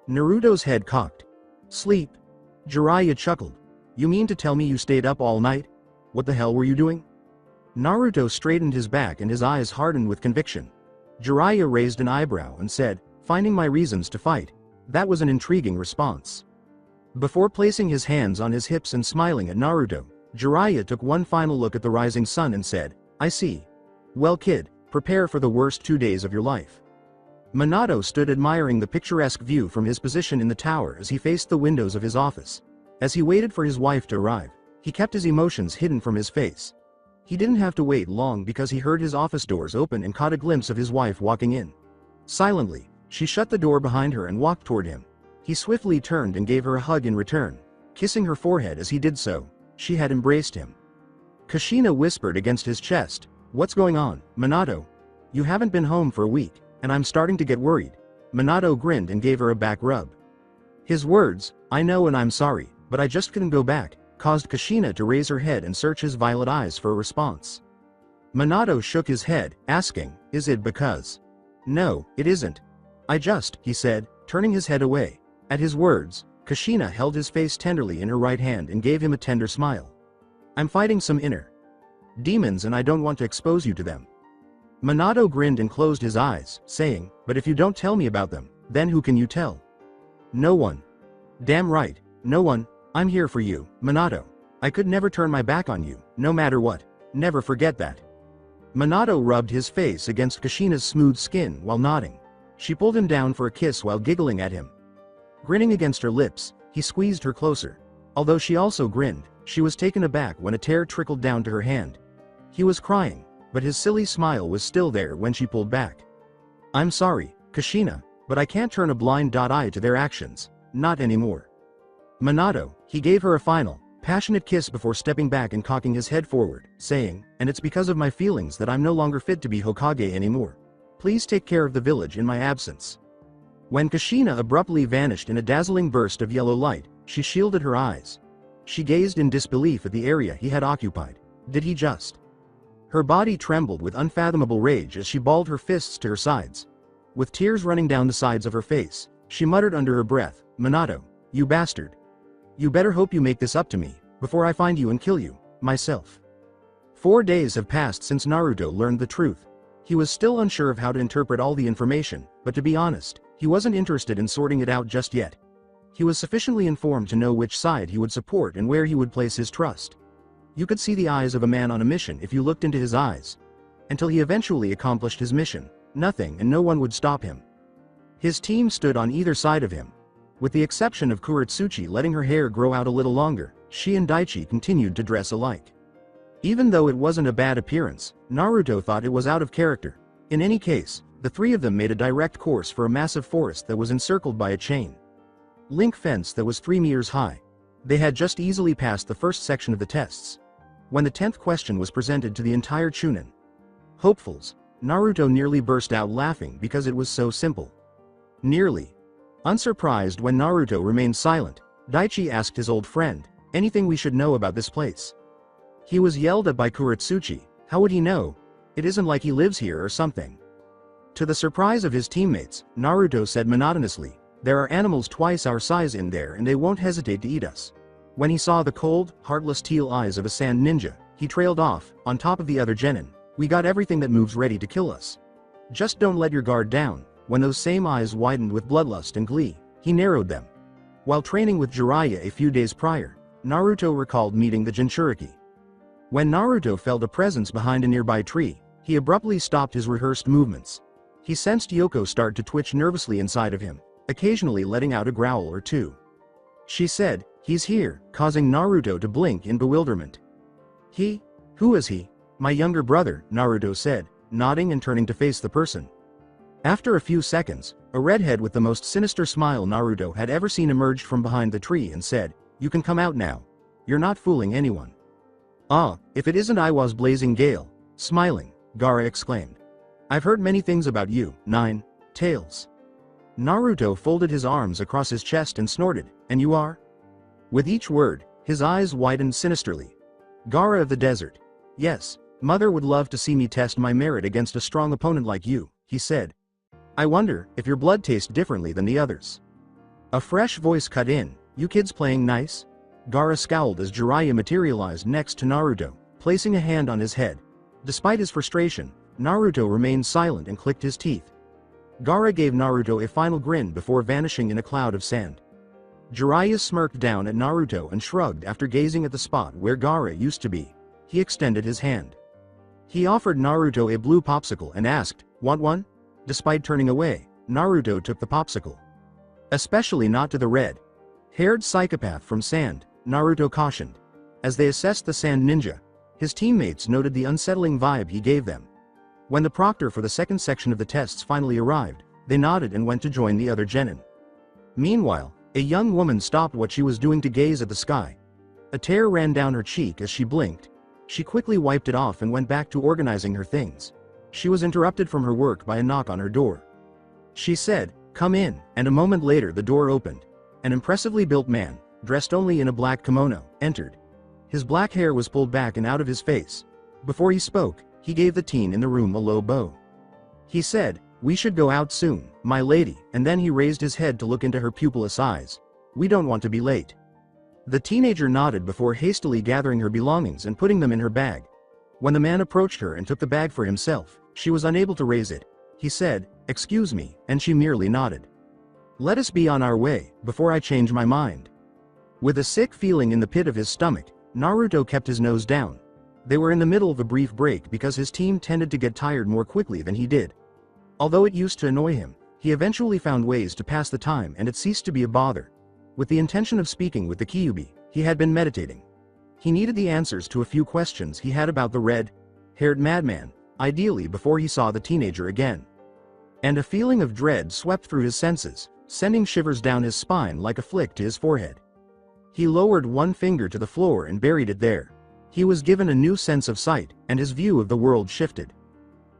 Naruto's head cocked. "Sleep?" Jiraiya chuckled. "You mean to tell me you stayed up all night? What the hell were you doing?" Naruto straightened his back and his eyes hardened with conviction. Jiraiya raised an eyebrow and said, "Finding my reasons to fight." That was an intriguing response. Before placing his hands on his hips and smiling at Naruto, Jiraiya took one final look at the rising sun and said, "I see. Well kid, prepare for the worst 2 days of your life." Minato stood admiring the picturesque view from his position in the tower as he faced the windows of his office. As he waited for his wife to arrive, he kept his emotions hidden from his face. He didn't have to wait long because he heard his office doors open and caught a glimpse of his wife walking in. Silently, she shut the door behind her and walked toward him. He swiftly turned and gave her a hug in return. Kissing her forehead as he did so, she had embraced him. Kushina whispered against his chest, "What's going on, Minato? You haven't been home for a week, and I'm starting to get worried." Minato grinned and gave her a back rub. His words, "I know and I'm sorry, but I just couldn't go back," caused Kushina to raise her head and search his violet eyes for a response. Minato shook his head, asking, "Is it because?" "No, it isn't. He said, turning his head away. At his words, Kushina held his face tenderly in her right hand and gave him a tender smile. "I'm fighting some inner demons and I don't want to expose you to them." Minato grinned and closed his eyes, saying, "But if you don't tell me about them, then who can you tell?" "No one." "Damn right, no one. I'm here for you, Minato. I could never turn my back on you, no matter what. Never forget that." Minato rubbed his face against Kushina's smooth skin while nodding. She pulled him down for a kiss while giggling at him. Grinning against her lips, he squeezed her closer. Although she also grinned, she was taken aback when a tear trickled down to her hand. He was crying, but his silly smile was still there when she pulled back. "I'm sorry, Kushina, but I can't turn a blind eye to their actions. Not anymore." Minato, he gave her a final, passionate kiss before stepping back and cocking his head forward, saying, "And it's because of my feelings that I'm no longer fit to be Hokage anymore. Please take care of the village in my absence." When Kushina abruptly vanished in a dazzling burst of yellow light, she shielded her eyes. She gazed in disbelief at the area he had occupied. Did he just? Her body trembled with unfathomable rage as she balled her fists to her sides. With tears running down the sides of her face, she muttered under her breath, "Minato, you bastard. You better hope you make this up to me, before I find you and kill you, myself." 4 days have passed since Naruto learned the truth. He was still unsure of how to interpret all the information, but to be honest, he wasn't interested in sorting it out just yet. He was sufficiently informed to know which side he would support and where he would place his trust. You could see the eyes of a man on a mission if you looked into his eyes. Until he eventually accomplished his mission, nothing and no one would stop him. His team stood on either side of him. With the exception of Kuretsuchi letting her hair grow out a little longer, she and Daichi continued to dress alike. Even though it wasn't a bad appearance, Naruto thought it was out of character. In any case, the three of them made a direct course for a massive forest that was encircled by a chain link fence that was 3 meters high. They had just easily passed the first section of the tests. When the 10th question was presented to the entire Chunin hopefuls, Naruto nearly burst out laughing because it was so simple. Nearly. Unsurprised when Naruto remained silent, Daichi asked his old friend, "Anything we should know about this place?" He was yelled at by Kuretsuchi. How would he know? It isn't like he lives here or something. To the surprise of his teammates, Naruto said monotonously, "There are animals twice our size in there and they won't hesitate to eat us." When he saw the cold, heartless teal eyes of a sand ninja, he trailed off, on top of the other genin. "We got everything that moves ready to kill us. Just don't let your guard down." When those same eyes widened with bloodlust and glee, he narrowed them. While training with Jiraiya a few days prior, Naruto recalled meeting the Jinchuriki. When Naruto felt a presence behind a nearby tree, he abruptly stopped his rehearsed movements. He sensed Yoko start to twitch nervously inside of him, occasionally letting out a growl or two. She said, "He's here," causing Naruto to blink in bewilderment. "He? Who is he?" "My younger brother," Naruto said, nodding and turning to face the person. After a few seconds, a redhead with the most sinister smile Naruto had ever seen emerged from behind the tree and said, "You can come out now. You're not fooling anyone." "Ah, if it isn't Iwa's blazing gale," smiling, Gaara exclaimed. "I've heard many things about you, Nine Tails." Naruto folded his arms across his chest and snorted, "And you are?" With each word, his eyes widened sinisterly. "Gaara of the desert. Yes, Mother would love to see me test my merit against a strong opponent like you," he said. "I wonder if your blood tastes differently than the others." A fresh voice cut in, "You kids playing nice?" Gaara scowled as Jiraiya materialized next to Naruto, placing a hand on his head. Despite his frustration, Naruto remained silent and clicked his teeth. Gaara gave Naruto a final grin before vanishing in a cloud of sand. Jiraiya smirked down at Naruto and shrugged after gazing at the spot where Gaara used to be. He extended his hand. He offered Naruto a blue popsicle and asked, "Want one?" Despite turning away, Naruto took the popsicle. "Especially not to the red-haired psychopath from Sand," Naruto cautioned. As they assessed the Sand Ninja, his teammates noted the unsettling vibe he gave them. When the proctor for the second section of the tests finally arrived, they nodded and went to join the other genin. Meanwhile, a young woman stopped what she was doing to gaze at the sky. A tear ran down her cheek as she blinked. She quickly wiped it off and went back to organizing her things. She was interrupted from her work by a knock on her door. She said, "Come in," and a moment later the door opened. An impressively built man, dressed only in a black kimono, entered. His black hair was pulled back and out of his face. Before he spoke, he gave the teen in the room a low bow. He said, "We should go out soon, my lady," and then he raised his head to look into her pupilless eyes. "We don't want to be late." The teenager nodded before hastily gathering her belongings and putting them in her bag. When the man approached her and took the bag for himself, she was unable to raise it. He said, "Excuse me," and she merely nodded. "Let us be on our way, before I change my mind." With a sick feeling in the pit of his stomach, Naruto kept his nose down. They were in the middle of a brief break because his team tended to get tired more quickly than he did. Although it used to annoy him, he eventually found ways to pass the time and it ceased to be a bother. With the intention of speaking with the Kyuubi, he had been meditating. He needed the answers to a few questions he had about the red-haired madman, ideally before he saw the teenager again. And a feeling of dread swept through his senses, sending shivers down his spine like a flick to his forehead. He lowered one finger to the floor and buried it there. He was given a new sense of sight, and his view of the world shifted.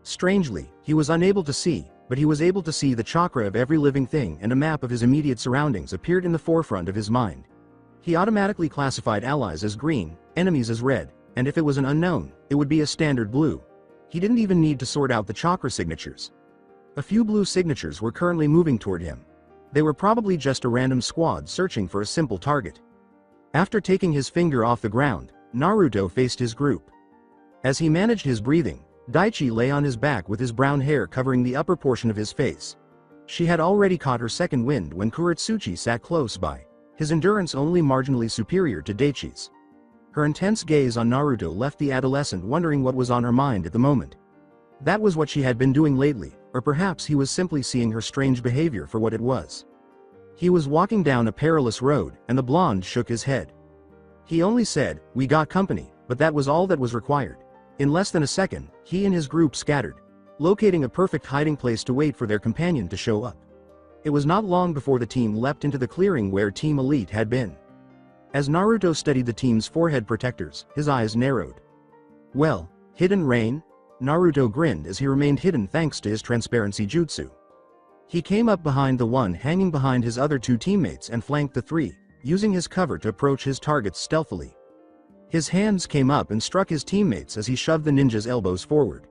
Strangely, he was unable to see, but he was able to see the chakra of every living thing, and a map of his immediate surroundings appeared in the forefront of his mind. He automatically classified allies as green, enemies as red, and if it was an unknown, it would be a standard blue. He didn't even need to sort out the chakra signatures. A few blue signatures were currently moving toward him. They were probably just a random squad searching for a simple target. After taking his finger off the ground, Naruto faced his group. As he managed his breathing, Daichi lay on his back with his brown hair covering the upper portion of his face. She had already caught her second wind when Kuretsuchi sat close by, his endurance only marginally superior to Daichi's. Her intense gaze on Naruto left the adolescent wondering what was on her mind at the moment. That was what she had been doing lately, or perhaps he was simply seeing her strange behavior for what it was. He was walking down a perilous road, and the blonde shook his head. He only said, "We got company," but that was all that was required. In less than a second, he and his group scattered, locating a perfect hiding place to wait for their companion to show up. It was not long before the team leapt into the clearing where Team Elite had been. As Naruto studied the team's forehead protectors, his eyes narrowed. "Well, hidden rain?" Naruto grinned as he remained hidden thanks to his transparency jutsu. He came up behind the one hanging behind his other two teammates and flanked the three, using his cover to approach his targets stealthily. His hands came up and struck his teammates as he shoved the ninja's elbows forward.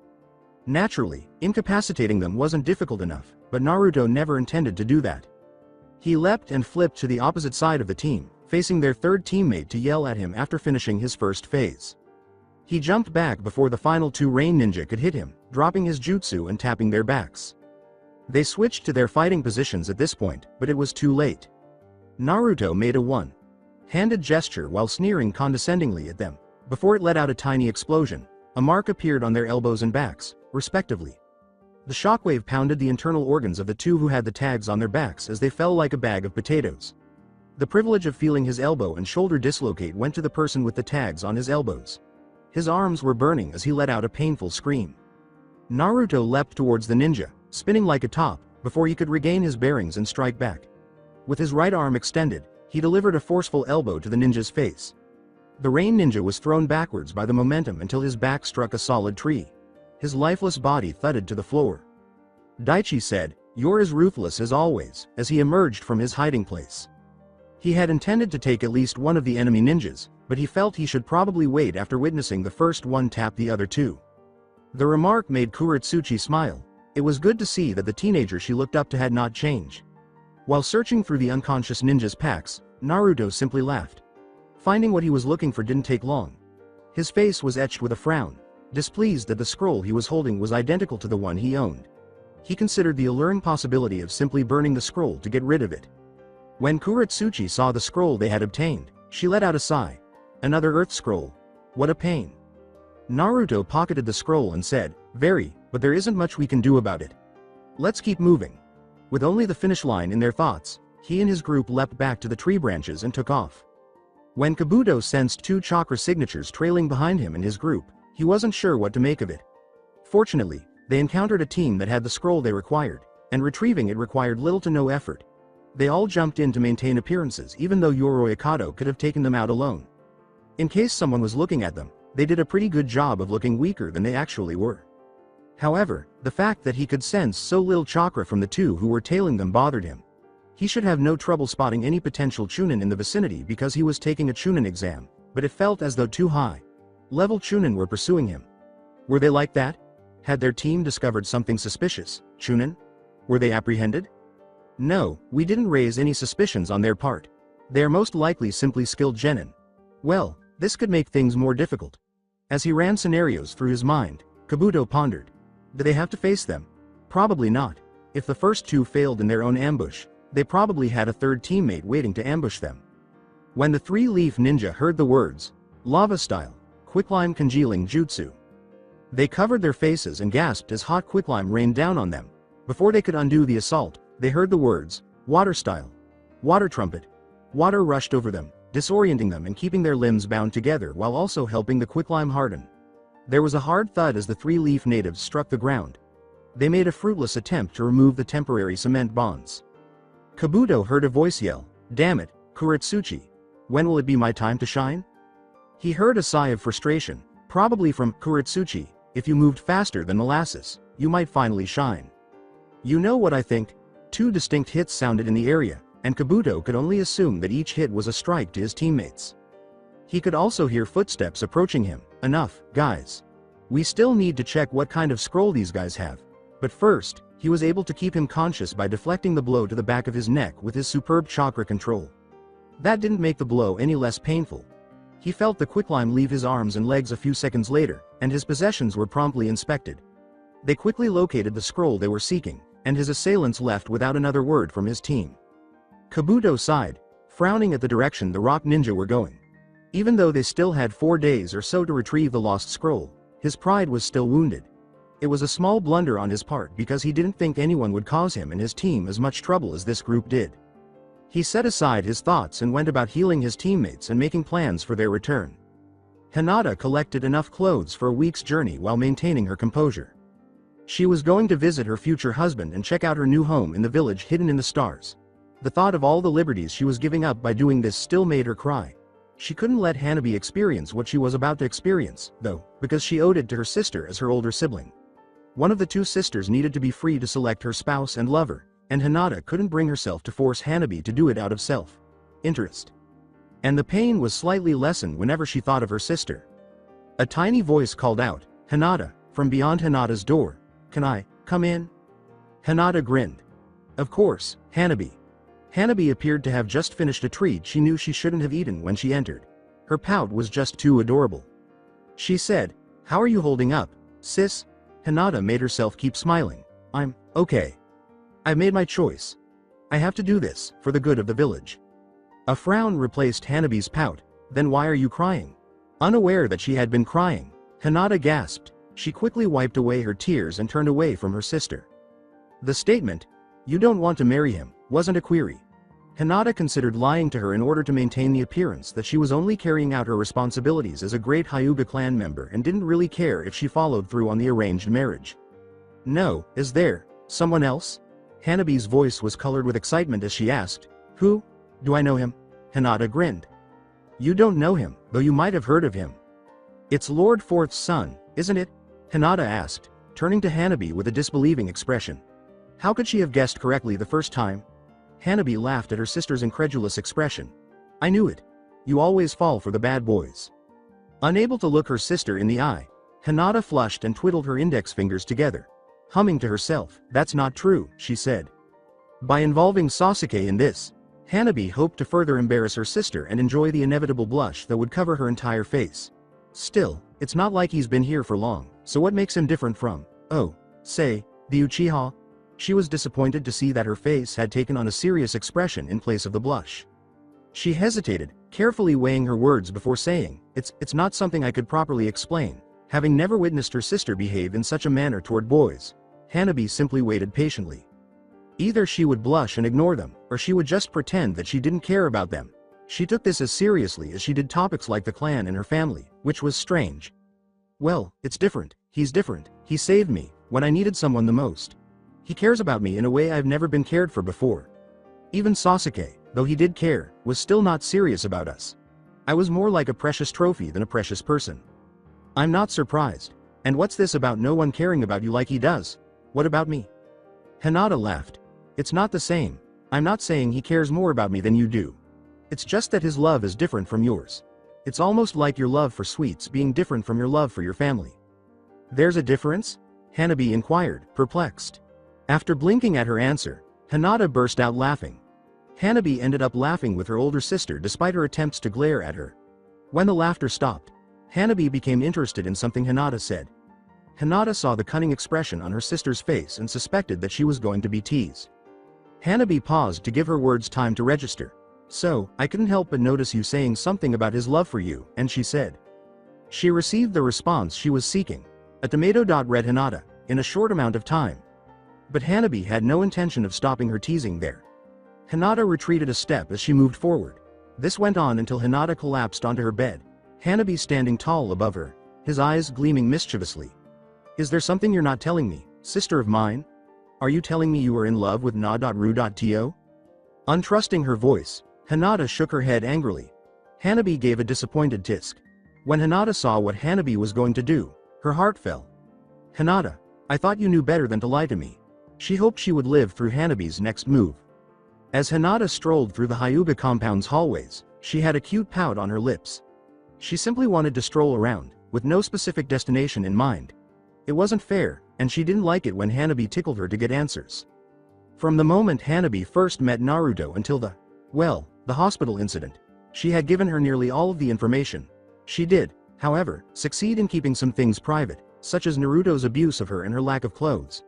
Naturally, incapacitating them wasn't difficult enough, but Naruto never intended to do that. He leapt and flipped to the opposite side of the team, facing their third teammate to yell at him after finishing his first phase. He jumped back before the final two rain ninja could hit him, dropping his jutsu and tapping their backs. They switched to their fighting positions at this point, but it was too late. Naruto made a one-handed gesture while sneering condescendingly at them. Before it let out a tiny explosion, a mark appeared on their elbows and backs, respectively. The shockwave pounded the internal organs of the two who had the tags on their backs as they fell like a bag of potatoes. The privilege of feeling his elbow and shoulder dislocate went to the person with the tags on his elbows. His arms were burning as he let out a painful scream. Naruto leapt towards the ninja, spinning like a top, before he could regain his bearings and strike back. With his right arm extended, he delivered a forceful elbow to the ninja's face. The rain ninja was thrown backwards by the momentum until his back struck a solid tree. His lifeless body thudded to the floor. Daichi said, "You're as ruthless as always," as he emerged from his hiding place. He had intended to take at least one of the enemy ninjas, but he felt he should probably wait after witnessing the first one tap the other two. The remark made Kuretsuchi smile. It was good to see that the teenager she looked up to had not changed. While searching through the unconscious ninja's packs, Naruto simply laughed. Finding what he was looking for didn't take long. His face was etched with a frown, displeased that the scroll he was holding was identical to the one he owned. He considered the alluring possibility of simply burning the scroll to get rid of it. When Kuretsuchi saw the scroll they had obtained, she let out a sigh. Another earth scroll. What a pain. Naruto pocketed the scroll and said, "Very, but there isn't much we can do about it. Let's keep moving." With only the finish line in their thoughts, he and his group leapt back to the tree branches and took off. When Kabuto sensed two chakra signatures trailing behind him and his group, he wasn't sure what to make of it. Fortunately, they encountered a team that had the scroll they required, and retrieving it required little to no effort. They all jumped in to maintain appearances even though Yoroi Akato could have taken them out alone. In case someone was looking at them, they did a pretty good job of looking weaker than they actually were. However, the fact that he could sense so little chakra from the two who were tailing them bothered him. He should have no trouble spotting any potential Chunin in the vicinity because he was taking a Chunin exam, but it felt as though two high-level Chunin were pursuing him. Were they like that? Had their team discovered something suspicious? Chunin? Were they apprehended? No, we didn't raise any suspicions on their part. They are most likely simply skilled genin. Well, this could make things more difficult. As he ran scenarios through his mind, Kabuto pondered. Do they have to face them? Probably not. If the first two failed in their own ambush, they probably had a third teammate waiting to ambush them. When the three-leaf ninja heard the words, lava style, quicklime congealing jutsu, they covered their faces and gasped as hot quicklime rained down on them. Before they could undo the assault, they heard the words, water style, water trumpet. Water rushed over them, disorienting them and keeping their limbs bound together while also helping the quicklime harden. There was a hard thud as the three-leaf natives struck the ground. They made a fruitless attempt to remove the temporary cement bonds. Kabuto heard a voice yell, "Damn it, Kuretsuchi. When will it be my time to shine?" He heard a sigh of frustration, probably from Kuretsuchi. "If you moved faster than molasses, you might finally shine." You know what I think? Two distinct hits sounded in the area, and Kabuto could only assume that each hit was a strike to his teammates. He could also hear footsteps approaching him. Enough, guys. We still need to check what kind of scroll these guys have. But first, he was able to keep him conscious by deflecting the blow to the back of his neck with his superb chakra control. That didn't make the blow any less painful. He felt the quicklime leave his arms and legs a few seconds later, and his possessions were promptly inspected. They quickly located the scroll they were seeking, and his assailants left without another word from his team. Kabuto sighed, frowning at the direction the rock ninja were going. Even though they still had 4 days or so to retrieve the lost scroll, his pride was still wounded. It was a small blunder on his part because he didn't think anyone would cause him and his team as much trouble as this group did. He set aside his thoughts and went about healing his teammates and making plans for their return. Hinata collected enough clothes for a week's journey while maintaining her composure. She was going to visit her future husband and check out her new home in the village hidden in the stars. The thought of all the liberties she was giving up by doing this still made her cry. She couldn't let Hanabi experience what she was about to experience, though, because she owed it to her sister as her older sibling. One of the two sisters needed to be free to select her spouse and lover, and Hinata couldn't bring herself to force Hanabi to do it out of self-interest. And the pain was slightly lessened whenever she thought of her sister. A tiny voice called out, "Hinata," from beyond Hinata's door. "Can I come in?" Hinata grinned. Of course, Hanabi. Hanabi appeared to have just finished a treat she knew she shouldn't have eaten when she entered. Her pout was just too adorable. She said, "How are you holding up, sis?" Hinata made herself keep smiling. "I'm okay. I've made my choice. I have to do this, for the good of the village." A frown replaced Hanabi's pout. "Then why are you crying?" Unaware that she had been crying, Hinata gasped. She quickly wiped away her tears and turned away from her sister. The statement, "You don't want to marry him," wasn't a query. Hinata considered lying to her in order to maintain the appearance that she was only carrying out her responsibilities as a great Hyuga clan member and didn't really care if she followed through on the arranged marriage. "No, is there someone else?" Hanabi's voice was colored with excitement as she asked. "Who? Do I know him?" Hinata grinned. "You don't know him, though you might have heard of him. It's Lord Fourth's son, isn't it?" Hinata asked, turning to Hanabi with a disbelieving expression. How could she have guessed correctly the first time? Hanabi laughed at her sister's incredulous expression. "I knew it. You always fall for the bad boys." Unable to look her sister in the eye, Hinata flushed and twiddled her index fingers together. Humming to herself, "That's not true," she said. By involving Sasuke in this, Hanabi hoped to further embarrass her sister and enjoy the inevitable blush that would cover her entire face. Still, it's not like he's been here for long, so what makes him different from, say, the Uchiha? She was disappointed to see that her face had taken on a serious expression in place of the blush. She hesitated, carefully weighing her words before saying, It's not something I could properly explain, having never witnessed her sister behave in such a manner toward boys." Hanabi simply waited patiently. Either she would blush and ignore them, or she would just pretend that she didn't care about them. She took this as seriously as she did topics like the clan and her family, which was strange. "Well, it's different. He's different. He saved me, when I needed someone the most. He cares about me in a way I've never been cared for before. Even Sasuke, though he did care, was still not serious about us. I was more like a precious trophy than a precious person. I'm not surprised. And what's this about no one caring about you like he does? What about me?" Hinata laughed. "It's not the same. I'm not saying he cares more about me than you do. It's just that his love is different from yours. It's almost like your love for sweets being different from your love for your family." "There's a difference?" Hanabi inquired, perplexed. After blinking at her answer, Hinata burst out laughing. Hanabi ended up laughing with her older sister despite her attempts to glare at her. When the laughter stopped, Hanabi became interested in something Hinata said. Hinata saw the cunning expression on her sister's face and suspected that she was going to be teased. Hanabi paused to give her words time to register. "So, I couldn't help but notice you saying something about his love for you," and she said. She received the response she was seeking. A tomato read Hinata, in a short amount of time. But Hanabi had no intention of stopping her teasing there. Hinata retreated a step as she moved forward. This went on until Hinata collapsed onto her bed, Hanabi standing tall above her, his eyes gleaming mischievously. "Is there something you're not telling me, sister of mine? Are you telling me you are in love with Na.Ru.To?" Untrusting her voice, Hinata shook her head angrily. Hanabi gave a disappointed tisk. When Hinata saw what Hanabi was going to do, her heart fell. "Hinata, I thought you knew better than to lie to me." She hoped she would live through Hanabi's next move. As Hinata strolled through the Hyuga compound's hallways, she had a cute pout on her lips. She simply wanted to stroll around, with no specific destination in mind. It wasn't fair, and she didn't like it when Hanabi tickled her to get answers. From the moment Hanabi first met Naruto until the hospital incident, she had given her nearly all of the information. She did, however, succeed in keeping some things private, such as Naruto's abuse of her and her lack of clothes.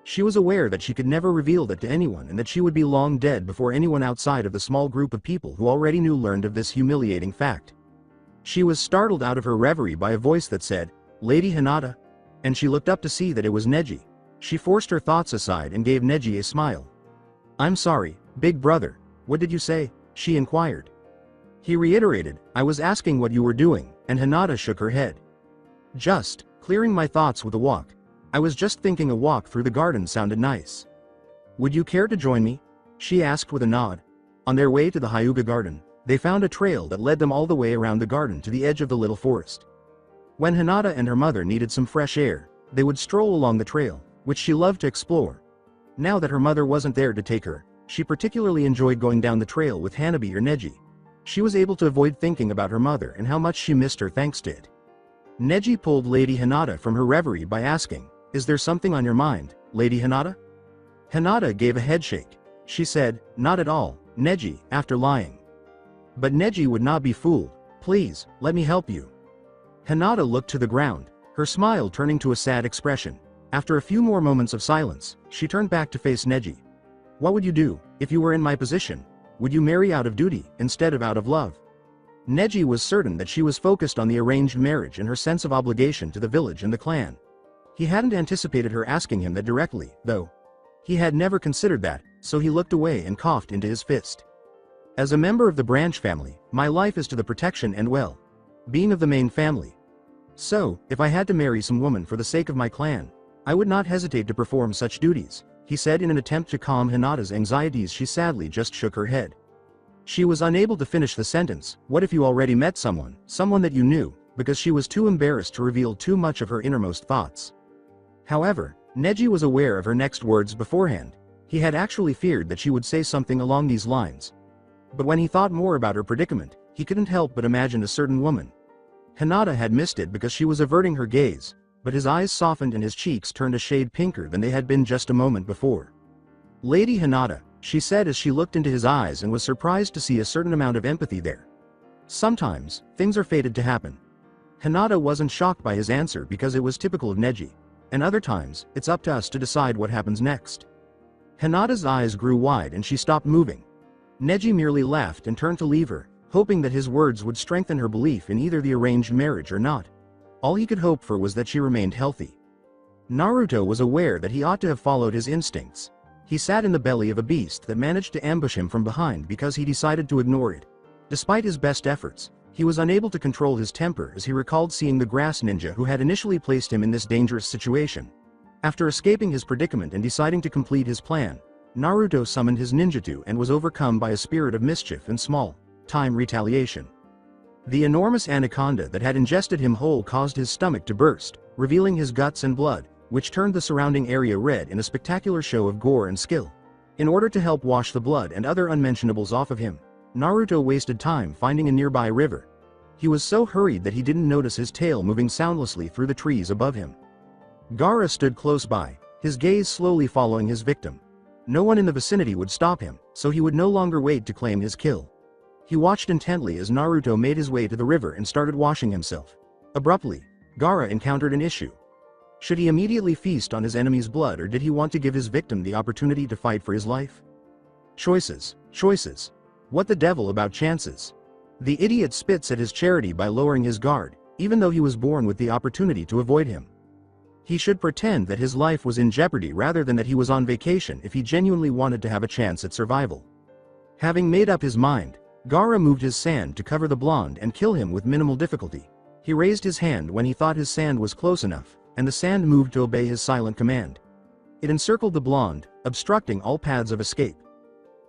She was aware that she could never reveal that to anyone and that she would be long dead before anyone outside of the small group of people who already knew learned of this humiliating fact. She was startled out of her reverie by a voice that said, "Lady Hinata?" And she looked up to see that it was Neji. She forced her thoughts aside and gave Neji a smile. "I'm sorry, big brother, what did you say?" she inquired. He reiterated, "I was asking what you were doing," and Hinata shook her head. "Just clearing my thoughts with a walk. I was just thinking a walk through the garden sounded nice. Would you care to join me?" she asked with a nod. On their way to the Hyuga garden, they found a trail that led them all the way around the garden to the edge of the little forest. When Hinata and her mother needed some fresh air, they would stroll along the trail, which she loved to explore. Now that her mother wasn't there to take her, she particularly enjoyed going down the trail with Hanabi or Neji. She was able to avoid thinking about her mother and how much she missed her thanks to it. Neji pulled Lady Hinata from her reverie by asking, "Is there something on your mind, Lady Hinata?" Hinata gave a headshake. She said, "Not at all, Neji," after lying. But Neji would not be fooled. "Please, let me help you." Hinata looked to the ground, her smile turning to a sad expression. After a few more moments of silence, she turned back to face Neji. "What would you do, if you were in my position? Would you marry out of duty, instead of out of love?" Neji was certain that she was focused on the arranged marriage and her sense of obligation to the village and the clan. He hadn't anticipated her asking him that directly, though. He had never considered that, so he looked away and coughed into his fist. As a member of the branch family, my life is to the protection and well-being of the main family. So, if I had to marry some woman for the sake of my clan, I would not hesitate to perform such duties, he said in an attempt to calm Hinata's anxieties. She sadly just shook her head. She was unable to finish the sentence. What if you already met someone that you knew, because she was too embarrassed to reveal too much of her innermost thoughts. However, Neji was aware of her next words beforehand. He had actually feared that she would say something along these lines. But when he thought more about her predicament, he couldn't help but imagine a certain woman. Hinata had missed it because she was averting her gaze, but his eyes softened and his cheeks turned a shade pinker than they had been just a moment before. Lady Hinata, she said as she looked into his eyes and was surprised to see a certain amount of empathy there. Sometimes, things are fated to happen. Hinata wasn't shocked by his answer because it was typical of Neji. And other times, it's up to us to decide what happens next. Hinata's eyes grew wide and she stopped moving. Neji merely laughed and turned to leave her, hoping that his words would strengthen her belief in either the arranged marriage or not. All he could hope for was that she remained healthy. Naruto was aware that he ought to have followed his instincts. He sat in the belly of a beast that managed to ambush him from behind because he decided to ignore it. Despite his best efforts, he was unable to control his temper as he recalled seeing the grass ninja who had initially placed him in this dangerous situation. After escaping his predicament and deciding to complete his plan, Naruto summoned his ninjutsu and was overcome by a spirit of mischief and small-time retaliation. The enormous anaconda that had ingested him whole caused his stomach to burst, revealing his guts and blood, which turned the surrounding area red in a spectacular show of gore and skill. In order to help wash the blood and other unmentionables off of him, Naruto wasted time finding a nearby river. He was so hurried that he didn't notice his tail moving soundlessly through the trees above him. Gaara stood close by, his gaze slowly following his victim. No one in the vicinity would stop him, so he would no longer wait to claim his kill. He watched intently as Naruto made his way to the river and started washing himself. Abruptly, Gaara encountered an issue. Should he immediately feast on his enemy's blood, or did he want to give his victim the opportunity to fight for his life? Choices. What the devil about chances? The idiot spits at his charity by lowering his guard, even though he was born with the opportunity to avoid him. He should pretend that his life was in jeopardy rather than that he was on vacation if he genuinely wanted to have a chance at survival. Having made up his mind, Gaara moved his sand to cover the blonde and kill him with minimal difficulty. He raised his hand when he thought his sand was close enough, and the sand moved to obey his silent command. It encircled the blonde, obstructing all paths of escape.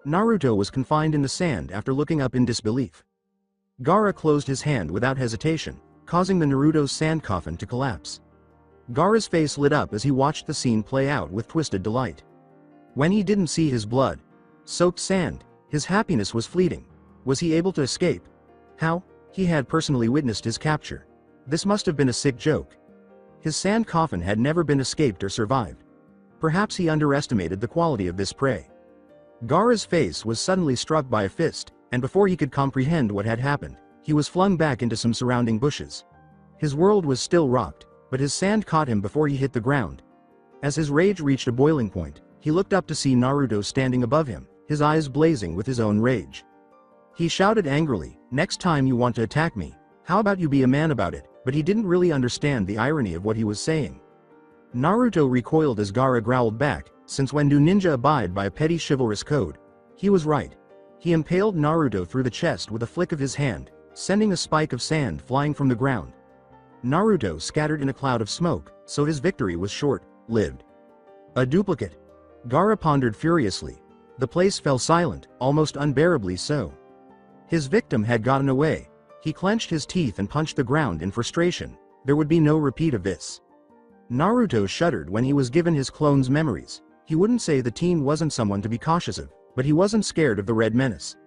Naruto was confined in the sand after looking up in disbelief. Gaara closed his hand without hesitation, causing the Naruto's sand coffin to collapse. Gaara's face lit up as he watched the scene play out with twisted delight. When he didn't see his blood-soaked sand, his happiness was fleeting. Was he able to escape? How? He had personally witnessed his capture. This must have been a sick joke. His sand coffin had never been escaped or survived. Perhaps he underestimated the quality of this prey. Gaara's face was suddenly struck by a fist, and before he could comprehend what had happened, he was flung back into some surrounding bushes. His world was still rocked, but his sand caught him before he hit the ground. As his rage reached a boiling point, he looked up to see Naruto standing above him, his eyes blazing with his own rage. He shouted angrily, "Next time you want to attack me, how about you be a man about it?" But he didn't really understand the irony of what he was saying. Naruto recoiled as Gaara growled back, since when do ninja abide by a petty chivalrous code? He was right. He impaled Naruto through the chest with a flick of his hand, sending a spike of sand flying from the ground. Naruto scattered in a cloud of smoke, so his victory was short-lived. A duplicate. Gaara pondered furiously. The place fell silent, almost unbearably so. His victim had gotten away. He clenched his teeth and punched the ground in frustration. There would be no repeat of this. Naruto shuddered when he was given his clone's memories. He wouldn't say the teen wasn't someone to be cautious of, but he wasn't scared of the Red Menace.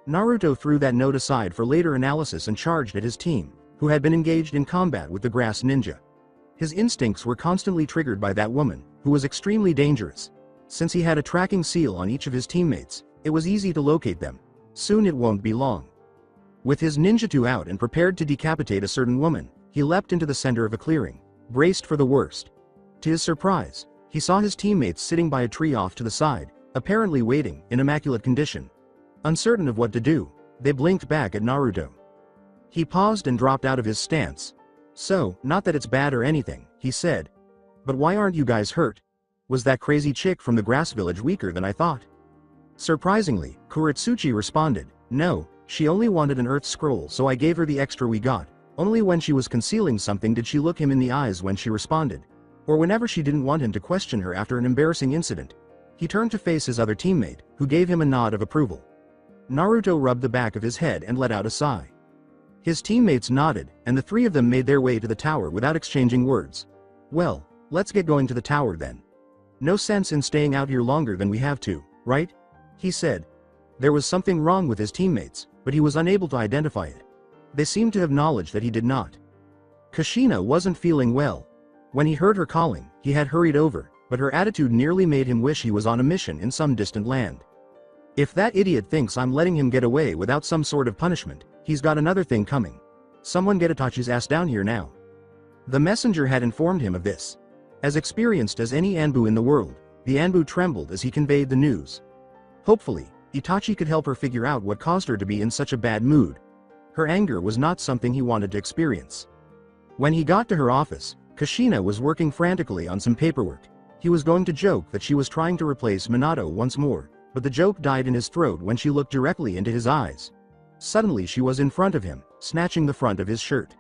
Naruto threw that note aside for later analysis and charged at his team, who had been engaged in combat with the grass ninja. His instincts were constantly triggered by that woman, who was extremely dangerous. Since he had a tracking seal on each of his teammates, it was easy to locate them. Soon it won't be long. With his ninjutsu out and prepared to decapitate a certain woman, he leapt into the center of a clearing, braced for the worst. To his surprise, he saw his teammates sitting by a tree off to the side, apparently waiting, in immaculate condition. Uncertain of what to do, they blinked back at Naruto. He paused and dropped out of his stance. So, not that it's bad or anything, he said. But why aren't you guys hurt? Was that crazy chick from the grass village weaker than I thought? Surprisingly, Kuretsuchi responded, no, she only wanted an earth scroll so I gave her the extra we got. Only when she was concealing something did she look him in the eyes when she responded. Or whenever she didn't want him to question her after an embarrassing incident. He turned to face his other teammate, who gave him a nod of approval. Naruto rubbed the back of his head and let out a sigh. His teammates nodded, and the three of them made their way to the tower without exchanging words. Well, let's get going to the tower then. No sense in staying out here longer than we have to, right? He said. There was something wrong with his teammates, but he was unable to identify it. They seemed to have knowledge that he did not. Kushina wasn't feeling well. When he heard her calling, he had hurried over, but her attitude nearly made him wish he was on a mission in some distant land. If that idiot thinks I'm letting him get away without some sort of punishment, he's got another thing coming. Someone get Itachi's ass down here now. The messenger had informed him of this. As experienced as any Anbu in the world, the Anbu trembled as he conveyed the news. Hopefully, Itachi could help her figure out what caused her to be in such a bad mood. Her anger was not something he wanted to experience. When he got to her office, Kushina was working frantically on some paperwork. He was going to joke that she was trying to replace Minato once more, but the joke died in his throat when she looked directly into his eyes. Suddenly she was in front of him, snatching the front of his shirt.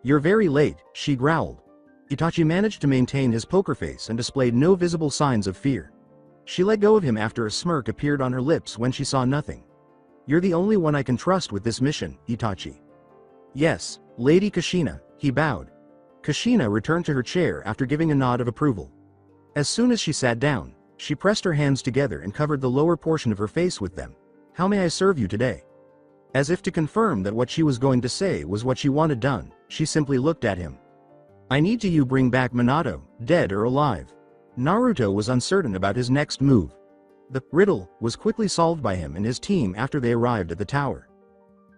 You're very late, she growled. Itachi managed to maintain his poker face and displayed no visible signs of fear. She let go of him after a smirk appeared on her lips when she saw nothing. You're the only one I can trust with this mission, Itachi. Yes, Lady Kushina, he bowed. Kushina returned to her chair after giving a nod of approval. As soon as she sat down, she pressed her hands together and covered the lower portion of her face with them. How may I serve you today? As if to confirm that what she was going to say was what she wanted done, she simply looked at him. I need you bring back Minato, dead or alive. Naruto was uncertain about his next move. The riddle was quickly solved by him and his team after they arrived at the tower.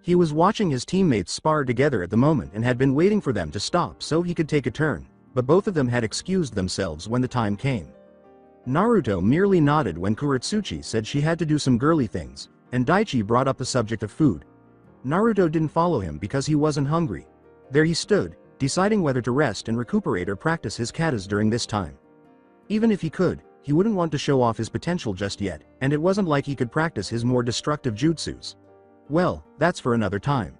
He was watching his teammates spar together at the moment and had been waiting for them to stop so he could take a turn, but both of them had excused themselves when the time came. Naruto merely nodded when Kuretsuchi said she had to do some girly things, and Daichi brought up the subject of food. Naruto didn't follow him because he wasn't hungry. There he stood, deciding whether to rest and recuperate or practice his katas during this time. Even if he could, he wouldn't want to show off his potential just yet, and it wasn't like he could practice his more destructive jutsus. Well, that's for another time.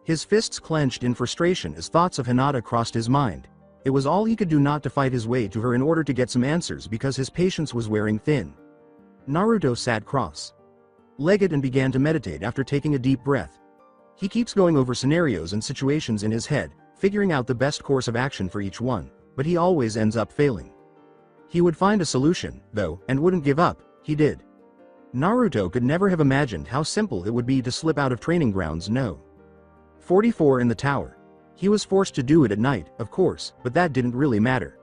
His fists clenched in frustration as thoughts of Hinata crossed his mind. It was all he could do not to fight his way to her in order to get some answers because his patience was wearing thin. Naruto sat cross-legged and began to meditate after taking a deep breath. He keeps going over scenarios and situations in his head, figuring out the best course of action for each one, but he always ends up failing. He would find a solution, though, and wouldn't give up. He did. Naruto could never have imagined how simple it would be to slip out of training grounds. No. 44 in the tower. He was forced to do it at night, of course, but that didn't really matter.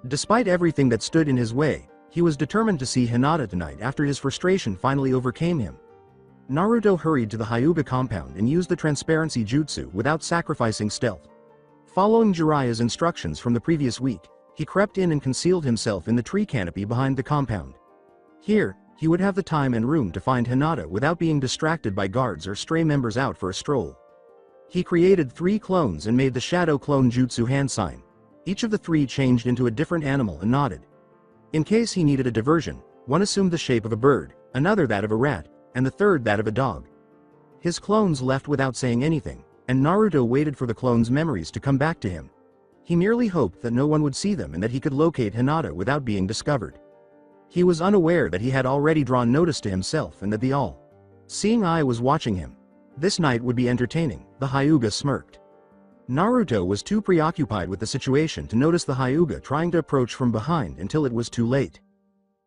Despite everything that stood in his way, he was determined to see Hinata tonight after his frustration finally overcame him. Naruto hurried to the Hyuga compound and used the transparency jutsu without sacrificing stealth. Following Jiraiya's instructions from the previous week, he crept in and concealed himself in the tree canopy behind the compound. Here, he would have the time and room to find Hinata without being distracted by guards or stray members out for a stroll. He created 3 clones and made the shadow clone jutsu hand sign. Each of the 3 changed into a different animal and nodded. In case he needed a diversion, one assumed the shape of a bird, another that of a rat, and the third that of a dog. His clones left without saying anything, and Naruto waited for the clones' memories to come back to him. He merely hoped that no one would see them and that he could locate Hinata without being discovered. He was unaware that he had already drawn notice to himself and that the all-seeing eye was watching him. This night would be entertaining, the Hyuga smirked. Naruto was too preoccupied with the situation to notice the Hyuga trying to approach from behind until it was too late.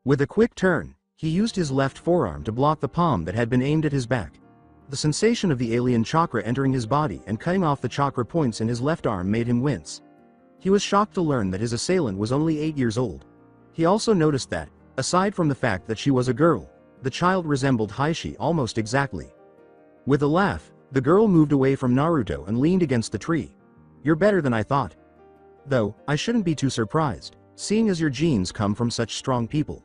With a quick turn, he used his left forearm to block the palm that had been aimed at his back. The sensation of the alien chakra entering his body and cutting off the chakra points in his left arm made him wince. He was shocked to learn that his assailant was only 8 years old. He also noticed that, aside from the fact that she was a girl, the child resembled Heishi almost exactly. With a laugh, the girl moved away from Naruto and leaned against the tree. You're better than I thought. Though, I shouldn't be too surprised, seeing as your genes come from such strong people.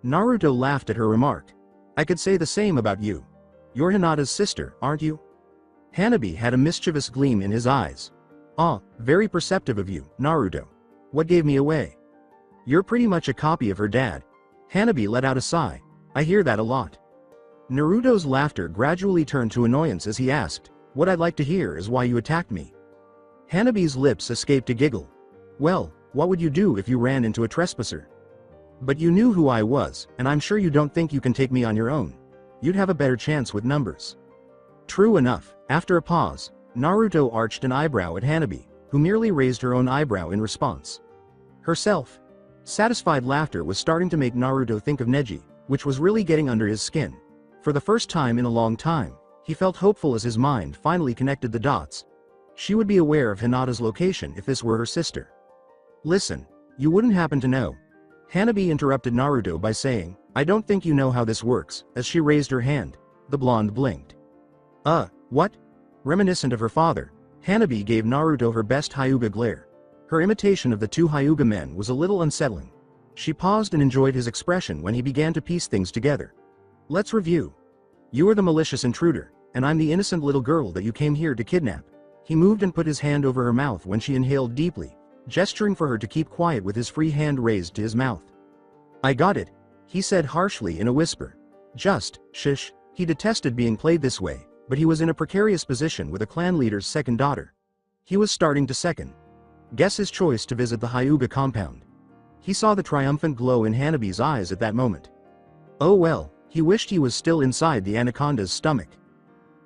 Naruto laughed at her remark. I could say the same about you. You're Hinata's sister, aren't you? Hanabi had a mischievous gleam in his eyes. "Ah, very perceptive of you, Naruto. What gave me away? You're pretty much a copy of her dad." Hanabi let out a sigh. "I hear that a lot." Naruto's laughter gradually turned to annoyance as he asked, "What I'd like to hear is why you attacked me." Hanabi's lips escaped a giggle. "Well, what would you do if you ran into a trespasser? But you knew who I was, and I'm sure you don't think you can take me on your own. You'd have a better chance with numbers." True enough, after a pause, Naruto arched an eyebrow at Hanabi, who merely raised her own eyebrow in response. Herself. Satisfied laughter was starting to make Naruto think of Neji, which was really getting under his skin. For the first time in a long time, he felt hopeful as his mind finally connected the dots. She would be aware of Hinata's location if this were her sister. "Listen, you wouldn't happen to know." Hanabi interrupted Naruto by saying, "I don't think you know how this works," as she raised her hand. The blonde blinked. What?" Reminiscent of her father, Hanabi gave Naruto her best Hyuga glare. Her imitation of the two Hyuga men was a little unsettling. She paused and enjoyed his expression when he began to piece things together. "Let's review. You are the malicious intruder, and I'm the innocent little girl that you came here to kidnap." He moved and put his hand over her mouth when she inhaled deeply, gesturing for her to keep quiet with his free hand raised to his mouth. "I got it," he said harshly in a whisper. "Just, shush." He detested being played this way, but he was in a precarious position with a clan leader's second daughter. He was starting to second guess his choice to visit the Hyuga compound. He saw the triumphant glow in Hanabi's eyes at that moment. Oh well, he wished he was still inside the anaconda's stomach.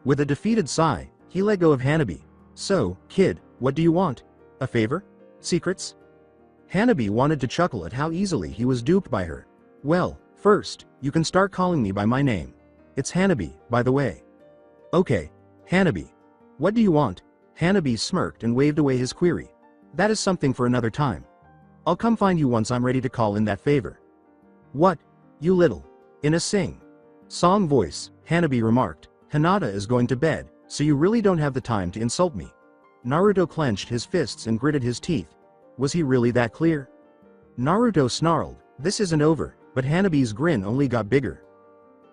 With a defeated sigh, he let go of Hanabi. "So, kid, what do you want? A favor? Secrets?" Hanabi wanted to chuckle at how easily he was duped by her. "Well, first, you can start calling me by my name. It's Hanabi, by the way." "Okay, Hanabi. What do you want?" Hanabi smirked and waved away his query. "That is something for another time. I'll come find you once I'm ready to call in that favor." "What? You little." In a sing-song voice, Hanabi remarked, "Hinata is going to bed, so you really don't have the time to insult me." Naruto clenched his fists and gritted his teeth. Was he really that clear? Naruto snarled, "This isn't over," but Hanabi's grin only got bigger.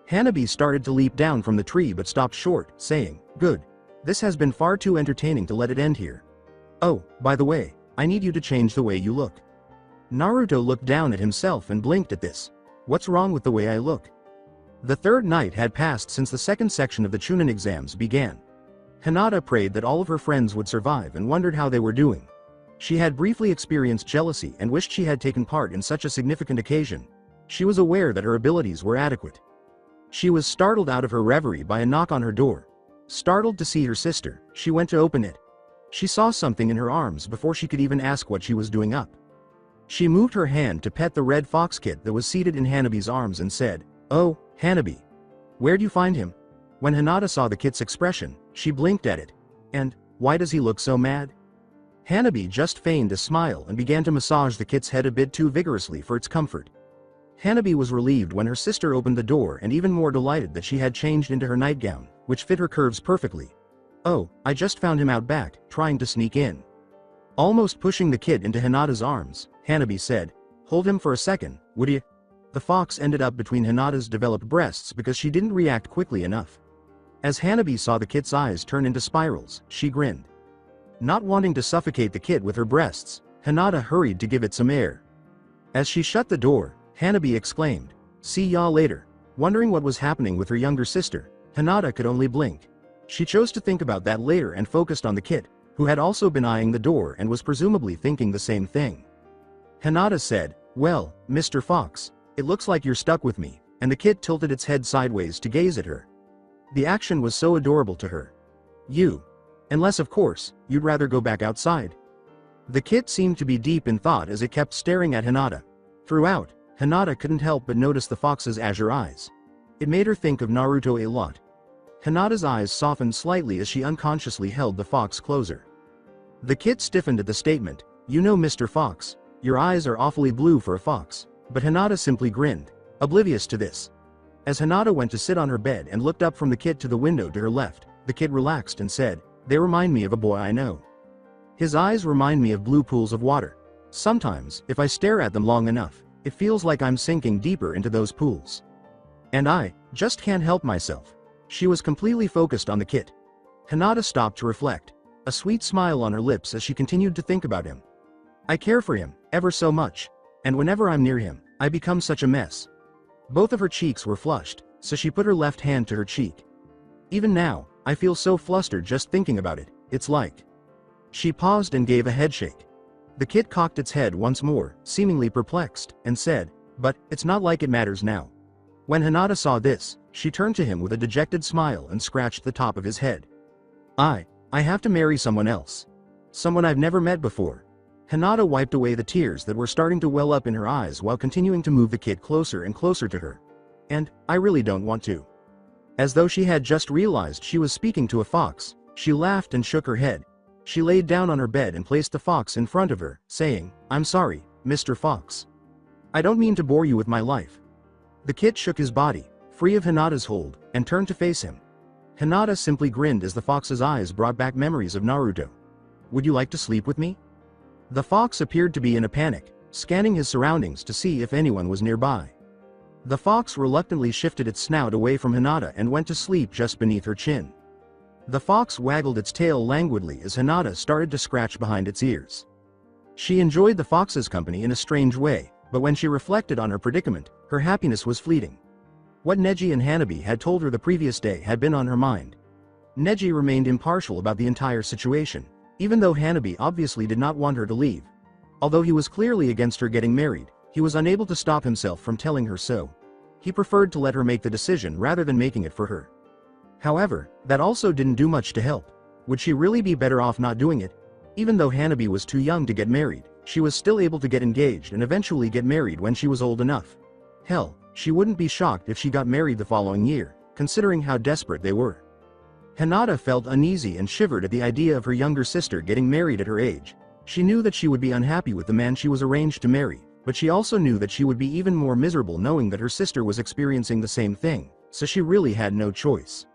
Hanabi started to leap down from the tree but stopped short, saying, "Good. This has been far too entertaining to let it end here. Oh, by the way, I need you to change the way you look." Naruto looked down at himself and blinked at this. "What's wrong with the way I look?" The third night had passed since the second section of the Chunin exams began. Hinata prayed that all of her friends would survive and wondered how they were doing. She had briefly experienced jealousy and wished she had taken part in such a significant occasion. She was aware that her abilities were adequate. She was startled out of her reverie by a knock on her door. Startled to see her sister, she went to open it. She saw something in her arms before she could even ask what she was doing up. She moved her hand to pet the red fox kit that was seated in Hanabi's arms and said, "Oh, Hanabi. Where'd you find him?" When Hinata saw the kit's expression, she blinked at it. "And, why does he look so mad?" Hanabi just feigned a smile and began to massage the kit's head a bit too vigorously for its comfort. Hanabi was relieved when her sister opened the door and even more delighted that she had changed into her nightgown, which fit her curves perfectly. "Oh, I just found him out back, trying to sneak in." Almost pushing the kid into Hinata's arms, Hanabi said, "Hold him for a second, would you?" The fox ended up between Hinata's developed breasts because she didn't react quickly enough. As Hanabi saw the kit's eyes turn into spirals, she grinned. Not wanting to suffocate the kid with her breasts, Hinata hurried to give it some air. As she shut the door, Hanabi exclaimed, "See ya later." Wondering what was happening with her younger sister, Hinata could only blink. She chose to think about that later and focused on the kid, who had also been eyeing the door and was presumably thinking the same thing. Hinata said, "Well, Mr. Fox, it looks like you're stuck with me," and the kid tilted its head sideways to gaze at her. The action was so adorable to her. "You. Unless of course, you'd rather go back outside." The kid seemed to be deep in thought as it kept staring at Hinata. Throughout, Hinata couldn't help but notice the fox's azure eyes. It made her think of Naruto a lot. Hinata's eyes softened slightly as she unconsciously held the fox closer. The kid stiffened at the statement, "You know, Mr. Fox, your eyes are awfully blue for a fox," but Hinata simply grinned, oblivious to this. As Hinata went to sit on her bed and looked up from the kid to the window to her left, the kid relaxed and said, "They remind me of a boy I know. His eyes remind me of blue pools of water. Sometimes, if I stare at them long enough, it feels like I'm sinking deeper into those pools. And I just can't help myself." She was completely focused on the kid. Hinata stopped to reflect, a sweet smile on her lips as she continued to think about him. I care for him, ever so much. And whenever I'm near him, I become such a mess. Both of her cheeks were flushed, so she put her left hand to her cheek. Even now, I feel so flustered just thinking about it, it's like. She paused and gave a headshake. The kid cocked its head once more, seemingly perplexed, and said, but, it's not like it matters now. When Hinata saw this, she turned to him with a dejected smile and scratched the top of his head. I have to marry someone else. Someone I've never met before. Hinata wiped away the tears that were starting to well up in her eyes while continuing to move the kid closer and closer to her. And, I really don't want to. As though she had just realized she was speaking to a fox, she laughed and shook her head. She laid down on her bed and placed the fox in front of her, saying, I'm sorry, Mr. Fox. I don't mean to bore you with my life. The kid shook his body, free of Hinata's hold, and turned to face him. Hinata simply grinned as the fox's eyes brought back memories of Naruto. Would you like to sleep with me? The fox appeared to be in a panic, scanning his surroundings to see if anyone was nearby. The fox reluctantly shifted its snout away from Hinata and went to sleep just beneath her chin. The fox waggled its tail languidly as Hinata started to scratch behind its ears. She enjoyed the fox's company in a strange way, but when she reflected on her predicament, her happiness was fleeting. What Neji and Hanabi had told her the previous day had been on her mind. Neji remained impartial about the entire situation, even though Hanabi obviously did not want her to leave. Although he was clearly against her getting married, he was unable to stop himself from telling her so. He preferred to let her make the decision rather than making it for her. However, that also didn't do much to help. Would she really be better off not doing it? Even though Hanabi was too young to get married, she was still able to get engaged and eventually get married when she was old enough. Hell, she wouldn't be shocked if she got married the following year, considering how desperate they were. Hinata felt uneasy and shivered at the idea of her younger sister getting married at her age. She knew that she would be unhappy with the man she was arranged to marry, but she also knew that she would be even more miserable knowing that her sister was experiencing the same thing, so she really had no choice.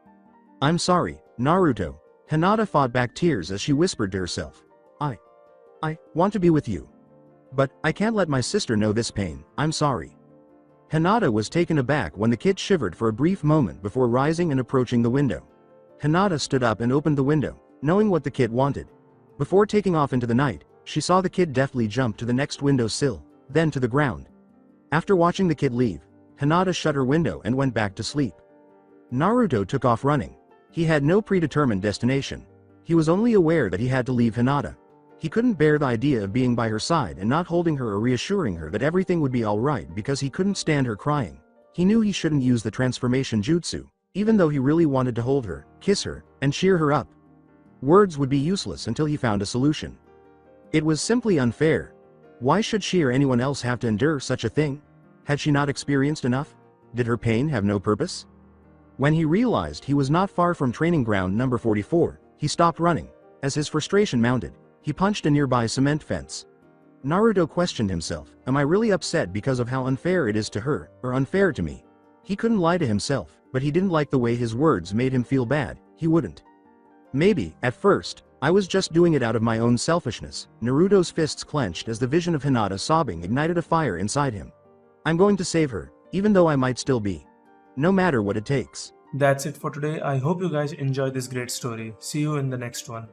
I'm sorry, Naruto. Hinata fought back tears as she whispered to herself. I want to be with you. But, I can't let my sister know this pain, I'm sorry. Hinata was taken aback when the kid shivered for a brief moment before rising and approaching the window. Hinata stood up and opened the window, knowing what the kid wanted. Before taking off into the night, she saw the kid deftly jump to the next window sill, then to the ground. After watching the kid leave, Hinata shut her window and went back to sleep. Naruto took off running. He had no predetermined destination. He was only aware that he had to leave Hinata. He couldn't bear the idea of being by her side and not holding her or reassuring her that everything would be alright because he couldn't stand her crying. He knew he shouldn't use the transformation jutsu, even though he really wanted to hold her, kiss her, and cheer her up. Words would be useless until he found a solution. It was simply unfair. Why should she or anyone else have to endure such a thing? Had she not experienced enough? Did her pain have no purpose? When he realized he was not far from training ground number 44, he stopped running. As his frustration mounted, he punched a nearby cement fence. Naruto questioned himself, am I really upset because of how unfair it is to her, or unfair to me? He couldn't lie to himself, but he didn't like the way his words made him feel bad, he wouldn't. Maybe, at first, I was just doing it out of my own selfishness. Naruto's fists clenched as the vision of Hinata sobbing ignited a fire inside him. I'm going to save her, even though I might still be. No matter what it takes. That's it for today. I hope you guys enjoyed this great story. See you in the next one.